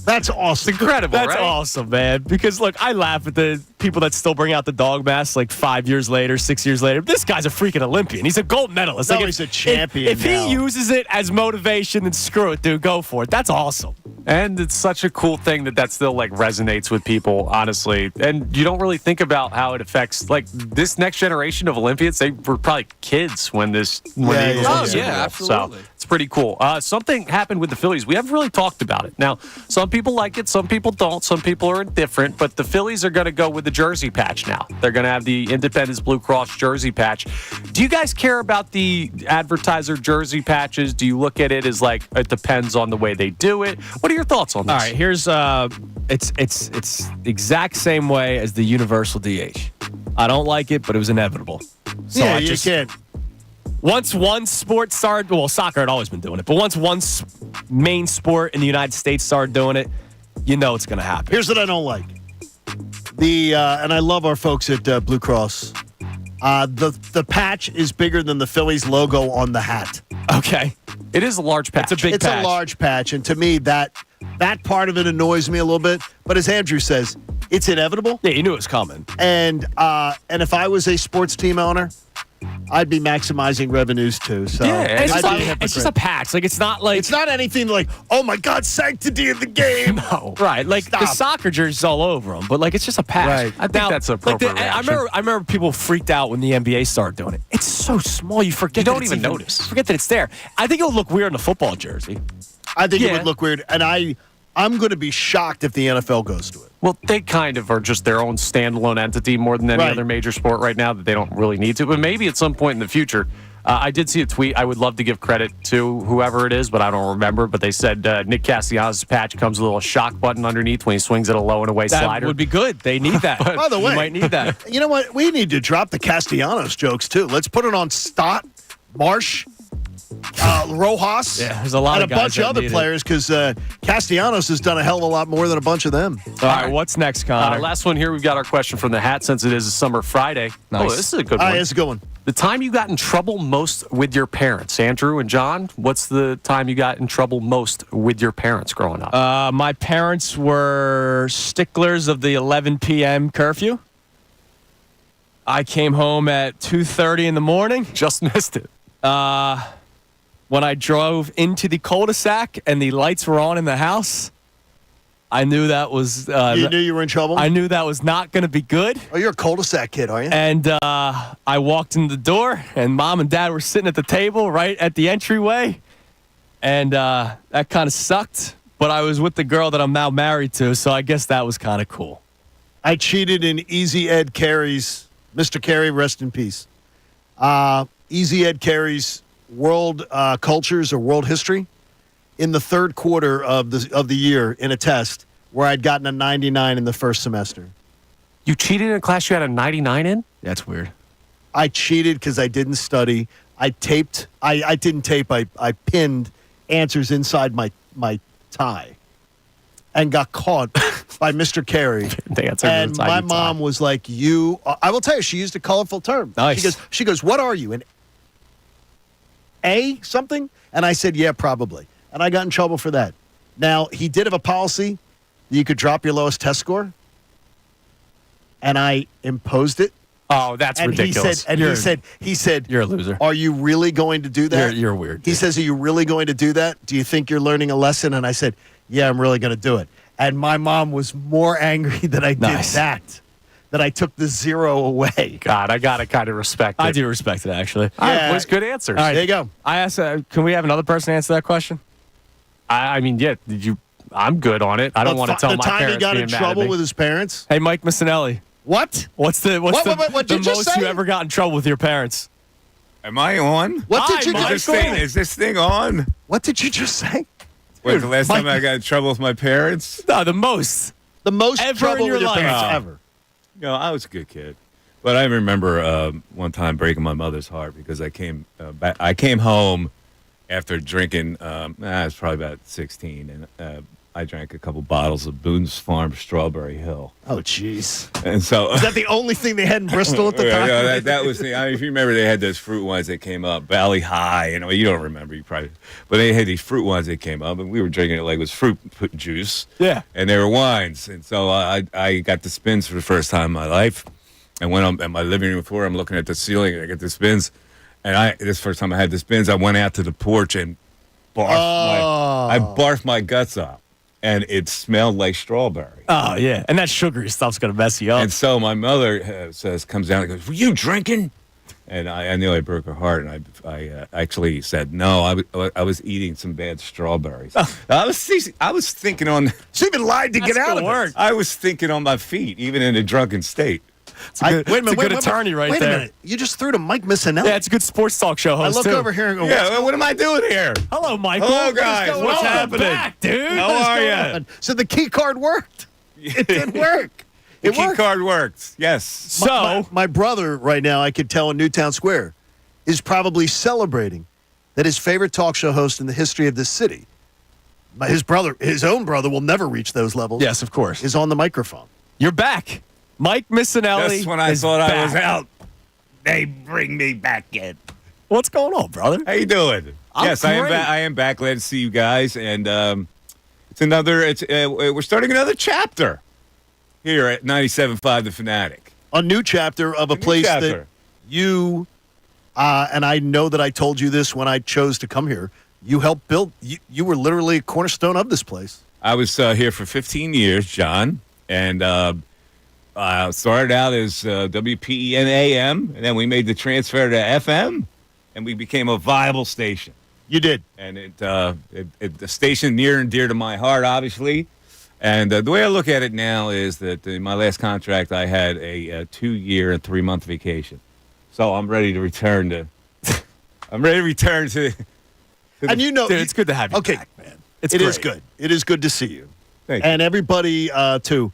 That's awesome. Incredible, That's right? awesome, man. Because, look, I laugh at the people that still bring out the dog mask 5 years later, 6 years later. This guy's a freaking Olympian. He's a gold medalist. No, he's a champion If he uses it as motivation, then screw it, dude. Go for it. That's awesome. And it's such a cool thing that still resonates with people, honestly. And you don't really think about how it affects this next generation of Olympians. They were probably kids when the Eagles won the Super Bowl. absolutely. So it's pretty cool. Something happened with the Phillies. We haven't really talked about it. Now, some people like it, some people don't. Some people are indifferent. But the Phillies are going to go with the jersey patch now. They're going to have the Independence Blue Cross jersey patch. Do you guys care about the advertiser jersey patches? Do you look at it as it depends on the way they do it? What are your thoughts on this? All right, here's it's the exact same way as the universal DH. I don't like it, but it was inevitable. So Yeah, you can't. Once one sport started, well, soccer had always been doing it, but once one main sport in the United States started doing it, it's going to happen. Here's what I don't like. And I love our folks at Blue Cross. The patch is bigger than the Phillies logo on the hat. Okay. It is a large patch. It's a big patch. It's a large patch, and to me, that part of it annoys me a little bit. But as Andrew says, it's inevitable. Yeah, you knew it was coming. And if I was a sports team owner, I'd be maximizing revenues too. So Yeah, it's just a patch. It's not it's not anything oh my God, sanctity of the game. No, right? The soccer jerseys all over them, but it's just a patch. Right. I think that's appropriate reaction. I remember people freaked out when the NBA started doing it. It's so small, you forget. You don't even notice. Forget that it's there. I think it would look weird in a football jersey. I think it would look weird, and I'm going to be shocked if the NFL goes to it. Well, they kind of are just their own standalone entity more than any other major sport right now that they don't really need to. But maybe at some point in the future, I did see a tweet. I would love to give credit to whoever it is, but I don't remember. But they said Nick Castellanos' patch comes with a little shock button underneath when he swings at a low and away That slider. would be good. They need that. By the way, you might need that. You know what? We need to drop the Castellanos jokes, too. Let's put it on Stott, Marsh, Rojas, Yeah, there's a lot and of a guys bunch of that other need it. players because Castellanos has done a hell of a lot more than a bunch of them. All right, what's next, Connor? Last one here. We've got our question from the hat since it is a summer Friday. Nice. Oh, this is a good All one. right, it's a good one. The time you got in trouble most with your parents, Andrew and John. What's the time you got in trouble most with your parents growing up? My parents were sticklers of the 11 p.m. curfew. I came home at 2:30 in the morning. Just missed it. When I drove into the cul-de-sac and the lights were on in the house, I knew that was. You knew you were in trouble? I knew that was not going to be good. Oh, you're a cul-de-sac kid, are you? And I walked in the door, and Mom and Dad were sitting at the table right at the entryway. And that kind of sucked. But I was with the girl that I'm now married to, so I guess that was kind of cool. I cheated in Easy Ed Carey's, Mr. Carey, rest in peace. Easy Ed Carey's world cultures or world history in the third quarter of the year in a test where I'd gotten a 99 in the first semester. You cheated in a class you had a 99 in? That's weird. I cheated because I didn't study. I taped. I didn't tape. I pinned answers inside my tie and got caught by Mr. Carey. The answer And inside my your tie. mom was like, "You." I will tell you, she used a colorful term. Nice. She goes, "What are you, an A something?" And I said, "Yeah, probably." And I got in trouble for that. Now, he did have a policy that you could drop your lowest test score, and I imposed it. Oh, that's And ridiculous. he said, You're a loser. "Are you really going to do that?" You're weird. He dude. says, "Are you really going to do that? Do you think you're learning a lesson?" And I said, "Yeah, I'm really going to do it." And my mom was more angry that I did Nice. that I took the 0 away. God, I got to kind of respect it. I do respect it, actually. All right, Yeah. boys, good answers. All right. There you go. I asked, can we have another person answer that question? I mean, yeah, I'm good on it. I don't want to tell the my time parents he got being in mad trouble at me. with his parents. Hey, Mike Missanelli, What? what's the What'd you just most say? you ever got in trouble with your parents? Am I on? What Hi, did you Michael. just say? Is this thing on? What did you just say? Wait, the last Mike- time I got in trouble with my parents? No, the most. The most Ever trouble in your with your life. parents Oh. ever. No, I was a good kid. But I remember one time breaking my mother's heart because I came home after drinking. I was probably about 16, and I drank a couple bottles of Boone's Farm Strawberry Hill. Oh, jeez. And so Is that the only thing they had in Bristol at the time? Yeah, that was the. I mean, if you remember, they had those fruit wines that came up, Valley High. You don't remember, you probably, but they had these fruit wines that came up, and we were drinking it like it was fruit juice. Yeah. And they were wines, and so I got the spins for the first time in my life. And when I'm at my living room floor, I'm looking at the ceiling, and I get the spins. And this first time I had the spins, I went out to the porch and I barfed my guts up, and it smelled like strawberry. Oh, yeah. And that sugary stuff's going to mess you up. And so my mother comes down and goes, "Were you drinking?" And I knew I broke her heart, and I actually said, "No, I was eating some bad strawberries." I was thinking on. She even lied to get out of work. it. I was thinking on my feet, even in a drunken state. It's a good, Wait a minute, it's a good wait, attorney right wait there. a minute. You just threw to Mike Missanelli. Yeah, it's a good sports talk show I host, look too. over here and go, Yeah, what am I doing here? Hello, Michael. Hello, What is guys. going What's on? happening? Back, dude. How What is are going ya? on? So the key card worked. It did work. The It key worked. card works. Yes. So, my brother right now, I could tell in Newtown Square, is probably celebrating that his favorite talk show host in the history of this city, his own brother, will never reach those levels. yes, of course. Is on the microphone. You're back. Mike Missanelli. Just when I is thought I back. was out, they bring me back in. What's going on, brother? How you doing? I'm Yes, I am great. back. I am back. Glad to see you guys. And we're starting another chapter here at 97.5 The Fanatic. A new chapter of a place that chapter. you, and I know that I told you this when I chose to come here, you helped build, you were literally a cornerstone of this place. I was here for 15 years, John, and started out as WPEN AM, and then we made the transfer to FM, and we became a viable station. You did. And the station near and dear to my heart, obviously. And the way I look at it now is that in my last contract, I had a 2-year and 3-month vacation. So I'm ready to return to I'm ready to return to. And you know, Dude, it's good to have you back, man. It is good. It is good to see you. Thank you. And everybody, too.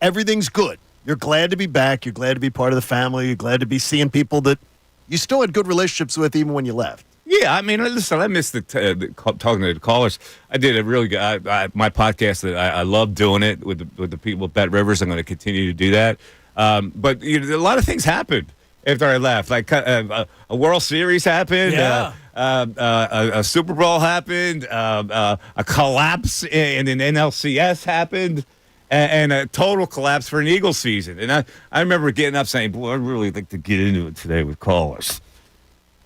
Everything's good. You're glad to be back. You're glad to be part of the family. You're glad to be seeing people that you still had good relationships with even when you left. Yeah, I mean, listen, I missed talking to the callers. I did a really good my podcast. That I love doing it with the people at Bet Rivers. I'm going to continue to do that. But a lot of things happened after I left. Like a World Series happened. Yeah. A Super Bowl happened. A collapse in an NLCS happened. And a total collapse for an Eagles season. And I remember getting up saying, boy, I'd really like to get into it today with callers.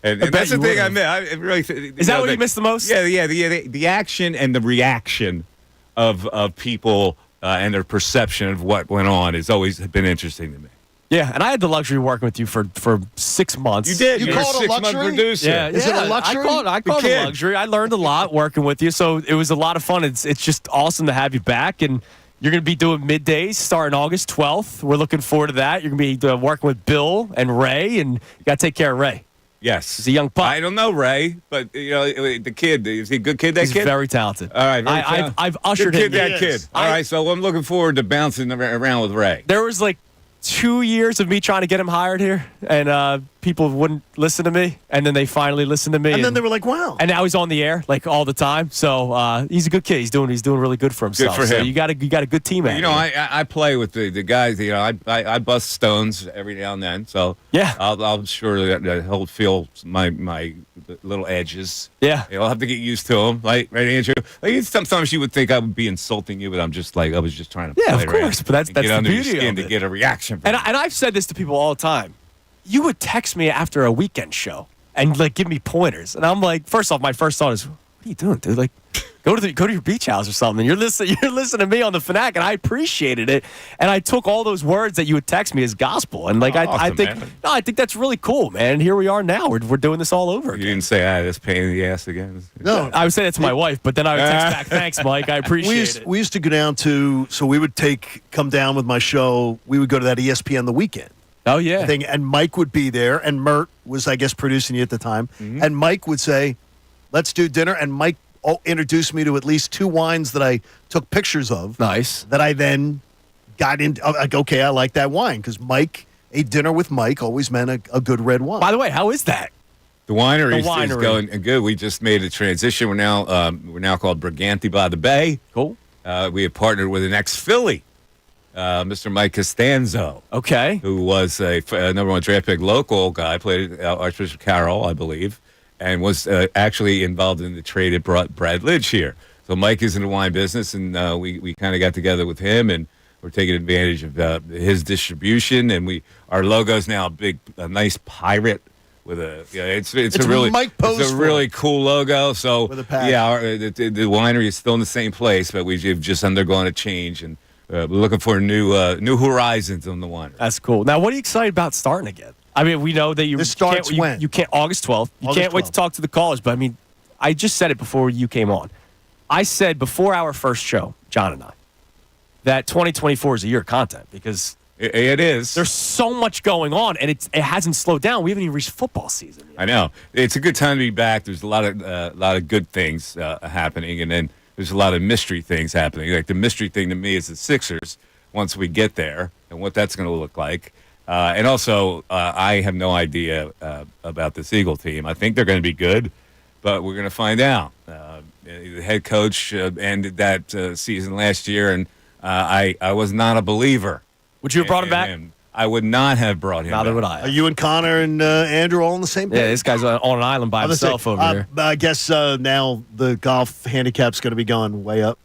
And that's the thing I meant. I really Is that what you missed the most? Yeah, the action and the reaction of people and their perception of what went on has always been interesting to me. Yeah, and I had the luxury of working with you for 6 months. You did. You were call it a 6-month luxury? producer. Yeah, Is it a luxury? I call it a luxury. I learned a lot working with you, so it was a lot of fun. It's just awesome to have you back, and you're going to be doing middays starting August 12th. We're looking forward to that. You're going to be working with Bill and Ray, and you got to take care of Ray. Yes. He's a young pup. I don't know Ray, but the kid, is he a good kid, that He's kid? very talented. All right. Very talented. I've ushered good kid, him. that kid. All right, so I'm looking forward to bouncing around with Ray. There was like 2 years of me trying to get him hired here, and people wouldn't listen to me, and then they finally listened to me. And then they were like, wow. And now he's on the air like all the time. So he's a good kid. He's doing really good for himself. Good for him. So you got a good team out. I play with the guys. I bust stones every now and then. So Yeah. I'll sure that he'll feel my little edges. Yeah. I'll have to get used to them. Right, Andrew? Like, sometimes you would think I would be insulting you, but I'm just like I was just trying to Yeah, play of around course. But that's and get the under your beauty skin of to it. get a reaction. From And I've said this to people all the time. You would text me after a weekend show and like give me pointers, and I'm like, first off, my first thought is, what are you doing, dude? Like, go to your beach house or something. You're listening to me on the Fanatic, and I appreciated it. And I took all those words that you would text me as gospel, and like I think that's really cool, man. And here we are now. We're doing this all over You again. didn't say this pain in the ass again. No. I would say that to my wife, but then I would text back, thanks, Mike. I appreciate it. We used to go down to, so we would come down with my show. We would go to that ESPN The Weekend Oh yeah. thing, and Mike would be there, and Mert was, I guess, producing you at the time. Mm-hmm. And Mike would say, let's do dinner. And Mike introduced me to at least 2 wines that I took pictures of. Nice. That I then got into. Like, okay, I like that wine because a dinner with Mike always meant a good red wine. By the way, how is that? The winery The is going good. We just made a transition. We're now called Briganti by the Bay. Cool. We have partnered with an ex-Philly, Mr. Mike Costanzo, Okay. who was a number 1 draft pick local guy, played at Archbishop Carroll, I believe, and was actually involved in the trade that brought Brad Lidge here. So Mike is in the wine business, and we kind of got together with him, and we're taking advantage of his distribution. And our logo's now a nice pirate with it's a really Mike it's a really cool logo. So With a pack. the winery is still in the same place, but we've just undergone a change, and we're looking for new horizons on the winery. That's cool. Now, what are you excited about starting again? I mean, we know that This starts when? You can't August 12th. You August can't wait to 12th. talk to the callers. But I mean, I just said it before you came on. I said before our first show, John and I, that 2024 is a year of content because It is. there's so much going on, and it hasn't slowed down. We haven't even reached football season yet. I know it's a good time to be back. There's a lot of good things happening, and then there's a lot of mystery things happening. Like the mystery thing to me is the Sixers once we get there and what that's going to look like. And also, I have no idea about this Eagle team. I think they're going to be good, but we're going to find out. The head coach ended that season last year, and I was not a believer. Would you have brought him in back? him. I would not have brought him Neither back. would I. Are you and Connor and Andrew all on the same page? Yeah, this guy's on an island by himself over here. I guess now the golf handicap's going to be going way up.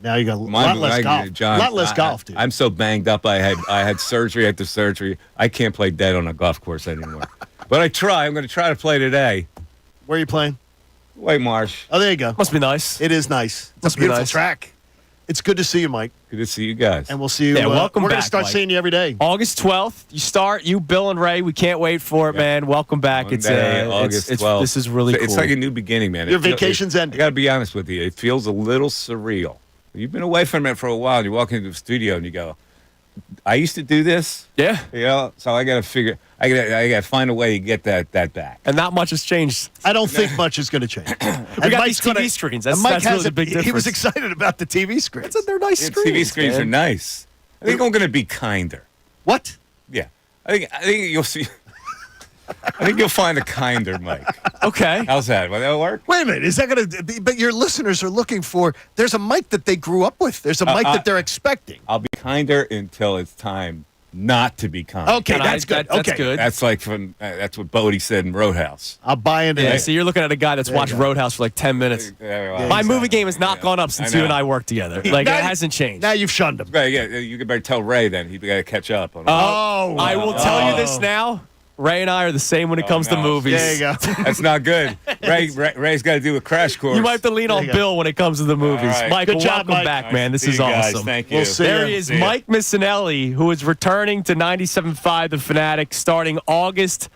Now you got a lot less golf. John, a lot less golf, dude. I'm so banged up. I had surgery after surgery. I can't play dead on a golf course anymore. But I try. I'm going to try to play today. Where are you playing? White Marsh. Oh, there you go. Must be nice. It is nice. It's Must a be beautiful nice. track. It's good to see you, Mike. Good to see you guys. And we'll see you. Yeah, welcome We're going back, to start Mike. seeing you every day. August 12th, you start. You, Bill, and Ray. We can't wait for it, man. Welcome back. Monday, August 12th. This is really cool. It's like a new beginning, man. Your vacation's ending. I got to be honest with you. It feels a little surreal. You've been away from it for a while. You walk into the studio and you go, I used to do this. Yeah. You know, so I got to find a way to get that back. And not much has changed. I don't think much is going to change. We got these TV screens. That's really the big difference. He was excited about the TV screens. They're nice screens. TV screens man. are nice. I think I'm going to be kinder. What? Yeah. I think you'll see. I think you'll find a kinder mic. Okay. How's that? Will that work? Wait a minute. Is that going to be? But your listeners are looking for. There's a mic that they grew up with. There's a mic that they're expecting. I'll be kinder until it's time not to be kind. Okay, that's good. That's good. That's like that's what Bodie said in Roadhouse. I'll buy into Yeah, that. so you're looking at a guy that's watched Roadhouse for like 10 minutes. My movie game has not gone up since you and I worked together. Like, it hasn't changed. Now you've shunned him. Right, yeah, you could better tell Ray then. He got to catch up on it. I will tell you this now. Ray and I are the same when it comes to movies. There you go. That's not good. Ray's got to do a crash course. You might have to lean on Bill when it comes to the movies. All right. Michael, Good job, welcome Mike. back, man. This See is you guys. awesome. Thank you. We'll see There ya. he is, See ya. Mike Missanelli, who is returning to 97.5 The Fanatic starting August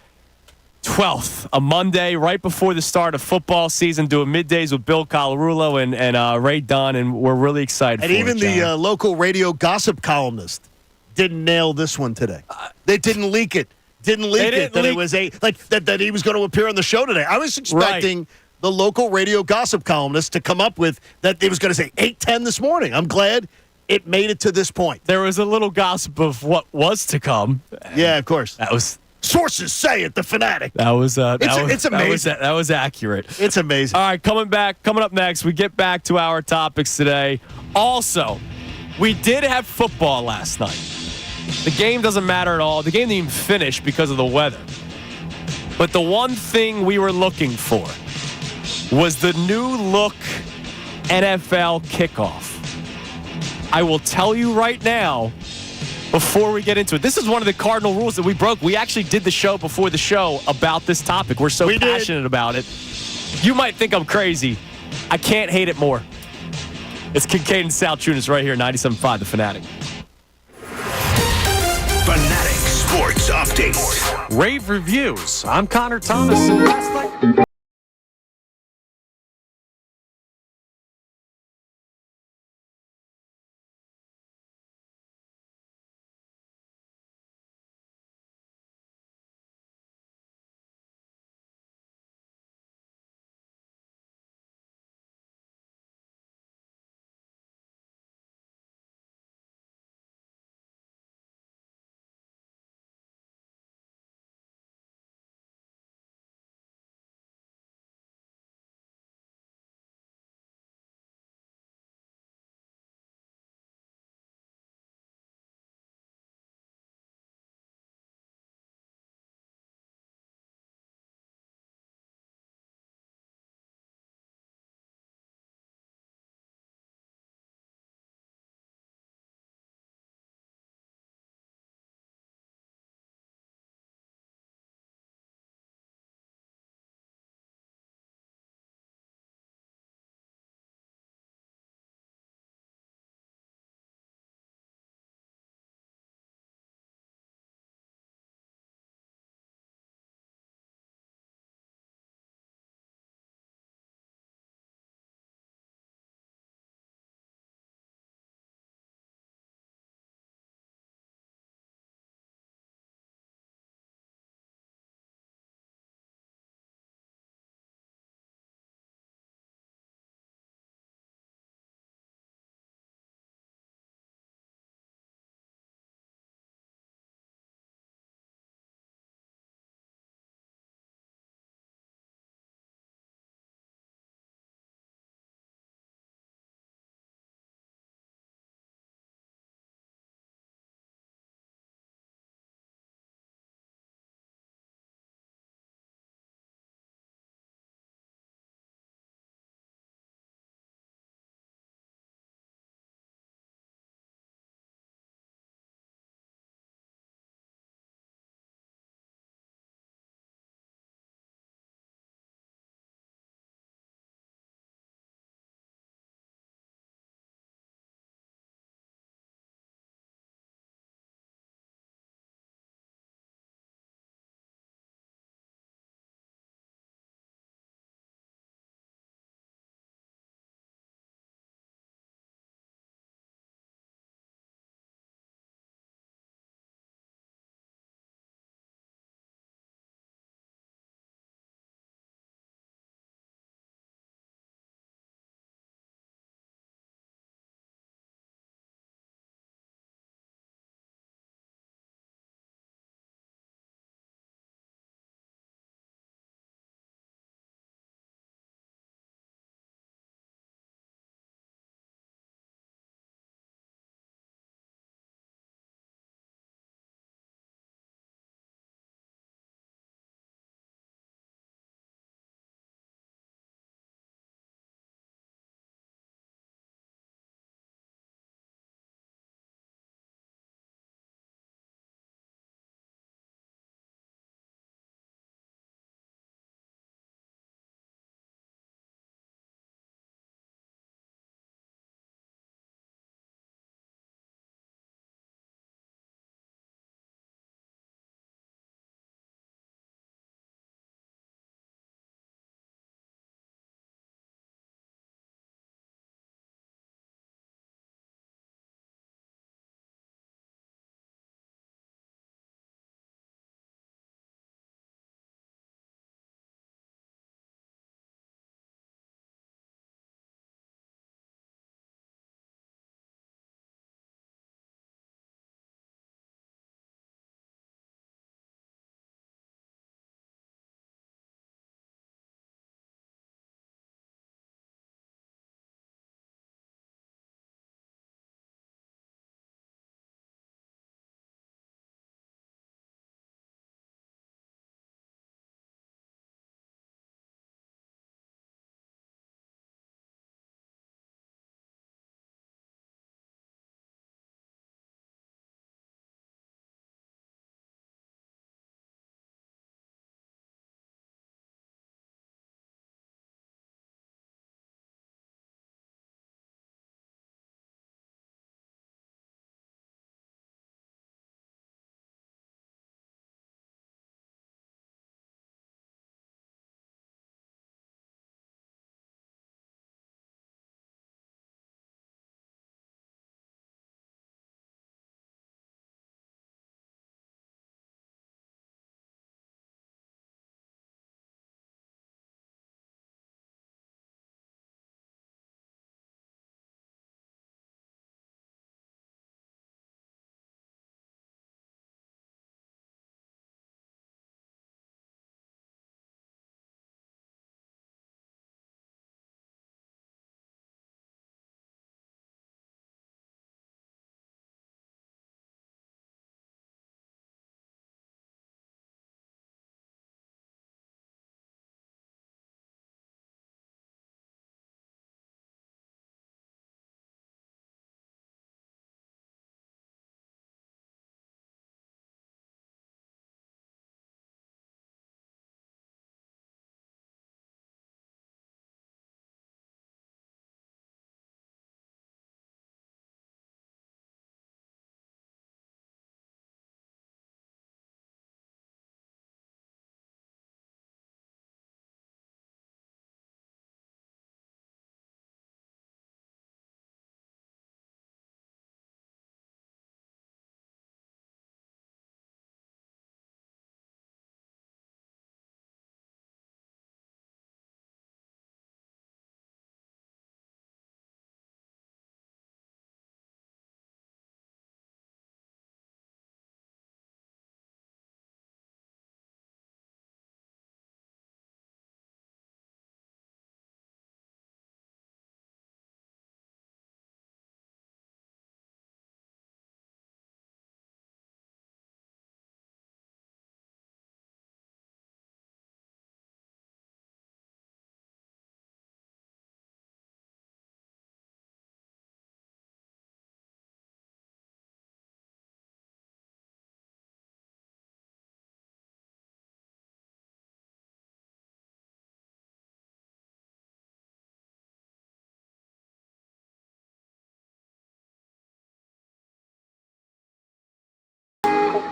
12th, a Monday, right before the start of football season, doing middays with Bill Colarulo and Ray Dunn, and we're really excited And for even it, the John. local radio gossip columnist didn't nail this one today. They didn't leak it. Didn't leak it that it was that he was going to appear on the show today. I was expecting the local radio gossip columnist to come up with that he was going to say 8:10 this morning. I'm glad it made it to this point. There was a little gossip of what was to come. Yeah, of course. That was Sources say at the Fanatic. That was It's amazing. That was accurate. It's amazing. All right, coming up next, we get back to our topics today. Also, we did have football last night. The game doesn't matter at all. The game didn't even finish because of the weather. But the one thing we were looking for was the new look NFL Kickoff. I will tell you right now, before we get into it, this is one of the cardinal rules that we broke. We actually did the show before the show about this topic. We're so passionate about it. You might think I'm crazy. I can't hate it more. It's Kincade and Salciunas right here, 97.5 The Fanatic. Fanatic Sports Update. Rave reviews. I'm Connor Thomas. And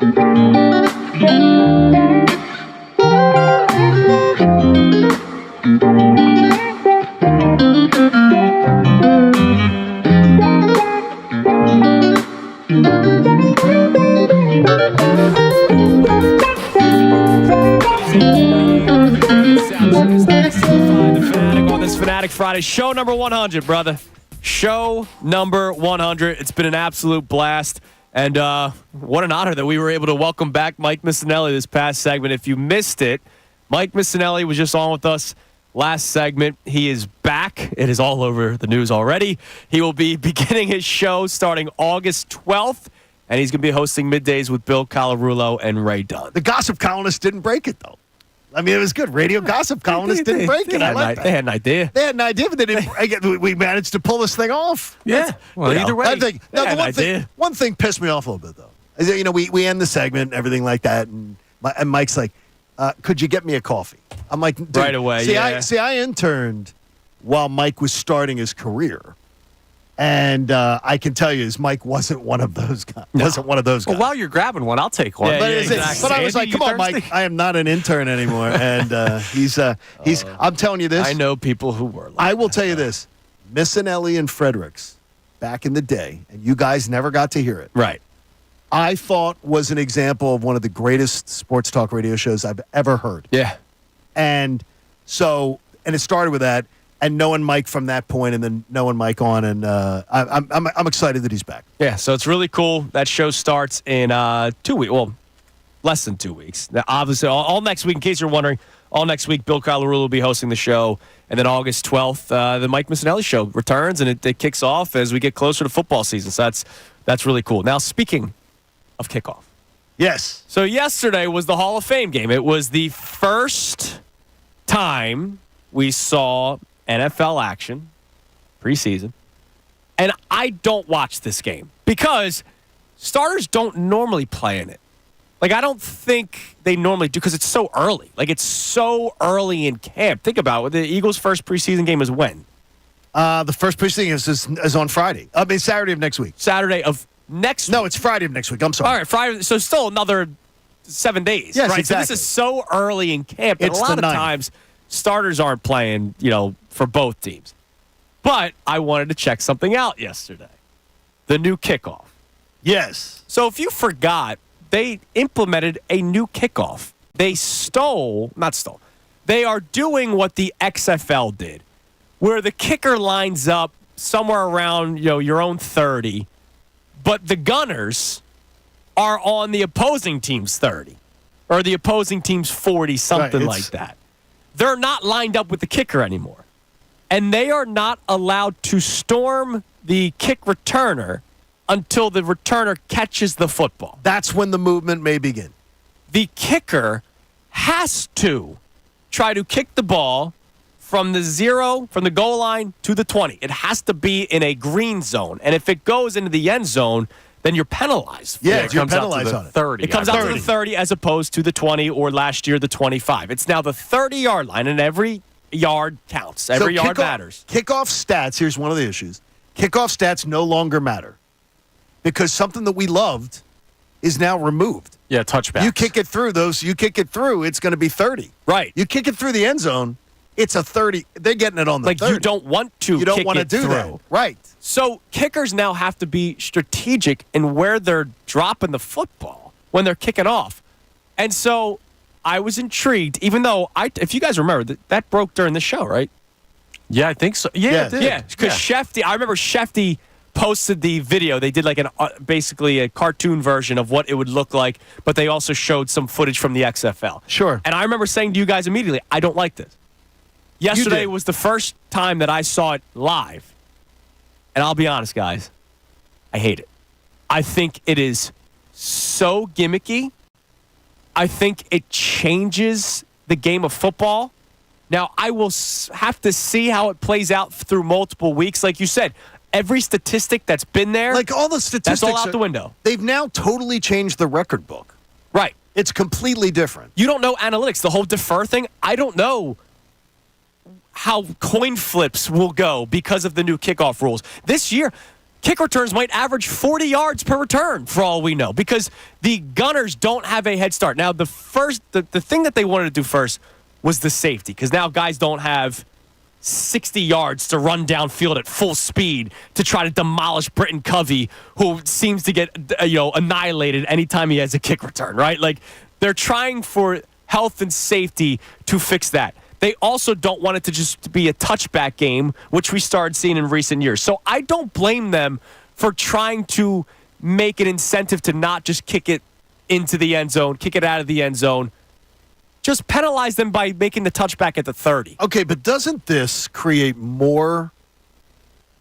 The Fanatic on this Fanatic Friday. Show number 100, brother. Show number 100. It's been an absolute blast. And what an honor that we were able to welcome back Mike Missanelli this past segment. If you missed it, Mike Missanelli was just on with us last segment. He is back. It is all over the news already. He will be beginning his show starting August 12th, and he's going to be hosting Middays with Bill Colarulo and Ray Dunn. The gossip columnists didn't break it, though. I mean, it was good. Radio gossip columnists didn't break it. I like that. They had an idea. They had an idea, but they didn't break it. We managed to pull this thing off. Yeah. Well, either way. I think, one thing pissed me off a little bit, though. Is that, we end the segment and everything like that, and Mike's like, could you get me a coffee? I'm like, dude, right away. I interned while Mike was starting his career. And I can tell you, Mike wasn't one of those guys. Wasn't one of those guys. Well, while you're grabbing one, I'll take one. Yeah, but I was like, come on, Mike. I am not an intern anymore. And he's I'm telling you this. I know people who were. I will tell you this. Missanelli and Fredericks, back in the day, and you guys never got to hear it. Right. I thought was an example of one of the greatest sports talk radio shows I've ever heard. Yeah. And so, and it started with that. And knowing Mike from that point, and then knowing Mike on, and I'm excited that he's back. Yeah, so it's really cool. That show starts in 2 weeks. Well, less than 2 weeks. Now, obviously, all next week. In case you're wondering, all next week, Bill Colarulo will be hosting the show, and then August 12th, the Mike Missanelli show returns, and it kicks off as we get closer to football season. So that's really cool. Now, speaking of kickoff, yes. So yesterday was the Hall of Fame game. It was the first time we saw NFL action, preseason. And I don't watch this game because starters don't normally play in it. Like, I don't think they normally do because it's so early. Like, it's so early in camp. Think about it. The Eagles' first preseason game is when? The first preseason is on Friday. I mean, Saturday of next week. Saturday of next week. No, it's Friday of next week. I'm sorry. All right, Friday. So still another 7 days. Yes, right? exactly. So this is so early in camp that It's a lot the of ninth. times starters aren't playing, for both teams. But I wanted to check something out yesterday. The new kickoff. Yes. So if you forgot, they implemented a new kickoff. They They are doing what the XFL did, where the kicker lines up somewhere around, your own 30, but the gunners are on the opposing team's 30 or the opposing team's 40, something Right, like that. They're not lined up with the kicker anymore. And they are not allowed to storm the kick returner until the returner catches the football. That's when the movement may begin. The kicker has to try to kick the ball from the goal line to the 20. It has to be in a green zone. And if it goes into the end zone, then you're penalized. Yeah, you're penalized on it. 30. It comes out to the 30 as opposed to the 20 or last year the 25. It's now the 30-yard line, and every yard counts. Every yard matters. Kickoff stats, here's one of the issues. Kickoff stats no longer matter because something that we loved is now removed. Yeah, touchbacks. You kick it through, it's going to be 30. Right. You kick it through the end zone, it's a 30. They're getting it on the 30. You don't want to You don't kick want to it do through. that. Right. So kickers now have to be strategic in where they're dropping the football when they're kicking off. And so I was intrigued, even though, if you guys remember, that broke during the show, right? Yeah, I think so. Yeah, it did. Yeah, because Shefty, I remember Shefty posted the video. They did like basically a cartoon version of what it would look like, but they also showed some footage from the XFL. Sure. And I remember saying to you guys immediately, I don't like this. Yesterday was the first time that I saw it live. And I'll be honest, guys, I hate it. I think it is so gimmicky. I think it changes the game of football. Now, I will have to see how it plays out through multiple weeks. Like you said, every statistic that's been there, like all the statistics, that's all out the window. They've now totally changed the record book. Right. It's completely different. You don't know analytics. The whole defer thing, I don't know how coin flips will go because of the new kickoff rules. This year, kick returns might average 40 yards per return for all we know, because the Gunners don't have a head start. Now, the thing that they wanted to do first was the safety, because now guys don't have 60 yards to run downfield at full speed to try to demolish Britton Covey, who seems to get annihilated anytime he has a kick return, right? Like, they're trying for health and safety to fix that. They also don't want it to just be a touchback game, which we started seeing in recent years. So I don't blame them for trying to make an incentive to not just kick it into the end zone, kick it out of the end zone. Just penalize them by making the touchback at the 30. Okay, but doesn't this create more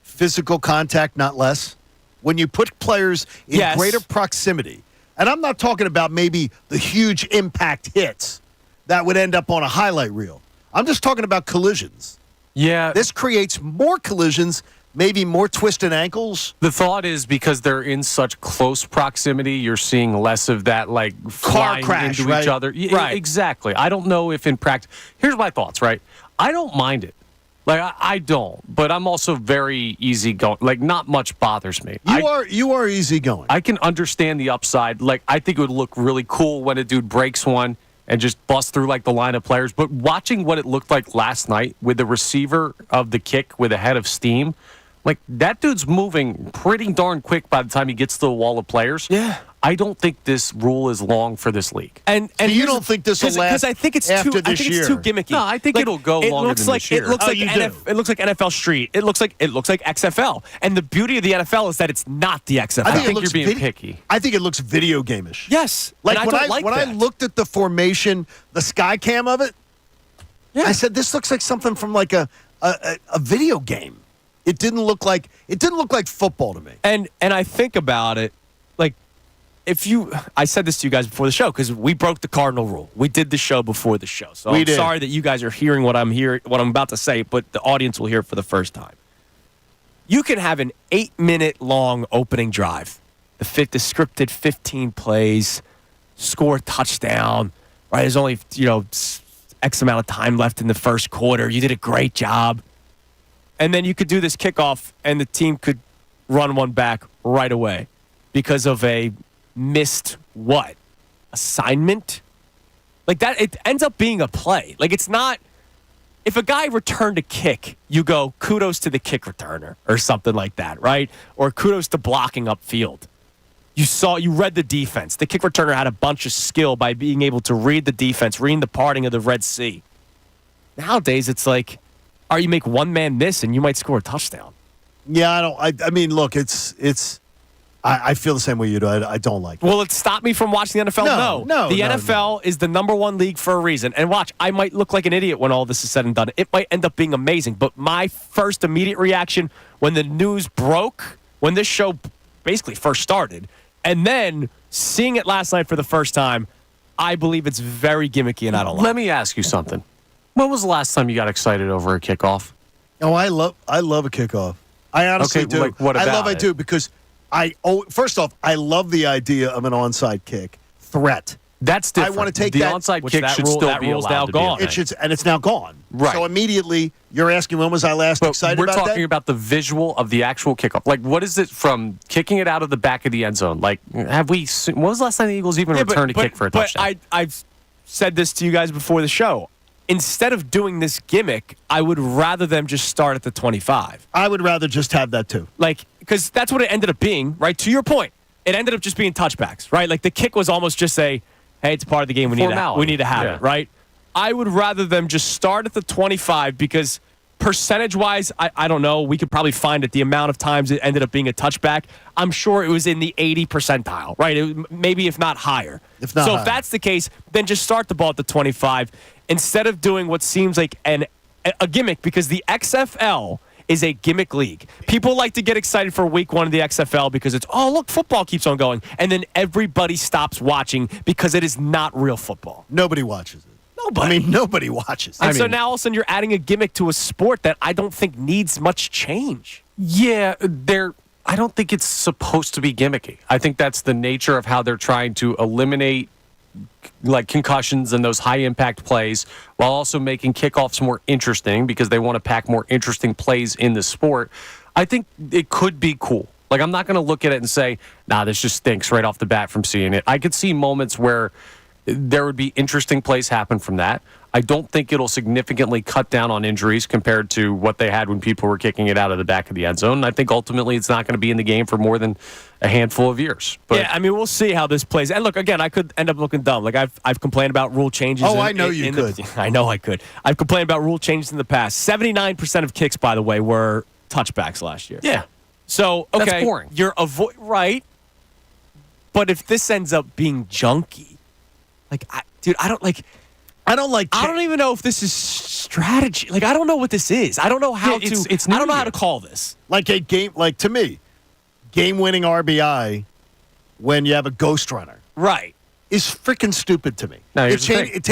physical contact, not less? When you put players in greater proximity, and I'm not talking about maybe the huge impact hits that would end up on a highlight reel. I'm just talking about collisions. Yeah. This creates more collisions, maybe more twisted ankles. The thought is because they're in such close proximity, you're seeing less of that, like, flying crash, into right? each other. Right. Exactly. I don't know if in practice. Here's my thoughts, right? I don't mind it. Like, I don't. But I'm also very easygoing. Like, not much bothers me. You are easygoing. I can understand the upside. Like, I think it would look really cool when a dude breaks one and just bust through, like, the line of players. But watching what it looked like last night with the receiver of the kick with a head of steam, like, that dude's moving pretty darn quick by the time he gets to the wall of players. Yeah. I don't think this rule is long for this league. And you don't think this will last because I think it's after too, this I think year? it's too gimmicky. No, I think it'll go longer than this year. It looks like you do? it looks like NFL Street. It looks like XFL. And the beauty of the NFL is that it's not the XFL. I think it looks you're being picky. I think it looks video game-ish. Yes. Like and when I looked at the formation, the sky cam of it, I said this looks like something from like a video game. It didn't look like football to me. And I think about it, like, I said this to you guys before the show because we broke the cardinal rule. We did the show before the show, so I'm sorry that you guys are hearing what I'm about to say, but the audience will hear it for the first time. You can have an 8-minute long opening drive, the scripted 15 plays, score a touchdown. Right, there's only X amount of time left in the first quarter. You did a great job. And then you could do this kickoff, and the team could run one back right away because of a missed assignment? Like that, it ends up being a play. Like, it's not, if a guy returned a kick, you go, kudos to the kick returner or something like that, right? Or kudos to blocking upfield. You read the defense. The kick returner had a bunch of skill by being able to read the defense, reading the parting of the Red Sea. Nowadays, it's like, you make one man miss and you might score a touchdown. Yeah, I mean, look, I feel the same way you do. I don't like it. Will it stop me from watching the NFL? No. The NFL is the number one league for a reason. And watch, I might look like an idiot when all this is said and done. It might end up being amazing. But my first immediate reaction when the news broke, when this show basically first started, and then seeing it last night for the first time, I believe it's very gimmicky and I don't like it. Let me ask you something. When was the last time you got excited over a kickoff? Oh, I love a kickoff. I honestly do. Like, what about I do because first off, I love the idea of an onside kick threat. That's different. I want to take the that. onside kick should still be rule's allowed now to gone. be a It thing. should, and it's now gone. Right. So immediately, you're asking when was I last excited we're about that? We're talking about the visual of the actual kickoff. Like, what is it from kicking it out of the back of the end zone? Like, when was the last time the Eagles even returned a kick for a touchdown? But I've said this to you guys before the show. Instead of doing this gimmick, I would rather them just start at the 25. I would rather just have that too. Like, because that's what it ended up being, right? To your point, it ended up just being touchbacks, right? Like, the kick was almost just hey, it's part of the game. We need to have it, right? I would rather them just start at the 25 because percentage-wise, I don't know. We could probably find it. The amount of times it ended up being a touchback, I'm sure it was in the 80 percentile, right? Maybe if not higher. If that's the case, then just start the ball at the 25 instead of doing what seems like a gimmick, because the XFL is a gimmick league. People like to get excited for week 1 of the XFL because it's, look, football keeps on going. And then everybody stops watching because it is not real football. Nobody watches it. Nobody. I mean, nobody watches. And so now all of a sudden you're adding a gimmick to a sport that I don't think needs much change. Yeah, I don't think it's supposed to be gimmicky. I think that's the nature of how they're trying to eliminate like concussions and those high impact plays while also making kickoffs more interesting because they want to pack more interesting plays in the sport. I think it could be cool. Like, I'm not going to look at it and say, nah, this just stinks right off the bat from seeing it. I could see moments where there would be interesting plays happen from that. I don't think it'll significantly cut down on injuries compared to what they had when people were kicking it out of the back of the end zone. And I think ultimately it's not going to be in the game for more than a handful of years. But yeah, I mean, we'll see how this plays. And look, again, I could end up looking dumb. Like I've complained about rule changes. Oh, I know you could. I know I could. I've complained about rule changes in the past. 79% of kicks, by the way, were touchbacks last year. yeah, So okay, that's boring. You're right. But if this ends up being junky, like, I don't even know if this is strategy. Like, I don't know what this is. I don't know how it's I don't know new how to call this. Like a game, like to me, game-winning RBI when you have a ghost runner Right. is freaking stupid to me. Now, here's the thing. It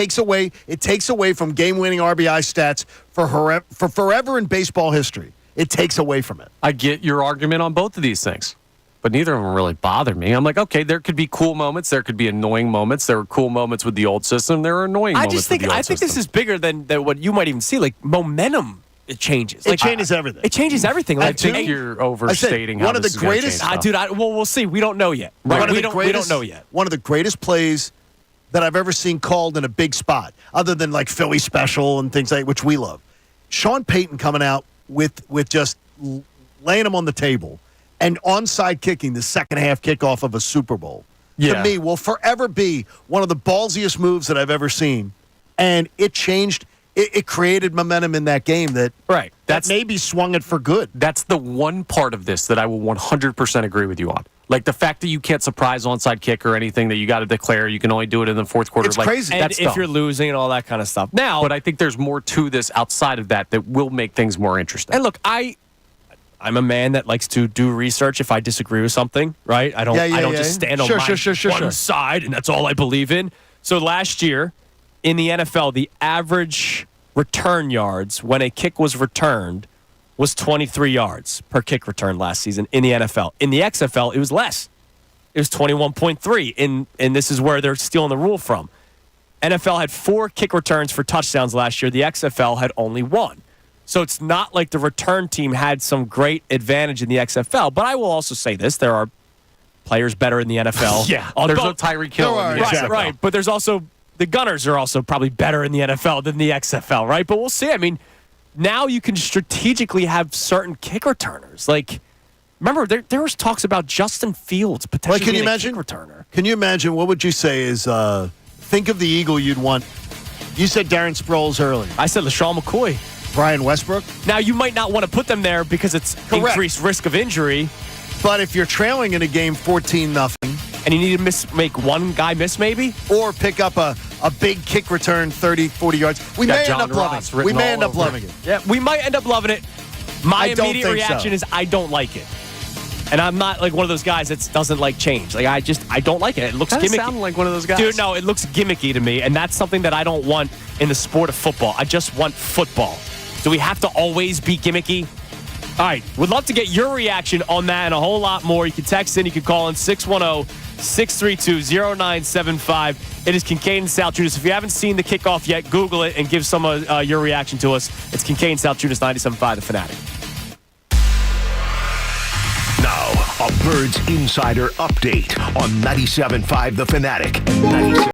takes away from game-winning RBI stats for forever in baseball history. It takes away from it. I get your argument on both of these things, but neither of them really bothered me. I'm like, okay, there could be cool moments. There could be annoying moments. There were cool moments with the old system. There are annoying moments with the old I think this system. is bigger than what you might even see. Like, momentum, it changes. It changes everything. It changes everything. I Like, think you're overstating one how of this the is gonna greatest- change stuff. dude, well, we'll see. We don't know yet. Right? We don't know yet. One of the greatest plays that I've ever seen called in a big spot, other than like Philly special and things like which we love. Sean Payton coming out with just laying him on the table and onside kicking the second half kickoff of a Super Bowl. Yeah. To me, will forever be one of the ballsiest moves that I've ever seen. And it changed. It created momentum in that game that maybe swung it for good. That's the one part of this that I will 100% agree with you on. Like the fact that you can't surprise onside kick or anything, that you got to declare, you can only do it in the fourth quarter. It's like, crazy. And That's if dumb. you're losing and all that kind of stuff. Now, But I think there's more to this outside of that will make things more interesting. and look, I'm a man that likes to do research if I disagree with something, right? I don't just stand on Sure, my sure. one side and that's all I believe in. So last year in the NFL, the average return yards when a kick was returned was 23 yards per kick return last season in the NFL. In the XFL, it was less. It was 21.3, and this is where they're stealing the rule from. NFL had 4 kick returns for touchdowns last year. The XFL had only 1. So it's not like the return team had some great advantage in the XFL. But I will also say this. There are players better in the NFL. yeah, on there's both. no Tyreek Hill. in the XFL. Right. But there's also the Gunners are also probably better in the NFL than the XFL, right? But we'll see. I mean, now you can strategically have certain kick returners. Like, remember, there was talks about Justin Fields potentially Can you being a imagine? kick returner. Can you imagine? What would you say is think of the Eagle you'd want? You said Darren Sproles earlier. I said LaShawn McCoy. Brian Westbrook. Now, you might not want to put them there because it's increased risk of injury. But if you're trailing in a game 14-0, And you need to make one guy miss, maybe? or pick up a big kick return 30, 40 yards, we Got may end John up loving Ross it. We written may all end up over loving it. it. Yeah, we might end up loving it. My I don't immediate think so. reaction is I don't like it. And I'm not like one of those guys that doesn't like change. Like, I don't like it. It looks Doesn't gimmicky. sound like one of those guys. Dude, no, it looks gimmicky to me, and that's something that I don't want in the sport of football. I just want football. Do we have to always be gimmicky? All right, would love to get your reaction on that and a whole lot more. You can text in, you can call in 610-632-0975. It is Kincade and Salciunas. If you haven't seen the kickoff yet, Google it and give some of your reaction to us. It's Kincade and Salciunas, 97.5 The Fanatic. Now, a Birds Insider update on 97.5 The Fanatic. 97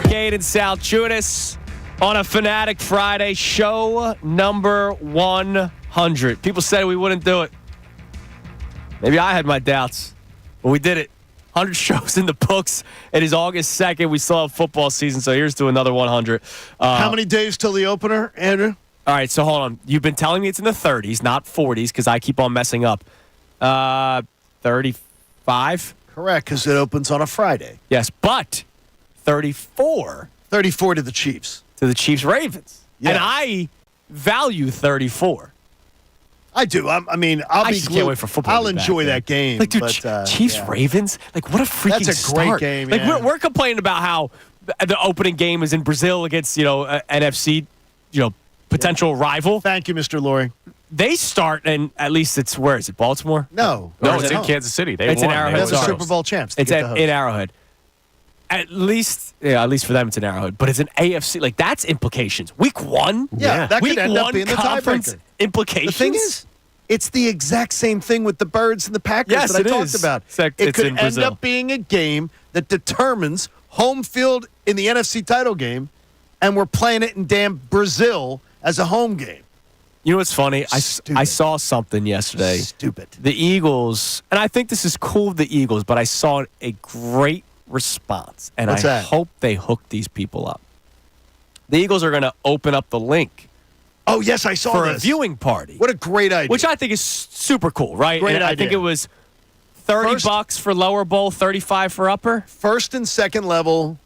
Kincade Salciunas on a Fanatic Friday, show number 100. People said we wouldn't do it. Maybe I had my doubts, but we did it. 100 shows in the books. It is August 2nd. We still have football season, so here's to another 100. How many days till the opener, Andrew? All right, so hold on. You've been telling me it's in the 30s, not 40s, because I keep on messing up. 35? Correct, because it opens on a Friday. Yes, but 34. 34 to the Chiefs. To the Chiefs-Ravens. Yeah. And I value 34. I do. I mean, I just can't wait for football. I'll to be back, enjoy man. that game. Like, dude, but, Chiefs-Ravens? Like, what a freaking That's a great start. game, Like, yeah. we're complaining about how the opening game is in Brazil against, NFC, potential rival. Thank you, Mr. Laurie. They start, and at least it's, where is it, Baltimore? No, No, it's in home. Kansas City. It's in Arrowhead. They're the Sorry. Super Bowl champs. They It's get the host. in Arrowhead. At least for them, it's an Arrowhead. But it's an AFC. Like, that's implications. Week 1? Yeah, that Week could end 1 up being the conference tiebreaker. implications? The thing is, it's the exact same thing with the Birds and the Packers Yes, that I it talked is. about. Except It it's could in end Brazil. up being a game that determines home field in the NFC title game, and we're playing it in damn Brazil as a home game. You know what's funny? I Stupid. saw something yesterday. Stupid. The Eagles, and I think this is cool of the Eagles, but I saw a great response, and What's I that? hope they hook these people up. The Eagles are going to open up the link Oh, yes, I saw for this. a viewing party, What a great idea. which I think is super cool, right? Great and I think idea. it was $30 First- for lower bowl, 35 for upper. First and second level,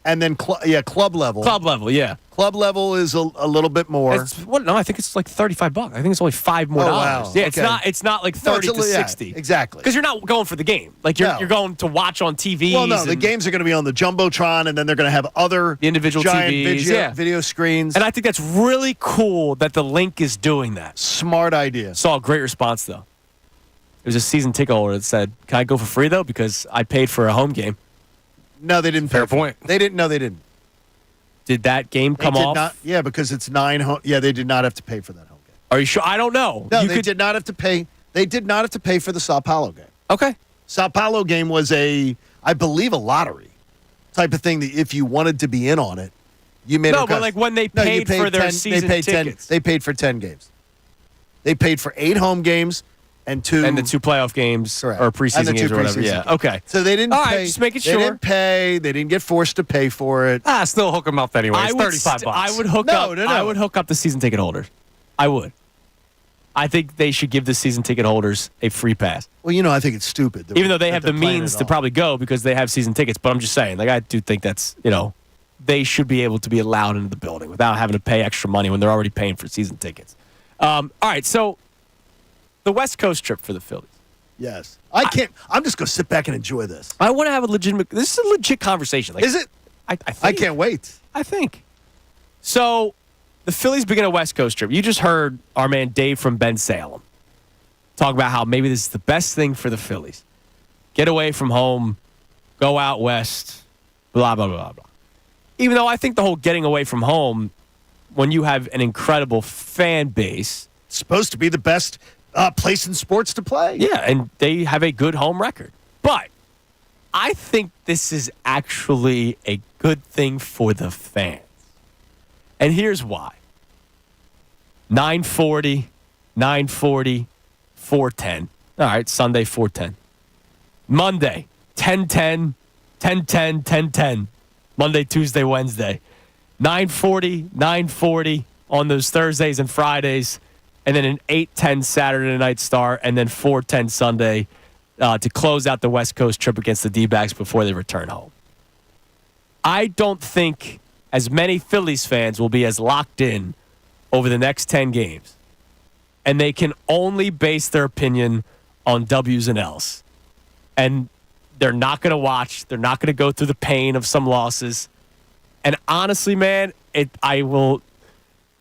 and then club level. Club level, yeah. Club level is a little bit more. No, I think it's like $35. I think it's only $5 more. Oh, wow. Yeah, Okay. it's not like No, 30 it's to yeah, 60. exactly. Because you're not going for the game. Like No. you're going to watch on TV. Well, no, the games are going to be on the Jumbotron, and then they're going to have other The individual giant TVs, video screens. And I think that's really cool that the link is doing that. Smart idea. Saw a great response, though. There was a season ticket holder that said, "Can I go for free, though? Because I paid for a home game." No, they didn't. Fair pay for it. point. They didn't. No, they didn't. Did that game They come did off? Not, yeah, because it's 9 home. Yeah, they did not have to pay for that home game. Are you sure? I don't know. No, You they could- did not have to pay. They did not have to pay for the Sao Paulo game. Okay. Sao Paulo game was I believe, a lottery type of thing that if you wanted to be in on it, you made No, a but like when they you paid for their 10 season they paid tickets. 10, they paid for 10 games. They paid for 8 home games and two And the 2 playoff games Correct. or And the preseason 2 games or whatever. preseason Yeah. games. Okay. So they didn't All pay. right, just making They sure. didn't pay. They didn't get forced to pay for it. Still hook them up anyway. It's would $35. I would hook No, up. no, no. I would hook up the season ticket holders. I would. I think they should give the season ticket holders a free pass, Well, I think it's stupid. that even though they that have the they're playing means it to all. probably go because they have season tickets. But I'm just saying, like I do think that's they should be able to be allowed into the building without having to pay extra money when they're already paying for season tickets. All right, so the West Coast trip for the Phillies. Yes, I can't. I'm just gonna sit back and enjoy this. I want to have a legitimate. This is a legit conversation. Like, Is it? I think. I can't wait. I think. So, the Phillies begin a West Coast trip. You just heard our man Dave from Ben Salem talk about how maybe this is the best thing for the Phillies. Get away from home, go out west, blah, blah, blah, blah. Even though I think the whole getting away from home, when you have an incredible fan base. It's supposed to be the best place in sports to play. Yeah, and they have a good home record. But I think this is actually a good thing for the fans. And here's why. 9:40, 4:10. All right, Sunday, 4:10. Monday, 10:10, 10:10, 10:10. Monday, Tuesday, Wednesday. 9:40 on those Thursdays and Fridays. And then an 8:10 Saturday night start, and then 4:10 Sunday to close out the West Coast trip against the D-backs before they return home. I don't think as many Phillies fans will be as locked in over the next 10 games, and they can only base their opinion on W's and L's. And they're not going to watch. They're not going to go through the pain of some losses. And honestly, man,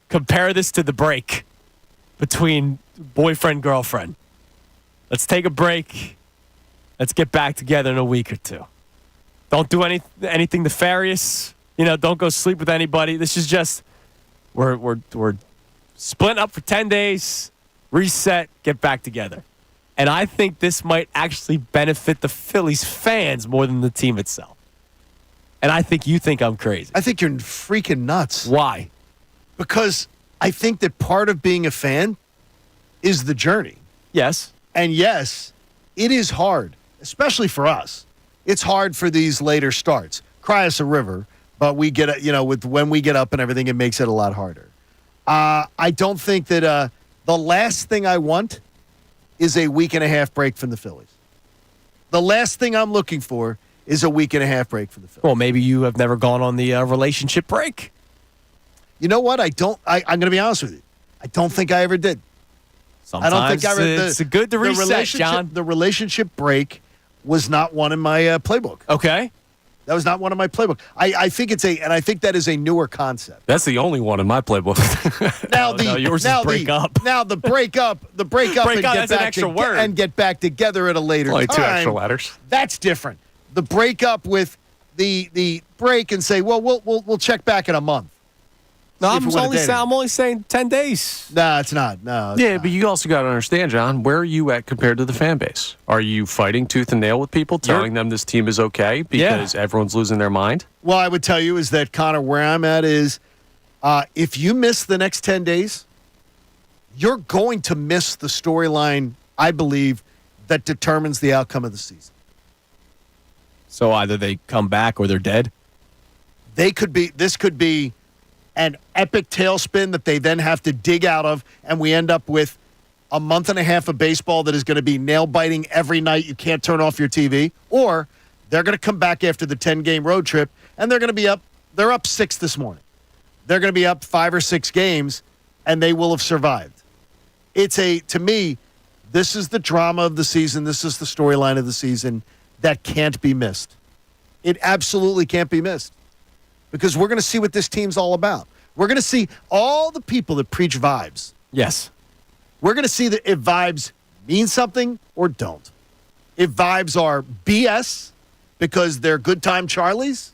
compare this to the break between boyfriend, girlfriend. Let's take a break. Let's get back together in a week or two. Don't do anything nefarious. Don't go sleep with anybody. This is just we're splitting up for 10 days, reset, get back together. And I think this might actually benefit the Phillies fans more than the team itself. And I think you think I'm crazy. I think you're freaking nuts. Why? Because I think that part of being a fan is the journey. Yes. And yes, it is hard, especially for us. It's hard for these later starts. Cry us a river, but we get, when we get up and everything, it makes it a lot harder. I don't think that the last thing I want is a week and a half break from the Phillies. The last thing I'm looking for is a week and a half break from the Phillies. Well, maybe you have never gone on the relationship break. You know what? I'm going to be honest with you. I don't think I ever did. Sometimes I don't think it's good to reset, John. The relationship break was not one in my playbook. Okay. That was not one in my playbook. I think and I think that is a newer concept. That's the only one in my playbook. Yours is break up. Now the break up, and get that's an back extra word. And get back together at a later Only time. 2 extra letters. That's different. The break up with the break and say, well, we'll check back in a month. No, I'm only saying 10 days. No, it's not. No. Yeah, but you also got to understand, John, where are you at compared to the fan base? Are you fighting tooth and nail with people, telling them this team is okay because everyone's losing their mind? Well, I would tell you is that, Connor, where I'm at is if you miss the next 10 days, you're going to miss the storyline, I believe, that determines the outcome of the season. So either they come back or they're dead? This could be an epic tailspin that they then have to dig out of, and we end up with a month and a half of baseball that is going to be nail-biting every night. You can't turn off your TV. Or they're going to come back after the 10-game road trip, and they're going to be up. They're up 6 this morning. They're going to be up 5 or 6 games, and they will have survived. To me, this is the drama of the season. This is the storyline of the season that can't be missed. It absolutely can't be missed. Because we're going to see what this team's all about. We're going to see all the people that preach vibes. Yes. We're going to see that if vibes mean something or don't. If vibes are BS because they're good time Charlies,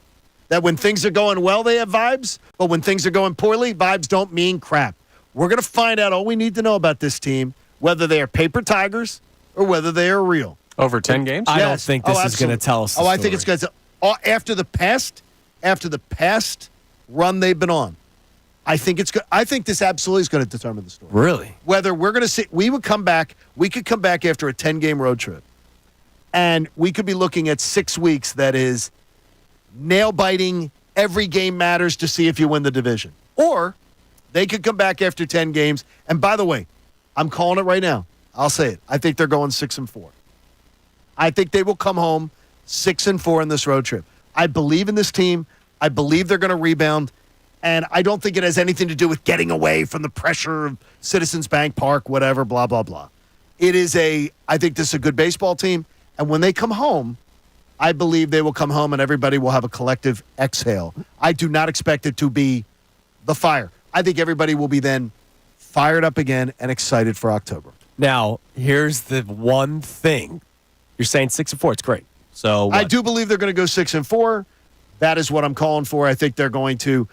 that when things are going well, they have vibes, but when things are going poorly, vibes don't mean crap. We're going to find out all we need to know about this team, whether they are paper tigers or whether they are real. Over 10 games? I don't think this is going to tell us the I think it's going to. After the past run they've been on, I think this absolutely is going to determine the story. Really? Whether we're going to see, we could come back after a 10-game road trip, and we could be looking at 6 weeks that is nail-biting, every game matters to see if you win the division. Or they could come back after 10 games, and by the way, I'm calling it right now. I'll say it. I think they're going 6-4. I think they will come home 6-4 in this road trip. I believe in this team. I believe they're going to rebound. And I don't think it has anything to do with getting away from the pressure of Citizens Bank Park, whatever, blah, blah, blah. I think this is a good baseball team. And when they come home, I believe they will come home and everybody will have a collective exhale. I do not expect it to be the fire. I think everybody will be then fired up again and excited for October. Now, here's the one thing. You're saying 6-4. It's great. So what? I do believe they're going to go 6-4. That is what I'm calling for. I think they're going to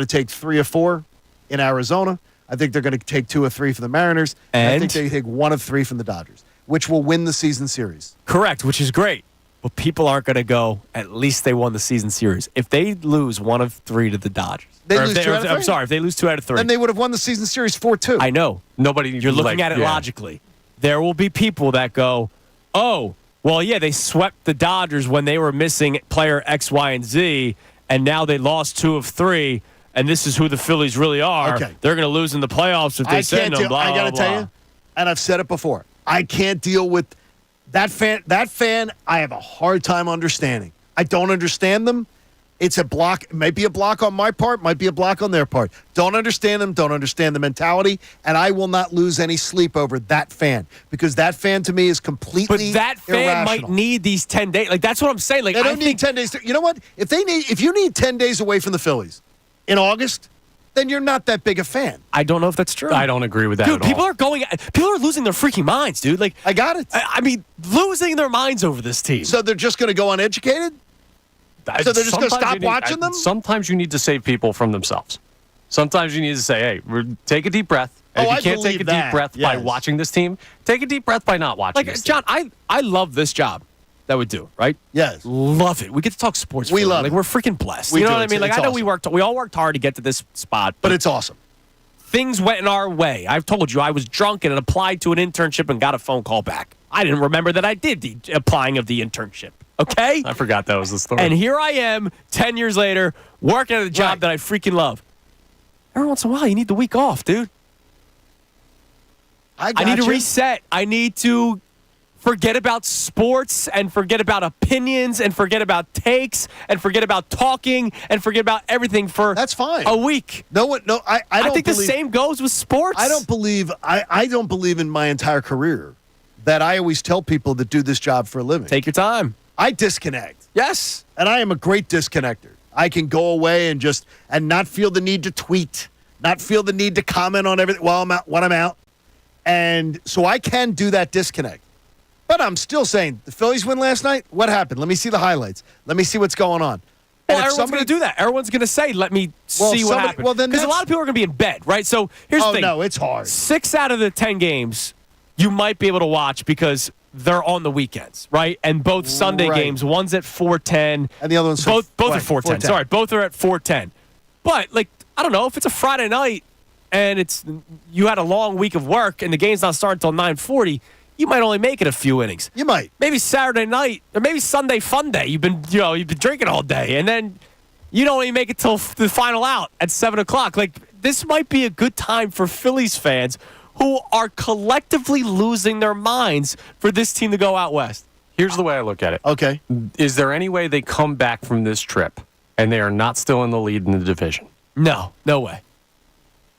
take 3 of 4 in Arizona. I think they're going to take 2 of 3 from the Mariners. And I think they take 1 of 3 from the Dodgers, which will win the season series. Correct, which is great. But people aren't going to go, at least they won the season series. If they lose 1 of 3 to the Dodgers. If they lose 2 out of 3. Then they would have won the season series 4-2. I know. You're looking at it logically. There will be people that go, oh, well, yeah, they swept the Dodgers when they were missing player X, Y, and Z, and now they lost 2 of 3, and this is who the Phillies really are. Okay. They're going to lose in the playoffs if they send them, blah, I got to tell you, and I've said it before, I can't deal with that fan. That fan, I have a hard time understanding. I don't understand them. It's a block. It might be a block on my part, might be a block on their part. Don't understand them, don't understand the mentality, and I will not lose any sleep over that fan because that fan to me is completely But that fan irrational. might need these 10 days. Like, that's what I'm saying. Like, they don't need 10 days. You know what? If you need 10 days away from the Phillies in August, then you're not that big a fan. I don't know if that's true. I don't agree with that Dude, at all. people are losing their freaking minds, dude. Like, I got it. I mean, losing their minds over this team. So they're just going to go uneducated? So they're just going to stop watching them? Sometimes you need to save people from themselves. Sometimes you need to say, hey, take a deep breath. And if you can't take a deep breath by watching this team, take a deep breath by not watching this John, team. I love this job that we do, right? Yes. Love it. We get to talk sports. We love like it. We're freaking blessed. We you know do. what I mean? Like, It's I know awesome. we all worked hard to get to this spot, But it's awesome. things went in our way. I've told you I was drunk and applied to an internship and got a phone call back. I didn't remember that I did the applying of the internship. Okay? I forgot that was the story. And here I am, 10 years later, working at a job that I freaking love. Every once in a while, you need the week off, dude. I need to reset. I need to forget about sports and forget about opinions and forget about takes and forget about talking and forget about everything for That's fine. a week. I don't think the believe- same goes with sports. I don't believe in my entire career that I always tell people that do this job for a living. Take your time. I disconnect. Yes. And I am a great disconnector. I can go away and not feel the need to tweet, not feel the need to comment on everything when I'm out. And so I can do that disconnect. But I'm still saying, the Phillies win last night? What happened? Let me see the highlights. Let me see what's going on. Well, everyone's going to do that. Everyone's going to say, let me see what happened. Well, then because a lot of people are going to be in bed, right? So here's the thing. Oh, no, it's hard. 6 out of the 10 games you might be able to watch because they're on the weekends, right? And both Sunday games, one's at 4:10. And the other one's both at 4:10. Sorry, both are at 4:10. But, like, I don't know, if it's a Friday night and you had a long week of work and the game's not starting until 9:40, you might only make it a few innings. You might. Maybe Saturday night or maybe Sunday fun day. You've been drinking all day, and then you don't even make it till the final out at 7:00. Like, this might be a good time for Phillies fans who are collectively losing their minds for this team to go out west. Here's the way I look at it. Okay. Is there any way they come back from this trip and they are not still in the lead in the division? No way.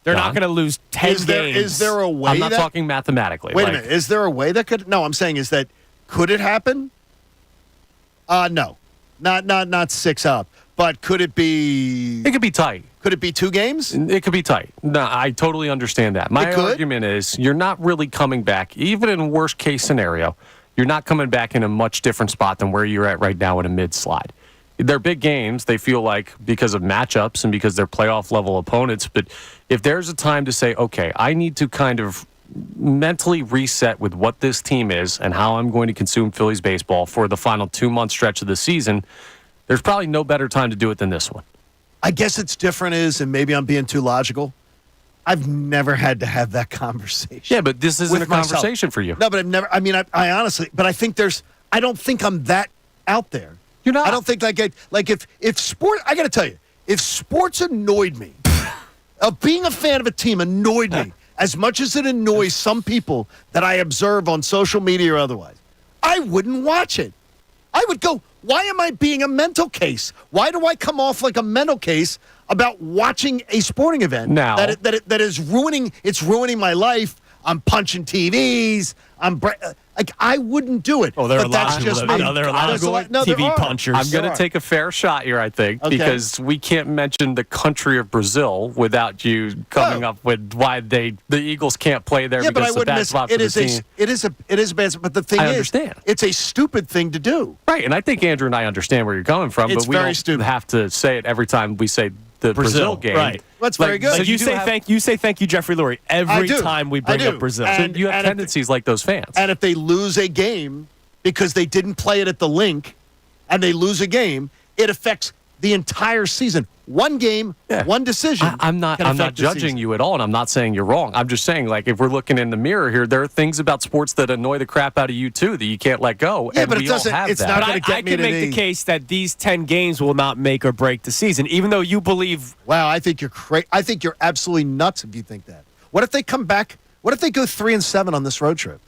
They're not going to lose 10 games. Is there a way I'm not talking mathematically. Wait a minute. Is there a way that could? No, I'm saying could it happen? No. Not 6 up. But could it be? It could be tight. Could it be 2 games? It could be tight. No, I totally understand that. My argument is you're not really coming back, even in worst case scenario, you're not coming back in a much different spot than where you're at right now in a mid-slide. They're big games, they feel like, because of matchups and because they're playoff-level opponents. But if there's a time to say, okay, I need to kind of mentally reset with what this team is and how I'm going to consume Phillies baseball for the final 2-month stretch of the season, there's probably no better time to do it than this one. I guess it's different and maybe I'm being too logical. I've never had to have that conversation. Yeah, but this isn't a conversation for you. No, but I've never, I honestly, but I don't think I'm that out there. You're not. I don't think if sport, I got to tell you, if sports annoyed me, being a fan of a team annoyed me as much as it annoys some people that I observe on social media or otherwise, I wouldn't watch it. I would go, why am I being a mental case? Why do I come off like a mental case about watching a sporting event now that is ruining my life? I'm punching TVs. I wouldn't do it. Oh, there are but that's just me. There are a lot of TV punchers. I'm going to take a fair shot here, I think, because we can't mention the country of Brazil without you coming up with why the Eagles can't play there because it's a bad spot for the team. It is a bad spot, but the thing I is, understand. It's a stupid thing to do. Right, and I think Andrew and I understand where you're coming from, It's but we very don't stupid. have to say it every time we say the Brazil game. Right. That's very good. So you say thank you, Jeffrey Lurie, every time we bring up Brazil. So you have tendencies like those fans. And if they lose a game because they didn't play it at the link and they lose a game, it affects the entire season. One game, one decision. I'm not judging you at all, and I'm not saying you're wrong. I'm just saying, like, if we're looking in the mirror here, there are things about sports that annoy the crap out of you too that you can't let go. Yeah, and but we it doesn't. all have It's that. not going to get I me can to make the case that these 10 games will not make or break the season, even though you believe. Wow, I think you're crazy. I think you're absolutely nuts if you think that. What if they come back? What if they go 3-7 on this road trip?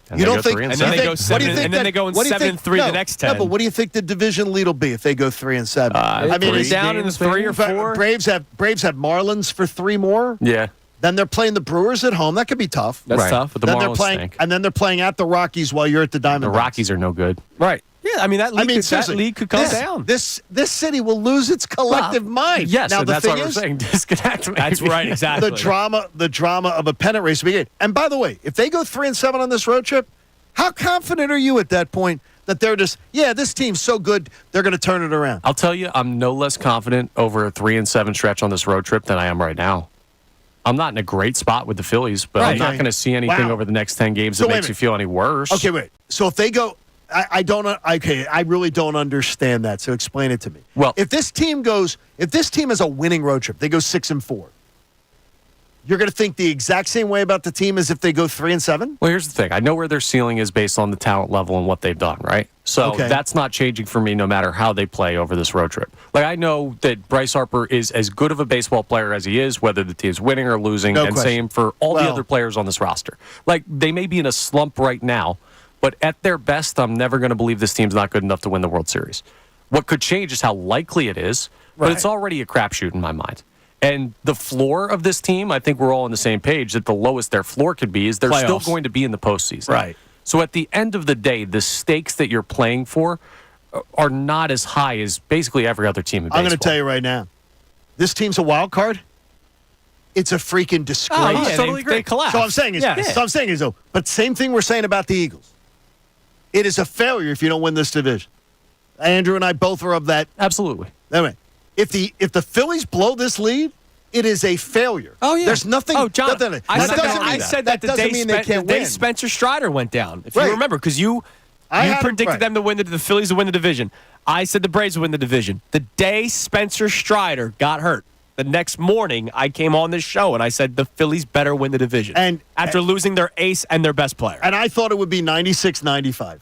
And you they don't go think? 3 and And then they go what do you 7, think and then they go in 7-3 the next 10. No, but what do you think the division lead will be if they go 3-7? I mean, it's down in the 3 or 4. Braves have Marlins for 3 more. Yeah. Then they're playing the Brewers at home. That could be tough. That's tough. But the then Marlins they're playing, stink. and then they're playing at the Rockies while you're at the Diamondbacks. The Rockies are no good. Right. Yeah, I mean that league could come down. This city will lose its collective mind. Yes, now and the that's thing what we're is, saying. Disconnect. Maybe. That's right, exactly. the drama of a pennant race begin. And by the way, if they go 3-7 on this road trip, how confident are you at that point that they're just, this team's so good, they're going to turn it around? I'll tell you, I'm no less confident over a 3-7 stretch on this road trip than I am right now. I'm not in a great spot with the Phillies, but I'm not going to see anything over the next 10 games that makes you feel any worse. Okay, wait. So if they go, I really don't understand that. So explain it to me. Well, if this team has a winning road trip, they go 6-4. You're going to think the exact same way about the team as if they go 3-7? Well, here's the thing. I know where their ceiling is based on the talent level and what they've done, right? So that's not changing for me no matter how they play over this road trip. Like, I know that Bryce Harper is as good of a baseball player as he is, whether the team's winning or losing, and same for all the other players on this roster. Like, they may be in a slump right now, but at their best, I'm never going to believe this team's not good enough to win the World Series. What could change is how likely it is, but it's already a crapshoot in my mind. And the floor of this team, I think we're all on the same page that the lowest their floor could be is they're still going to be in the postseason. Right. So at the end of the day, the stakes that you're playing for are not as high as basically every other team in baseball. I'm going to tell you right now, this team's a wild card. It's a freaking disgrace. Oh, yeah, totally agree. They collapse. So I'm saying is, but same thing we're saying about the Eagles. It is a failure if you don't win this division. Andrew and I both are of that. Absolutely. Anyway, if the Phillies blow this lead, it is a failure. Oh, yeah. There's nothing. Oh, John, I said that the day Spencer Strider went down. If you remember, because you predicted them to win the Phillies to win the division. I said the Braves would win the division. The day Spencer Strider got hurt, the next morning I came on this show and I said the Phillies better win the division. And after losing their ace and their best player. And I thought it would be 96-95.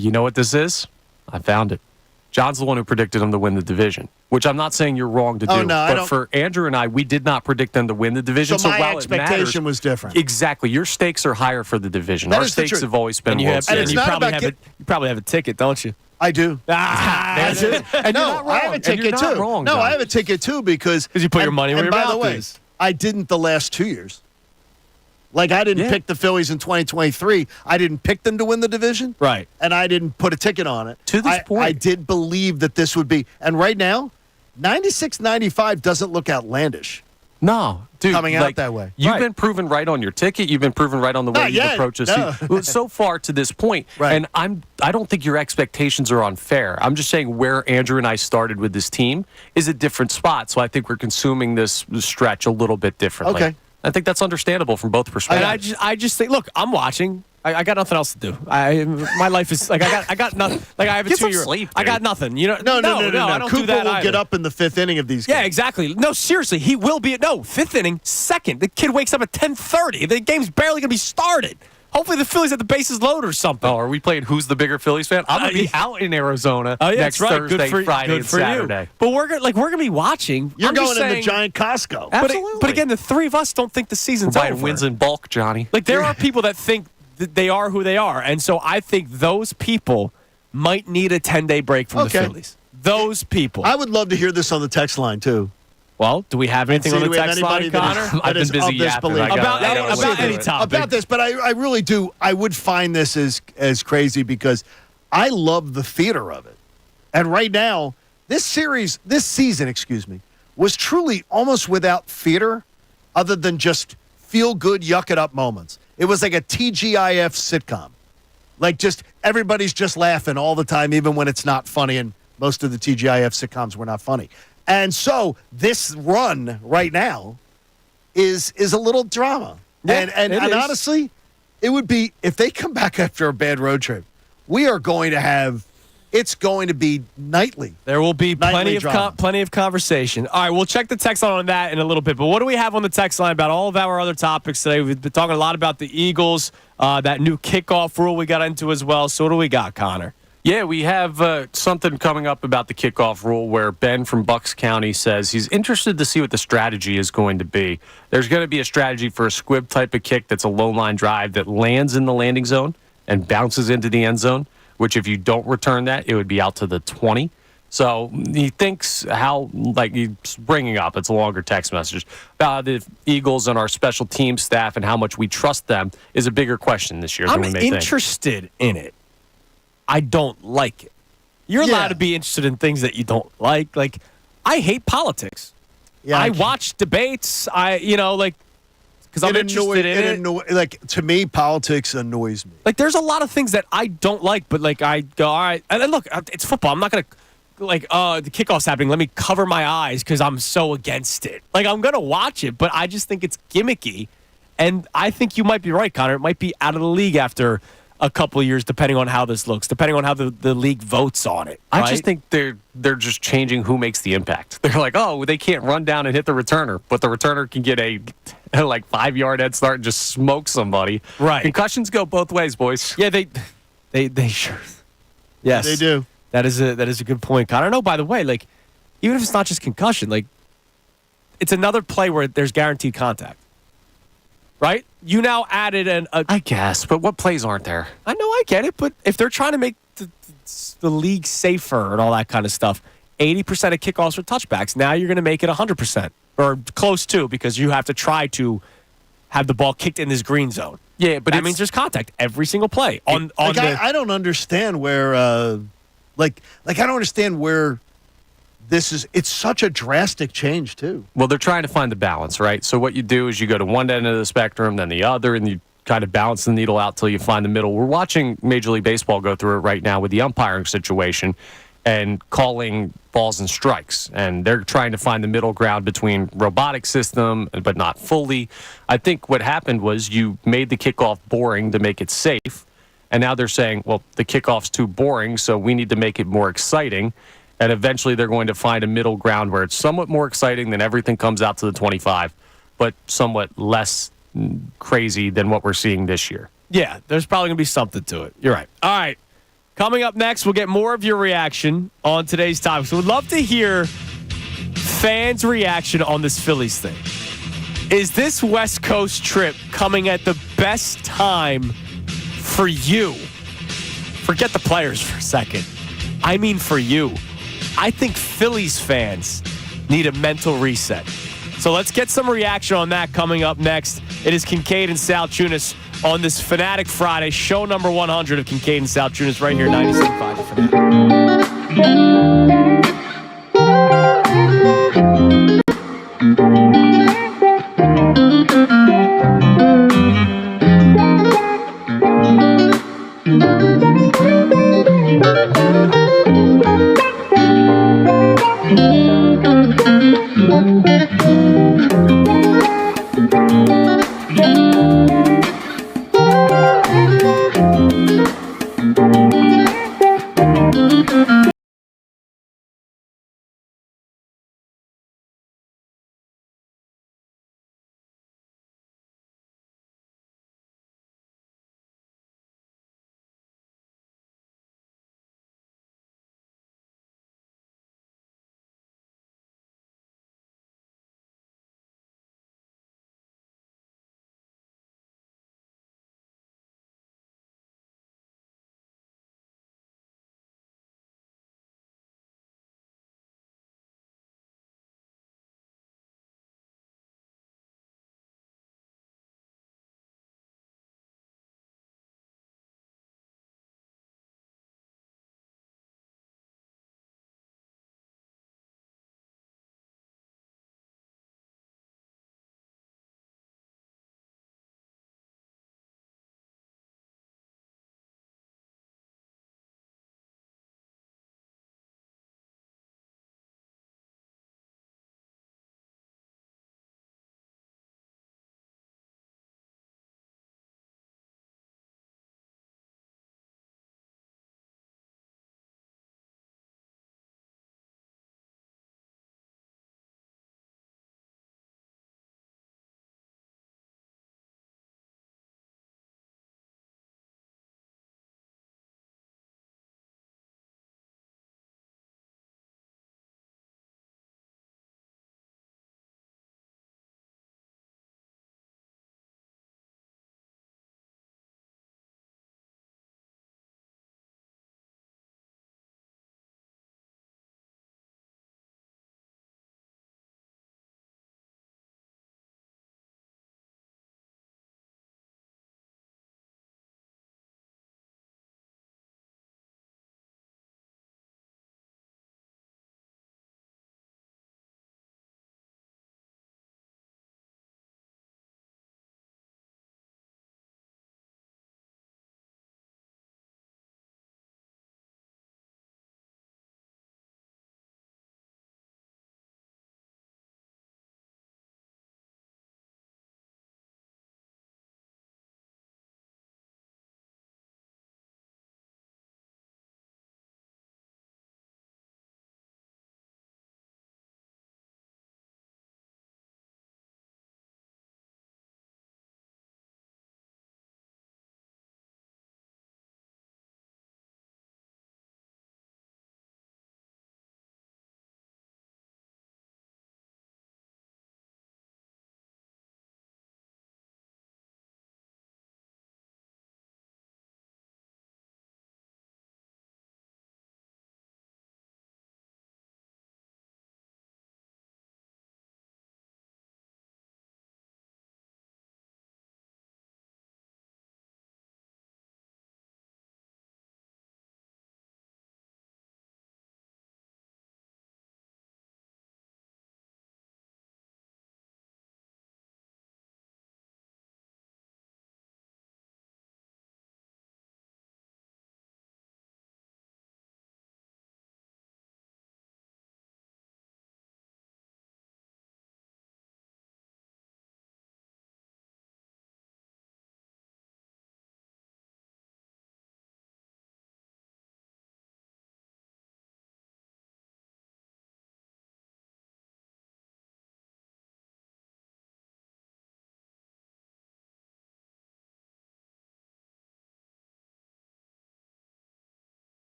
You know what this is? I found it. John's the one who predicted them to win the division, which I'm not saying you're wrong to do. But for Andrew and I, we did not predict them to win the division. So my while expectation was different. Exactly. Your stakes are higher for the division. Our stakes have always been World Series. You probably have a ticket, don't you? I do. That's it. And I have a ticket too. Wrong, no, I have a ticket too because you put your money where your mouth is. I didn't the last 2 years. Like, I didn't pick the Phillies in 2023. I didn't pick them to win the division. Right. And I didn't put a ticket on it. To this point. I did believe that this would be. And right now, 96-95 doesn't look outlandish. No, dude. Coming out that way. You've been proven right on your ticket. You've been proven right on the way you approach this. So far to this point. Right. And I don't think your expectations are unfair. I'm just saying where Andrew and I started with this team is a different spot. So I think we're consuming this stretch a little bit differently. Okay. I think that's understandable from both perspectives. And I just think, look, I'm watching. I got nothing else to do. My life is like I got nothing. Like I have a 2-year. I got nothing. You know? No. I don't Cooper do that will either. get up in the 5th inning of these games. Yeah, exactly. No, seriously, he will be. 5th inning, second. The kid wakes up at 10:30. The game's barely gonna be started. Hopefully the Phillies have the bases loaded or something. Oh, are we playing Who's the Bigger Phillies fan? I'm going to be out in Arizona next Thursday, Friday, and Saturday. But we're going to be watching. You're going in the giant Costco. Absolutely. But again, the three of us don't think the season's over. Wins in bulk, Johnny. Like, there are people that think that they are who they are. And so I think those people might need a 10-day break from the Phillies. Those people. I would love to hear this on the text line, too. Well, do we have anything on the text line, Connor? I've been busy yapping. About any topic. About this, but I really do. I would find this as crazy because I love the theater of it. And right now, this season, was truly almost without theater other than just feel-good, yuck-it-up moments. It was like a TGIF sitcom. Like, just everybody's just laughing all the time, even when it's not funny, and most of the TGIF sitcoms were not funny. And so this run right now is a little drama. Yeah, and honestly, it would be, if they come back after a bad road trip, it's going to be nightly. There will be plenty of conversation. All right, we'll check the text line on that in a little bit. But what do we have on the text line about all of our other topics today? We've been talking a lot about the Eagles, that new kickoff rule we got into as well. So what do we got, Connor? Yeah, we have something coming up about the kickoff rule where Ben from Bucks County says he's interested to see what the strategy is going to be. There's going to be a strategy for a squib type of kick that's a low line drive that lands in the landing zone and bounces into the end zone, which if you don't return that, it would be out to the 20. So he thinks he's bringing up, it's a longer text message, about the Eagles and our special team staff and how much we trust them is a bigger question this year than we may think. I'm interested in it. I don't like it. You're allowed Yeah. to be interested in things that you don't like. Like, I hate politics. Yeah, I watch debates. Because I'm interested in it. Like, to me, politics annoys me. Like, there's a lot of things that I don't like, but like I go, all right. And then look, it's football. I'm not gonna the kickoff's happening. Let me cover my eyes because I'm so against it. Like, I'm gonna watch it, but I just think it's gimmicky. And I think you might be right, Connor. It might be out of the league after a couple of years, depending on how this looks, depending on how the league votes on it. I right? just think they're just changing who makes the impact. They're like, oh, they can't run down and hit the returner, but the returner can get a 5-yard head start and just smoke somebody. Right. Concussions go both ways, boys. Yeah, they sure. Yes, They do. That is a good point, Connor. No, by the way, like, even if it's not just concussion, like, it's another play where there's guaranteed contact. Right? You now added I guess, but what plays aren't there? I know, I get it, but if they're trying to make the league safer and all that kind of stuff, 80% of kickoffs are touchbacks. Now you're going to make it 100% or close to, because you have to try to have the ball kicked in this green zone. Yeah, but that means there's contact every single play. I don't understand where, I don't understand where this is. It's such a drastic change, too. Well, they're trying to find the balance, right? So what you do is you go to one end of the spectrum, then the other, and you kind of balance the needle out till you find the middle. We're watching Major League Baseball go through it right now with the umpiring situation and calling balls and strikes. And they're trying to find the middle ground between robotic system, but not fully. I think what happened was you made the kickoff boring to make it safe. And now they're saying, well, the kickoff's too boring, so we need to make it more exciting. And eventually they're going to find a middle ground where it's somewhat more exciting than everything comes out to the 25, but somewhat less crazy than what we're seeing this year. Yeah, there's probably going to be something to it. You're right. All right. Coming up next, we'll get more of your reaction on today's topic. So we'd love to hear fans' reaction on this Phillies thing. Is this West Coast trip coming at the best time for you? Forget the players for a second. I mean for you. I think Phillies fans need a mental reset. So let's get some reaction on that coming up next. It is Kincade and Salciunas on this Fanatic Friday, show number 100 of Kincade and Salciunas right here, 97.5 The Fanatic.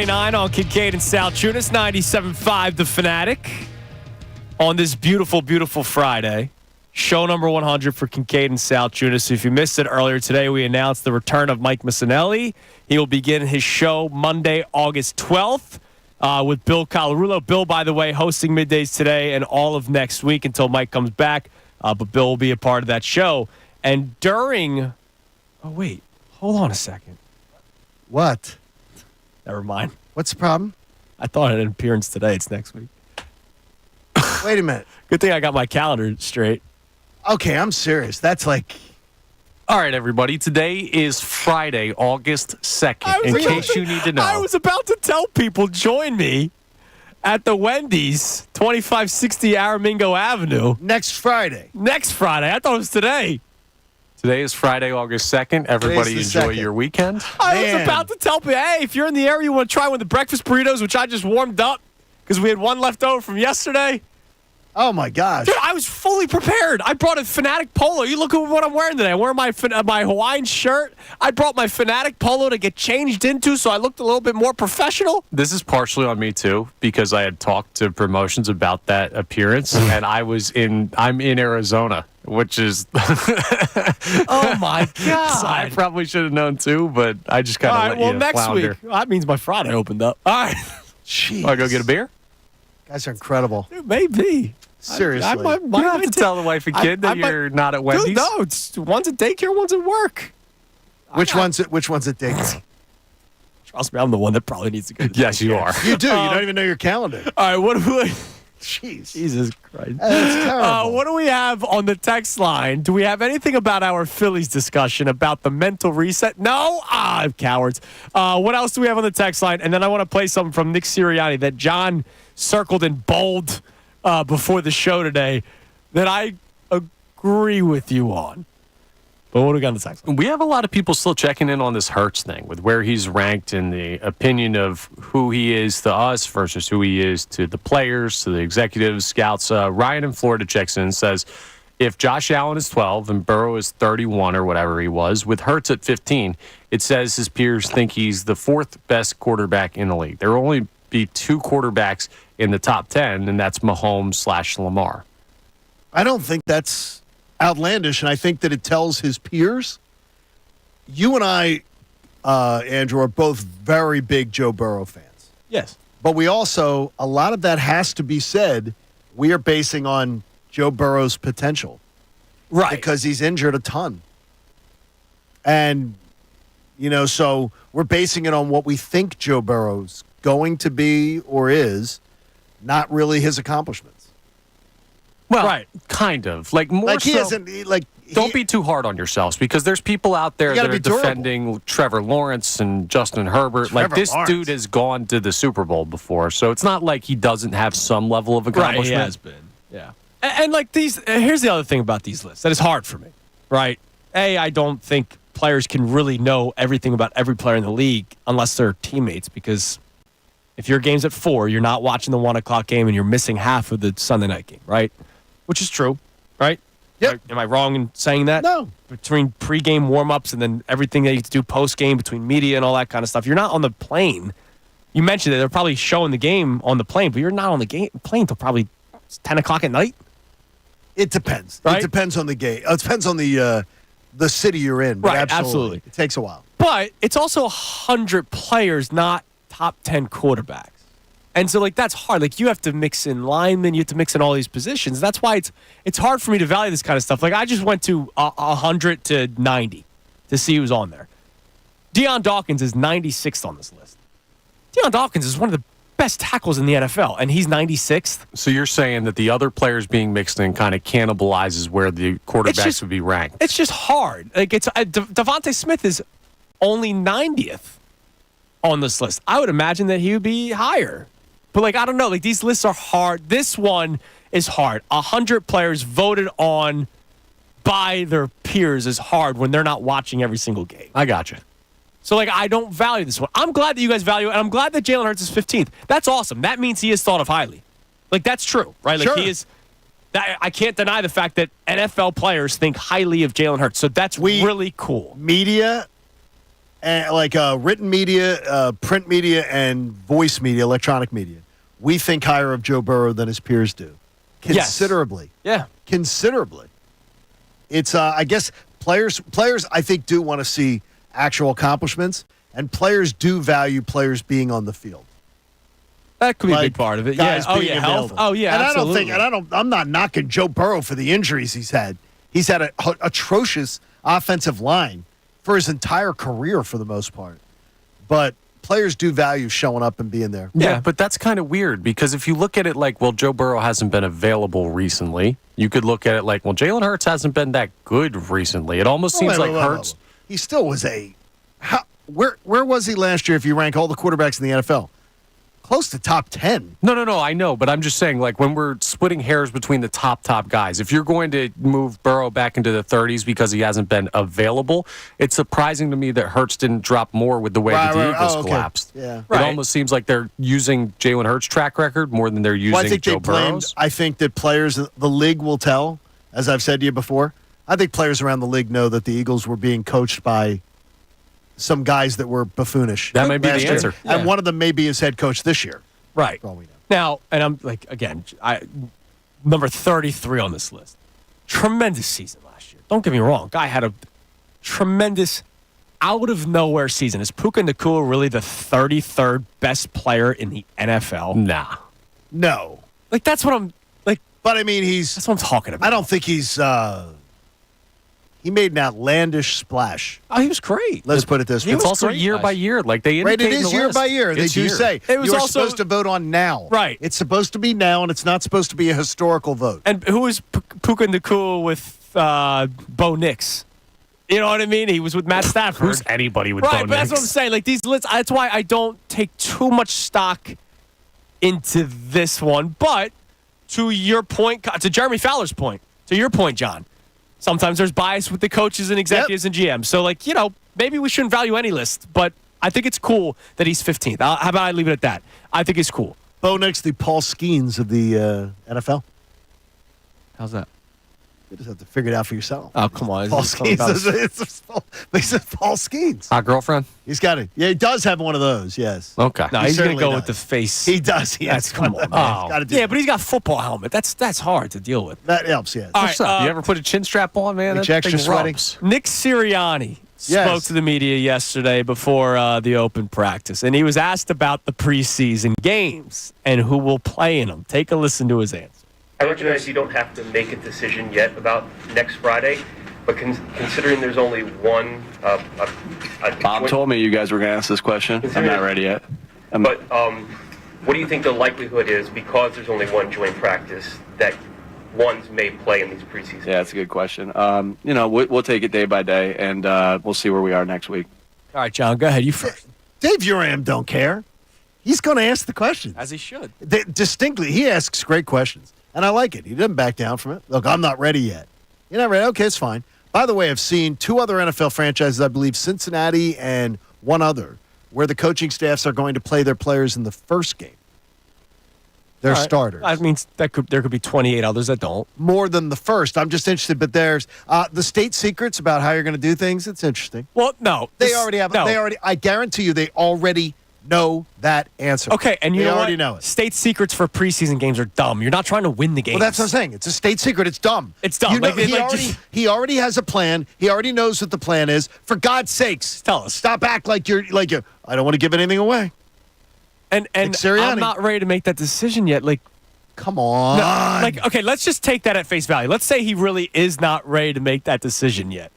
6:29 on Kincade and Salciunas, 97.5 The Fanatic. On this beautiful, beautiful Friday. Show number 100 for Kincade and Salciunas. If you missed it earlier today, we announced the return of Mike Missanelli. He will begin his show Monday, August 12th with Bill Colarulo. Bill, by the way, hosting middays today and all of next week until Mike comes back. But Bill will be a part of that show. And during... Oh, wait. Hold on a second. What? Never mind. What's the problem? I thought I had an appearance today. It's next week. Wait a minute. Good thing I got my calendar straight. Okay, I'm serious. That's like... All right, everybody. Today is Friday, August 2nd. In case you need to know. I was about to tell people, join me at the Wendy's, 2560 Aramingo Avenue. Next Friday. Next Friday. I thought it was today. Today is Friday, August 2nd. Everybody Today's the enjoy 2nd. your weekend. I was about to tell people, hey, if you're in the area, you want to try one of the breakfast burritos, which I just warmed up because we had one left over from yesterday. Oh, my gosh. Dude, I was fully prepared. I brought a Fanatic polo. You look at what I'm wearing today. I'm wearing my Hawaiian shirt. I brought my Fanatic polo to get changed into, so I looked a little bit more professional. This is partially on me, too, because I had talked to promotions about that appearance, and I'm in Arizona, which is... Oh, my God. I probably should have known, too, but I just kind of let you next flounder. week. That means my Friday opened up. All right. Jeez. Want to go get a beer? Guys are incredible. Dude, maybe. Seriously. You don't have to tell the wife and kid that you're not at Wendy's. Dude, no, it's one's at daycare, one's at work. Which one's at daycare? Trust me, I'm the one that probably needs to go to Yes, you are. You do. You don't even know your calendar. All right, what do we... Jeez. Jesus Christ. That's terrible. What do we have on the text line? Do we have anything about our Phillies discussion, about the mental reset? No? Cowards. What else do we have on the text line? And then I want to play something from Nick Sirianni that John circled in bold before the show today that I agree with you on. But what do we got on the text line? We have a lot of people still checking in on this Hurts thing with where he's ranked in the opinion of who he is to us versus who he is to the players, to the executives, scouts. Ryan in Florida checks in and says, if Josh Allen is 12 and Burrow is 31 or whatever he was, with Hurts at 15, it says his peers think he's the fourth best quarterback in the league. There will only be two quarterbacks in the top 10, and that's Mahomes/Lamar. I don't think that's outlandish, and I think that it tells his peers. You and I, Andrew, are both very big Joe Burrow fans. Yes. But we also, a lot of that has to be said, we are basing on Joe Burrow's potential. Right. Because he's injured a ton. And, so we're basing it on what we think Joe Burrow's going to be or is, not really his accomplishments. Well, right. Kind of. Like, more Like he so, isn't, don't be too hard on yourselves because there's people out there that are defending Trevor Lawrence and Justin Herbert. Like, this dude has gone to the Super Bowl before, so it's not like he doesn't have some level of accomplishment. Right, he has been. Yeah. And like these, here's the other thing about these lists that is hard for me, right? I don't think players can really know everything about every player in the league unless they're teammates, because if your game's at 4, you're not watching the 1 o'clock game and you're missing half of the Sunday night game, right? Which is true, right? Yep. Am I wrong in saying that? No. Between pregame warm-ups and then everything that you have to do post-game, between media and all that kind of stuff, you're not on the plane. You mentioned that they're probably showing the game on the plane, but you're not on the plane until probably 10 o'clock at night. It depends. Right? It depends on the game. It depends on the city you're in. But Right, absolutely. It takes a while. But it's also 100 players, not top 10 quarterbacks. And so, that's hard. You have to mix in linemen. You have to mix in all these positions. That's why it's hard for me to value this kind of stuff. I just went to 100 to 90 to see who's on there. Deion Dawkins is 96th on this list. Deion Dawkins is one of the best tackles in the NFL, and he's 96th. So you're saying that the other players being mixed in kind of cannibalizes where the quarterbacks would be ranked. It's just hard. Devontae Smith is only 90th on this list. I would imagine that he would be higher. But, I don't know. These lists are hard. This one is hard. 100 players voted on by their peers is hard when they're not watching every single game. I got you. So, I don't value this one. I'm glad that you guys value it, and I'm glad that Jalen Hurts is 15th. That's awesome. That means he is thought of highly. That's true, right? Sure. He is. I can't deny the fact that NFL players think highly of Jalen Hurts. So that's really cool. Media like written media, print media, and voice media, electronic media, we think higher of Joe Burrow than his peers do. Considerably. Yes. Yeah. Considerably. It's, I guess, players, I think, do want to see actual accomplishments, and players do value players being on the field. That could be a big part of it. Guys Yeah. being Health. available. Oh, yeah, and absolutely. I'm not knocking Joe Burrow for the injuries he's had. He's had an atrocious offensive line for his entire career for the most part. But players do value showing up and being there. Yeah, but that's kind of weird because if you look at it like, well, Joe Burrow hasn't been available recently. You could look at it like, well, Jalen Hurts hasn't been that good recently. It almost seems like Hurts. He still was where was he last year if you rank all the quarterbacks in the NFL? Close to top 10. No, I know, but I'm just saying, like, when we're splitting hairs between the top guys, if you're going to move Burrow back into the 30s because he hasn't been available, it's surprising to me that Hurts didn't drop more with the way that the Eagles collapsed. Yeah. It almost seems like they're using Jalen Hurts' track record more than they're using Joe Burrow's. I think that players, the league will tell, as I've said to you before, I think players around the league know that the Eagles were being coached by some guys that were buffoonish. That may be the answer. Yeah. And one of them may be his head coach this year. Right. For all we know. Now, and I'm like, again, number 33 on this list. Tremendous season last year. Don't get me wrong. Guy had a tremendous out-of-nowhere season. Is Puka Nacua really the 33rd best player in the NFL? Nah. No. Like, that's what I'm, like. But, I mean, that's what I'm talking about. I don't think he's, he made an outlandish splash. Oh, he was great. Let's put it this way. It's also year by year. Like they indicate it is year by year. They do say it was you're also supposed to vote on now. Right. It's supposed to be now, and it's not supposed to be a historical vote. And who was Puka Nacua with Bo Nix? You know what I mean? He was with Matt Stafford. Who's anybody with Bo Right, Nix? but that's what I'm saying. Like these lists, that's why I don't take too much stock into this one. But to your point, to Jeremy Fowler's point, to your point, John, sometimes there's bias with the coaches and executives and GMs. So, like, you know, maybe we shouldn't value any list, but I think it's cool that he's 15th. How about I leave it at that? I think it's cool. Bo Nix, the Paul Skeens of the NFL. How's that? You just have to figure it out for yourself. Oh, come on. Paul Skeens. It's Paul Skeens. Hot girlfriend? He's got it. Yeah, he does have one of those, yes. Okay. No, he's going to go with the face. He does. That's come on. Oh. Yeah, but he's got a football helmet. That's hard to deal with. That helps, yes. All right, you ever put a chin strap on, man? Makes That extra thing sweaty. rubs. Nick Sirianni spoke to the media yesterday before the open practice, and he was asked about the preseason games and who will play in them. Take a listen to his answer. I recognize you don't have to make a decision yet about next Friday, but considering there's only one... Bob told me you guys were going to ask this question. I'm not ready yet. But what do you think the likelihood is, because there's only one joint practice, that ones may play in these preseason? Yeah, that's a good question. You know, we'll take it day by day, and we'll see where we are next week. All right, John, go ahead. You first. Dave Uram don't care. He's going to ask the questions. As he should. Distinctly, he asks great questions. And I like it. He doesn't back down from it. Look, I'm not ready yet. You're not ready? Okay, it's fine. By the way, I've seen two other NFL franchises, I believe Cincinnati and one other, where the coaching staffs are going to play their players in the first game. They're starters. That means there could be 28 others that don't. More than the first. I'm just interested. But there's the state secrets about how you're going to do things. It's interesting. Well, no. They already have. No. I guarantee you, they already know that answer. Okay, and you they know already what? know it. State secrets for preseason games are dumb. You're not trying to win the game. Well, that's what I'm saying. It's a state secret. It's dumb. It's dumb. You know, he already has a plan. He already knows what the plan is. For God's sakes, tell us. Stop act like you're. I don't want to give anything away. And I'm not ready to make that decision yet. Like, come on. No, okay, let's just take that at face value. Let's say he really is not ready to make that decision yet.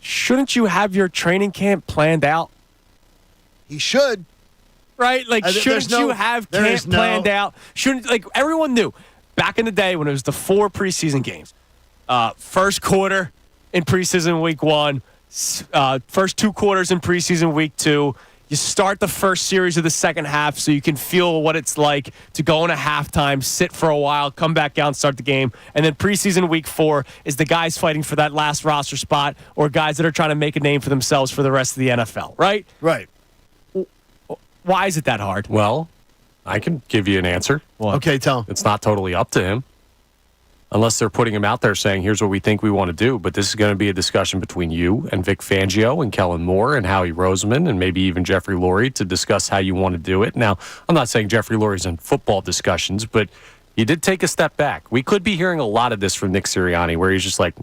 Shouldn't you have your training camp planned out? He should. Right? Like, shouldn't you have camp planned out? Shouldn't, like, everyone knew back in the day when it was the 4 preseason games. First quarter in preseason week 1, first 2 quarters in preseason week 2. You start the first series of the second half so you can feel what it's like to go into halftime, sit for a while, come back out and start the game. And then preseason week 4 is the guys fighting for that last roster spot or guys that are trying to make a name for themselves for the rest of the NFL, right? Right. Why is it that hard? Well, I can give you an answer. Okay, tell him. It's not totally up to him. unless they're putting him out there saying, here's what we think we want to do. But this is going to be a discussion between you and Vic Fangio and Kellen Moore and Howie Roseman and maybe even Jeffrey Lurie to discuss how you want to do it. Now, I'm not saying Jeffrey Lurie's in football discussions, but he did take a step back. We could be hearing a lot of this from Nick Sirianni, where he's just like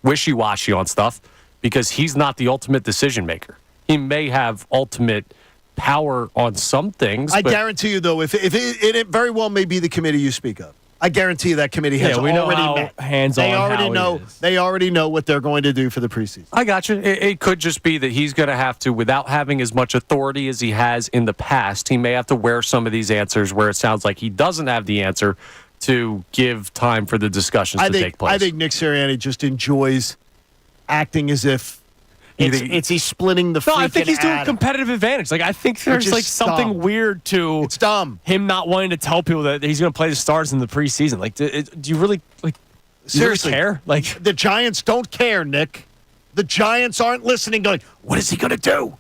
wishy-washy on stuff because he's not the ultimate decision maker. He may have ultimate power on some things. I guarantee you, though, if it very well may be the committee you speak of. I guarantee you that committee has we know already how met. hands-on They already Howie know. is. They already know what they're going to do for the preseason. I got you. It could just be that he's going to have to, without having as much authority as he has in the past, he may have to wear some of these answers where it sounds like he doesn't have the answer to give time for the discussions to take place. I think Nick Sirianni just enjoys acting as if he's splitting the freaking No, I think he's doing atom. competitive advantage. Like I think there's is like something dumb. weird to It's dumb. him not wanting to tell people that he's going to play the stars in the preseason. Like, do you really like? Do you really Seriously, care? Like the Giants don't care, Nick. The Giants aren't listening, going, what is he going to do?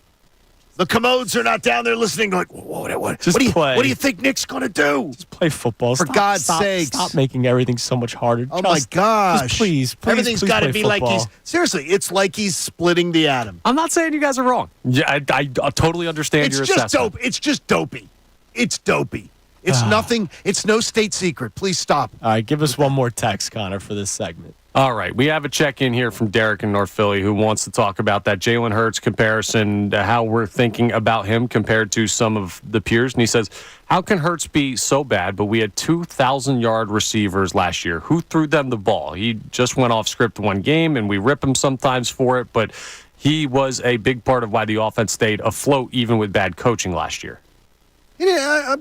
The commodes are not down there listening, going, what Just do play. you think Nick's going to do? just play football. For God's sakes. Stop making everything so much harder. Oh, my gosh. Just please, Everything's got to play be like football. seriously, it's like he's splitting the atom. I'm not saying you guys are wrong. Yeah, I totally understand It's your just assessment. dope. It's just dopey. It's dopey. It's nothing. It's no state secret. Please stop. All right, give us one more text, Connor, for this segment. All right, we have a check-in here from Derek in North Philly who wants to talk about that Jalen Hurts comparison, how we're thinking about him compared to some of the peers. And he says, how can Hurts be so bad, but we had 2,000-yard receivers last year? Who threw them the ball? He just went off script one game, and we rip him sometimes for it, but he was a big part of why the offense stayed afloat even with bad coaching last year. Yeah,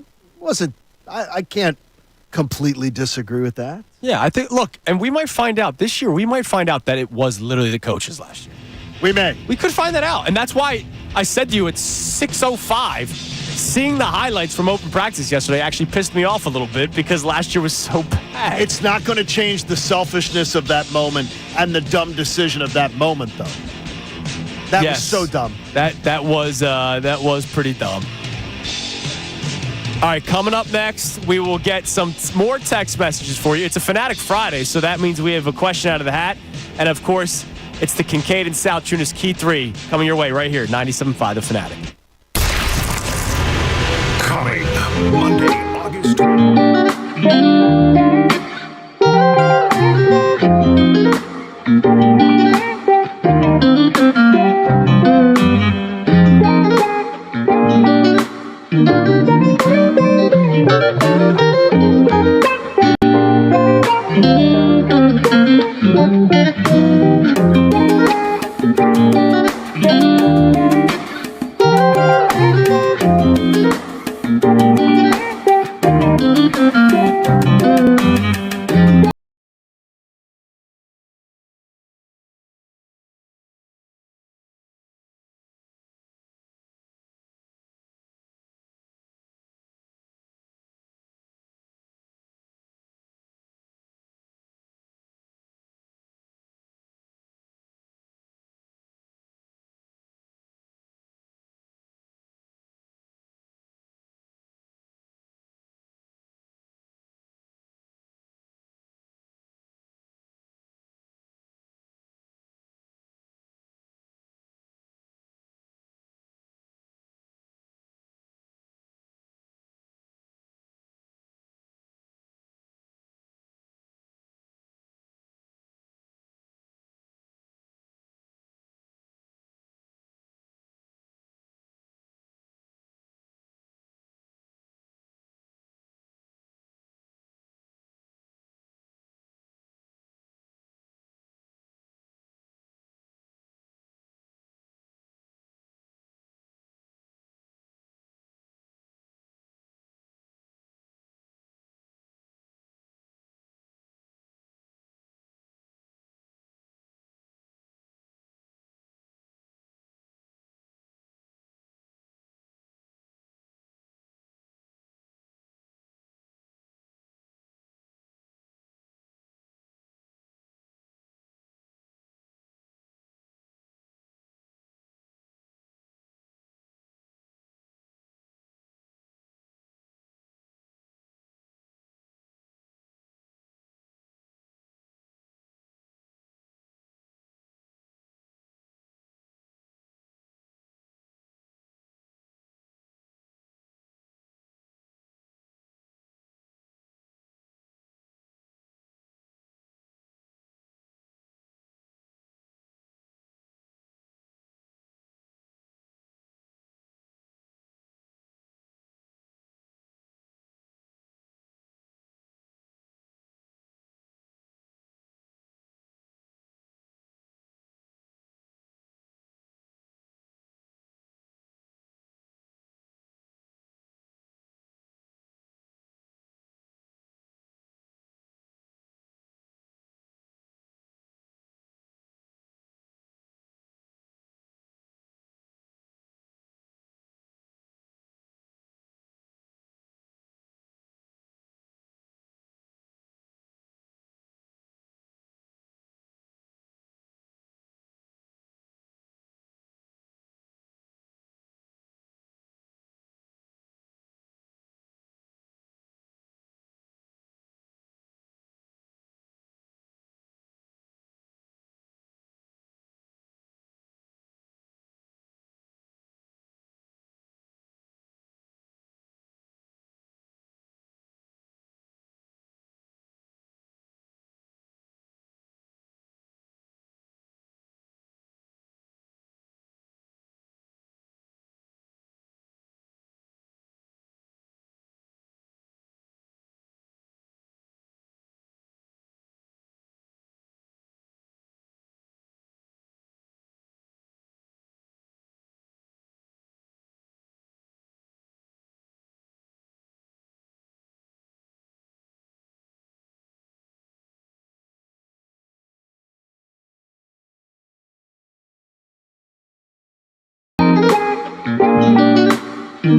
I can't completely disagree with that. Yeah, I think. Look, and we might find out this year. We might find out that it was literally the coaches last year. We may. We could find that out, and that's why I said to you it's 6:05. Seeing the highlights from open practice yesterday actually pissed me off a little bit because last year was so bad. It's not going to change the selfishness of that moment and the dumb decision of that moment, though. That was so dumb. That was pretty dumb. All right, coming up next, we will get some more text messages for you. It's a Fanatic Friday, so that means we have a question out of the hat. And, of course, it's the Kincade and Salciunas Key 3 coming your way right here, 97.5 The Fanatic. Coming Monday, August.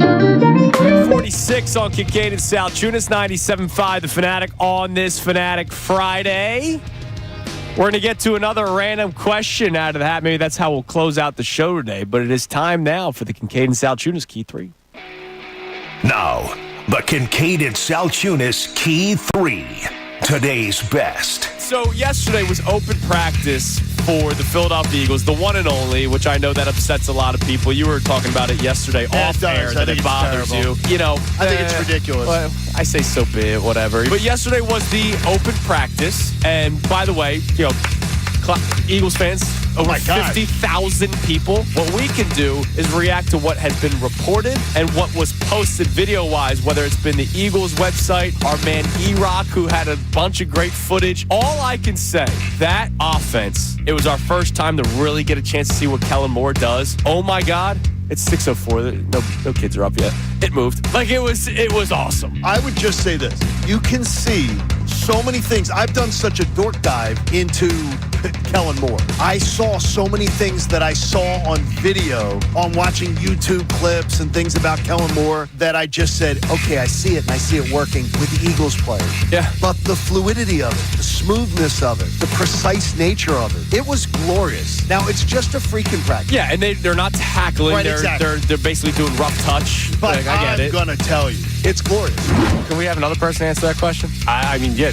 46 on Kincade Salciunas, 97.5 The Fanatic on this Fanatic Friday. We're going to get to another random question out of the hat. Maybe that's how we'll close out the show today. But it is time now for the Kincade Salciunas Key 3. Now, the Kincade Salciunas Key 3. Today's best. So yesterday was open practice for the Philadelphia Eagles, the one and only, which I know that upsets a lot of people. You were talking about it yesterday off air that it bothers you. You know, I think it's ridiculous. Well, I say so be it, whatever. But yesterday was the open practice, and by the way, you know, Eagles fans, over 50,000 people. What we can do is react to what has been reported and what was posted video-wise, whether it's been the Eagles website, our man E-Rock, who had a bunch of great footage. All I can say, that offense, it was our first time to really get a chance to see what Kellen Moore does. Oh, my God. It's 6:04. No kids are up yet. It moved. Like, it was awesome. I would just say this. You can see so many things. I've done such a dork dive into Kellen Moore. I saw so many things that I saw on video, on watching YouTube clips and things about Kellen Moore, that I just said, okay, I see it, and I see it working with the Eagles players. Yeah. But the fluidity of it, the smoothness of it, the precise nature of it was glorious. Now, it's just a freaking practice. Yeah, and they're not tackling. Right, They're basically doing rough touch. But like, I get it. I'm going to tell you, it's glorious. Can we have another person answer that question? I mean, yeah,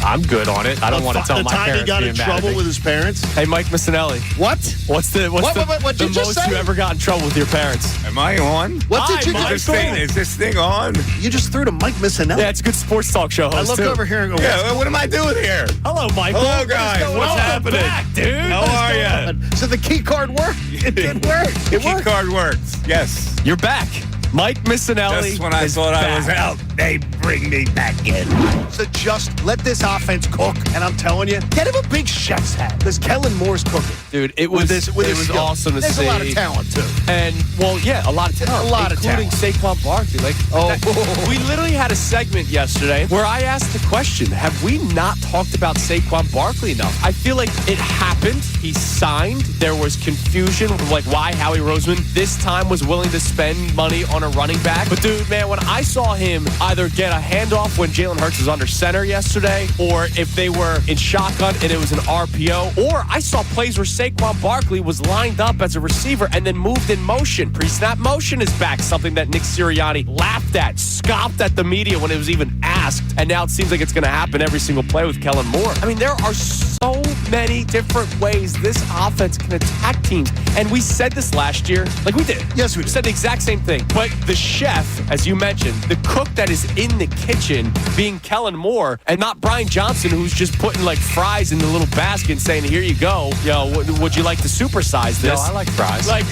I'm good on it. I don't want to tell the my time parents he got in being mad at trouble me. with his parents. Hey, Mike Missanelli. What? What's the What'd you just most say? you ever got in trouble with your parents? Am I on? What did you Mike. just Is this thing on? You just threw to Mike Missanelli. Yeah, it's a good sports talk show I host, look too. over here and go, Yeah, what am I doing here? Hello, Michael. Hello, guys. What's Welcome happening? back, dude. How are you? So the key card worked. It did work. The key card works. Yes. You're back. Mike Missanelli. Just when I is thought I was back. out, they bring me back in. So just let this offense cook, and I'm telling you, get him a big chef's hat, because Kellen Moore's cooking. Dude, it was skill. awesome to There's see. a lot of talent, too. And, well, yeah, a lot of talent. A lot of including Saquon Barkley. Like, we literally had a segment yesterday where I asked the question, have we not talked about Saquon Barkley enough? I feel like it happened. He signed. There was confusion with, like, why Howie Roseman this time was willing to spend money on a running back. But, dude, man, when I saw him either get a handoff when Jalen Hurts was under center yesterday, or if they were in shotgun and it was an RPO, or I saw plays where Saquon Barkley was lined up as a receiver and then moved in motion. Pre-snap motion is back, something that Nick Sirianni laughed at, scoffed at the media when it was even asked, and now it seems like it's going to happen every single play with Kellen Moore. I mean, there are so many different ways this offense can attack teams, and we said this last year. Like, we did. Yes, we did. Said the exact same thing. But the chef, as you mentioned, the cook that is in the kitchen being Kellen Moore and not Brian Johnson, who's just putting like fries in the little basket and saying, here you go. Yo, would you like to supersize this? No, I like fries. Like,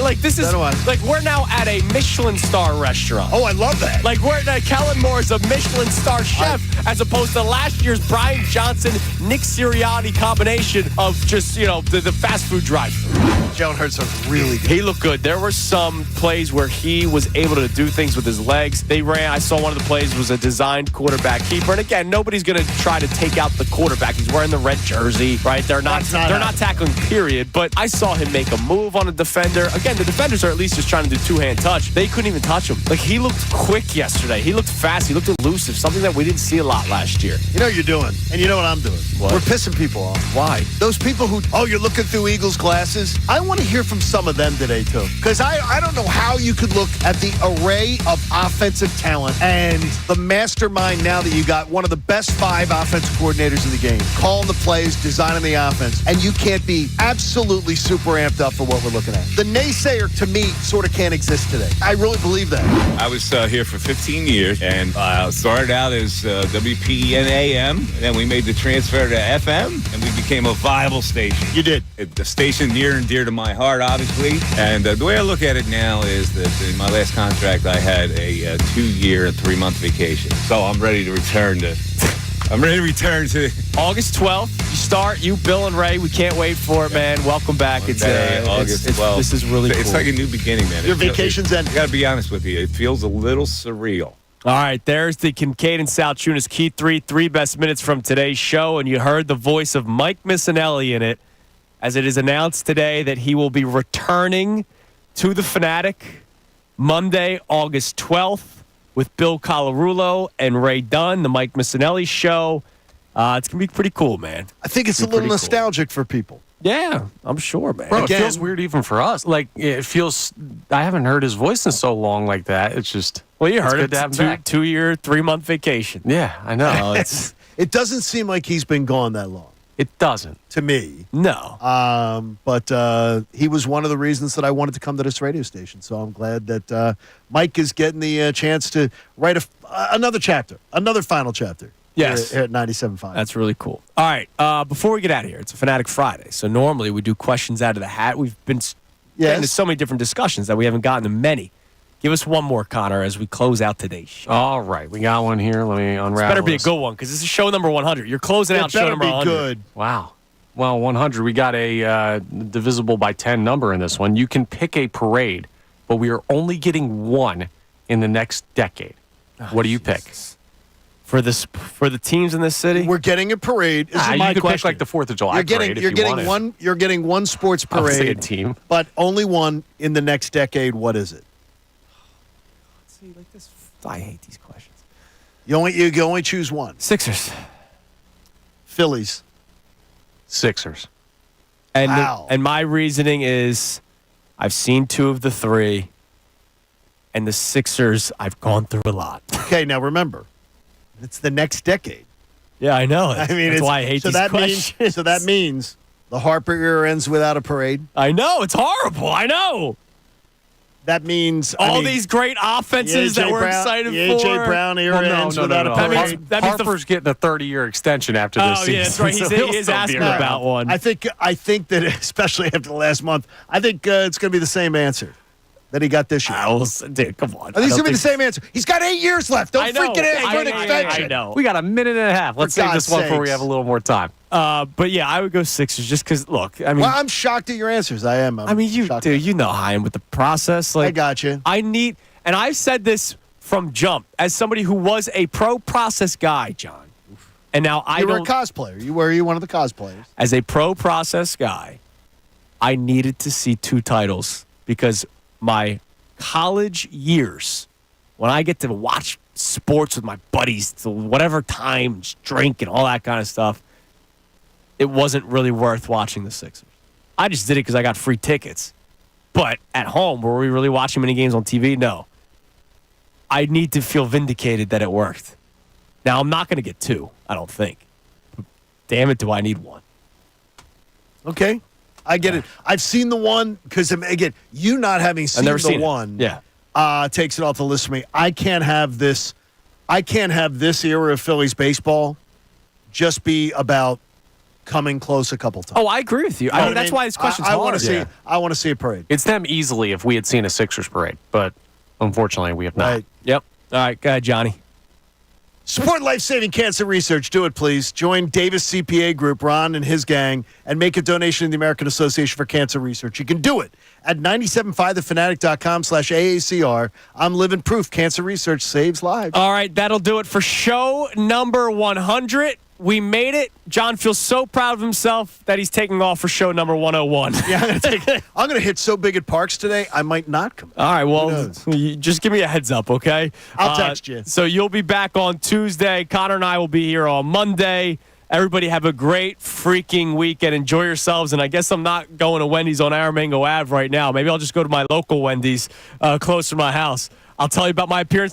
like this is like we're now at a Michelin star restaurant. Oh, I love that. Like Kellen Moore is a Michelin star chef as opposed to last year's Brian Johnson, Nick Sirianni combination of just, you know, the fast food drive-thru. Jalen Hurts are really good. He looked good. There were some plays where he was able to do things with his legs. They ran. I saw one of the plays was a designed quarterback keeper. And again, nobody's going to try to take out the quarterback. He's wearing the red jersey, right? They're not tackling, period. But I saw him make a move on a defender. Again, the defenders are at least just trying to do two-hand touch. They couldn't even touch him. Like, he looked quick yesterday. He looked fast. He looked elusive, something that we didn't see a lot last year. You know what you're doing, and you know what I'm doing. What? We're pissing people off. Why? Those people who, you're looking through Eagles glasses. I want to hear from some of them today, too. Because I don't know how you could look at the array of offensive talent and the mastermind now that you got one of the best 5 offensive coordinators in the game, calling the plays, designing the offense, and you can't be absolutely super amped up for what we're looking at. The naysayer, to me, sort of can't exist today. I really believe that. I was here for 15 years and started out as WPEN AM, and then we made the transfer to FM, and we became a viable station. You did. The station near and dear to my heart, obviously. And the way I look at it now is that in my last contract, I had a 2-year and 3-month vacation. So I'm ready to return to... August 12th. You start, you, Bill, and Ray. We can't wait for it, man. Welcome back. August 12th. This is really cool. It's like a new beginning, man. Your vacation's ending. I got to be honest with you. It feels a little surreal. All right, there's the Kincade Salciunas Key 3 best minutes from today's show, and you heard the voice of Mike Missanelli in it, as it is announced today that he will be returning to the Fanatic Monday, August 12th, with Bill Colarulo and Ray Dunn, the Mike Missanelli show. It's going to be pretty cool, man. I think it's a little nostalgic for people. Yeah, I'm sure, man. Bro, it feels weird even for us. Like, it feels, I haven't heard his voice in so long like that. It's just, well, you heard good to have him back. 2-year, 3-month vacation. Yeah, I know. It doesn't seem like he's been gone that long. It doesn't. To me. No. But he was one of the reasons that I wanted to come to this radio station. So I'm glad that Mike is getting the chance to write another chapter, another final chapter. Yes. Here at 97.5. That's really cool. All right. Before we get out of here, it's a Fanatic Friday. So normally we do questions out of the hat. We've been getting into so many different discussions that we haven't gotten to many. Give us one more, Connor, as we close out today's show. All right. We got one here. Let me unravel This better be a this. good one because this is show number 100. You're closing out show number 100. Good. Wow. Well, 100. We got a divisible by 10 number in this one. You can pick a parade, but we are only getting one in the next decade. What do you pick? For the teams in this city? We're getting a parade. This is my you could question. pick like the 4th of July parade You're if you getting wanted. You're getting one sports I was saying parade, team. but only one in the next decade. What is it? See, like this. I hate these questions. You can only choose one. Sixers. Phillies. Sixers. And Wow. and my reasoning is I've seen 2 of the 3, and the Sixers, I've gone through a lot. Okay, now remember, it's the next decade. Yeah, I know. I mean, that's why I hate these questions. So that means the Harper era ends without a parade. I know. It's horrible. I know. That means All these great offenses that we're excited the for. A.J. Brown era ends without a parade. That means Harper's getting a 30-year extension after this season. Yeah, that's right. so He he'll is still be asking around. about one. I think that, especially after the last month, I think it's going to be the same answer that he got this year. Dude, come on. I think it's going to be the same answer. He's got 8 years left. Don't I know. freaking ask for an I extension. know. We got a minute and a half. Let's For save this God's one before we sakes. have a little more time. But yeah, I would go Sixers just because, look, I mean. Well, I'm shocked at your answers. I am. You know how I am with the process. Like, I got you. and I've said this from jump as somebody who was a pro process guy, John. And now You were a cosplayer. Were you one of the cosplayers? As a pro process guy, I needed to see 2 titles because my college years, when I get to watch sports with my buddies to whatever time, just drink and all that kind of stuff, it wasn't really worth watching the Sixers. I just did it because I got free tickets. But at home, were we really watching many games on TV? No. I need to feel vindicated that it worked. Now, I'm not going to get 2, I don't think. Damn it, do I need 1? Okay. I get it. I've seen the one because, again, you not having seen the one takes it off the list for me. I can't have this era of Phillies baseball just be about coming close a couple times. Oh, I agree with you. I mean, that's why this question's hard. I want to see a parade. It's them easily if we had seen a Sixers parade, but unfortunately we have not. Right. Yep. All right, go ahead, Johnny. Support life-saving cancer research. Do it, please. Join Davis CPA Group, Ron and his gang, and make a donation to the American Association for Cancer Research. You can do it at 975thefanatic.com/AACR. I'm living proof cancer research saves lives. All right, that'll do it for show number 100. We made it. John feels so proud of himself that he's taking off for show number 101. Yeah, I'm going to hit so big at Parks today, I might not come. All right, well, just give me a heads up, okay? I'll text you. So you'll be back on Tuesday. Connor and I will be here on Monday. Everybody have a great freaking weekend. Enjoy yourselves. And I guess I'm not going to Wendy's on Aramango Ave right now. Maybe I'll just go to my local Wendy's close to my house. I'll tell you about my appearance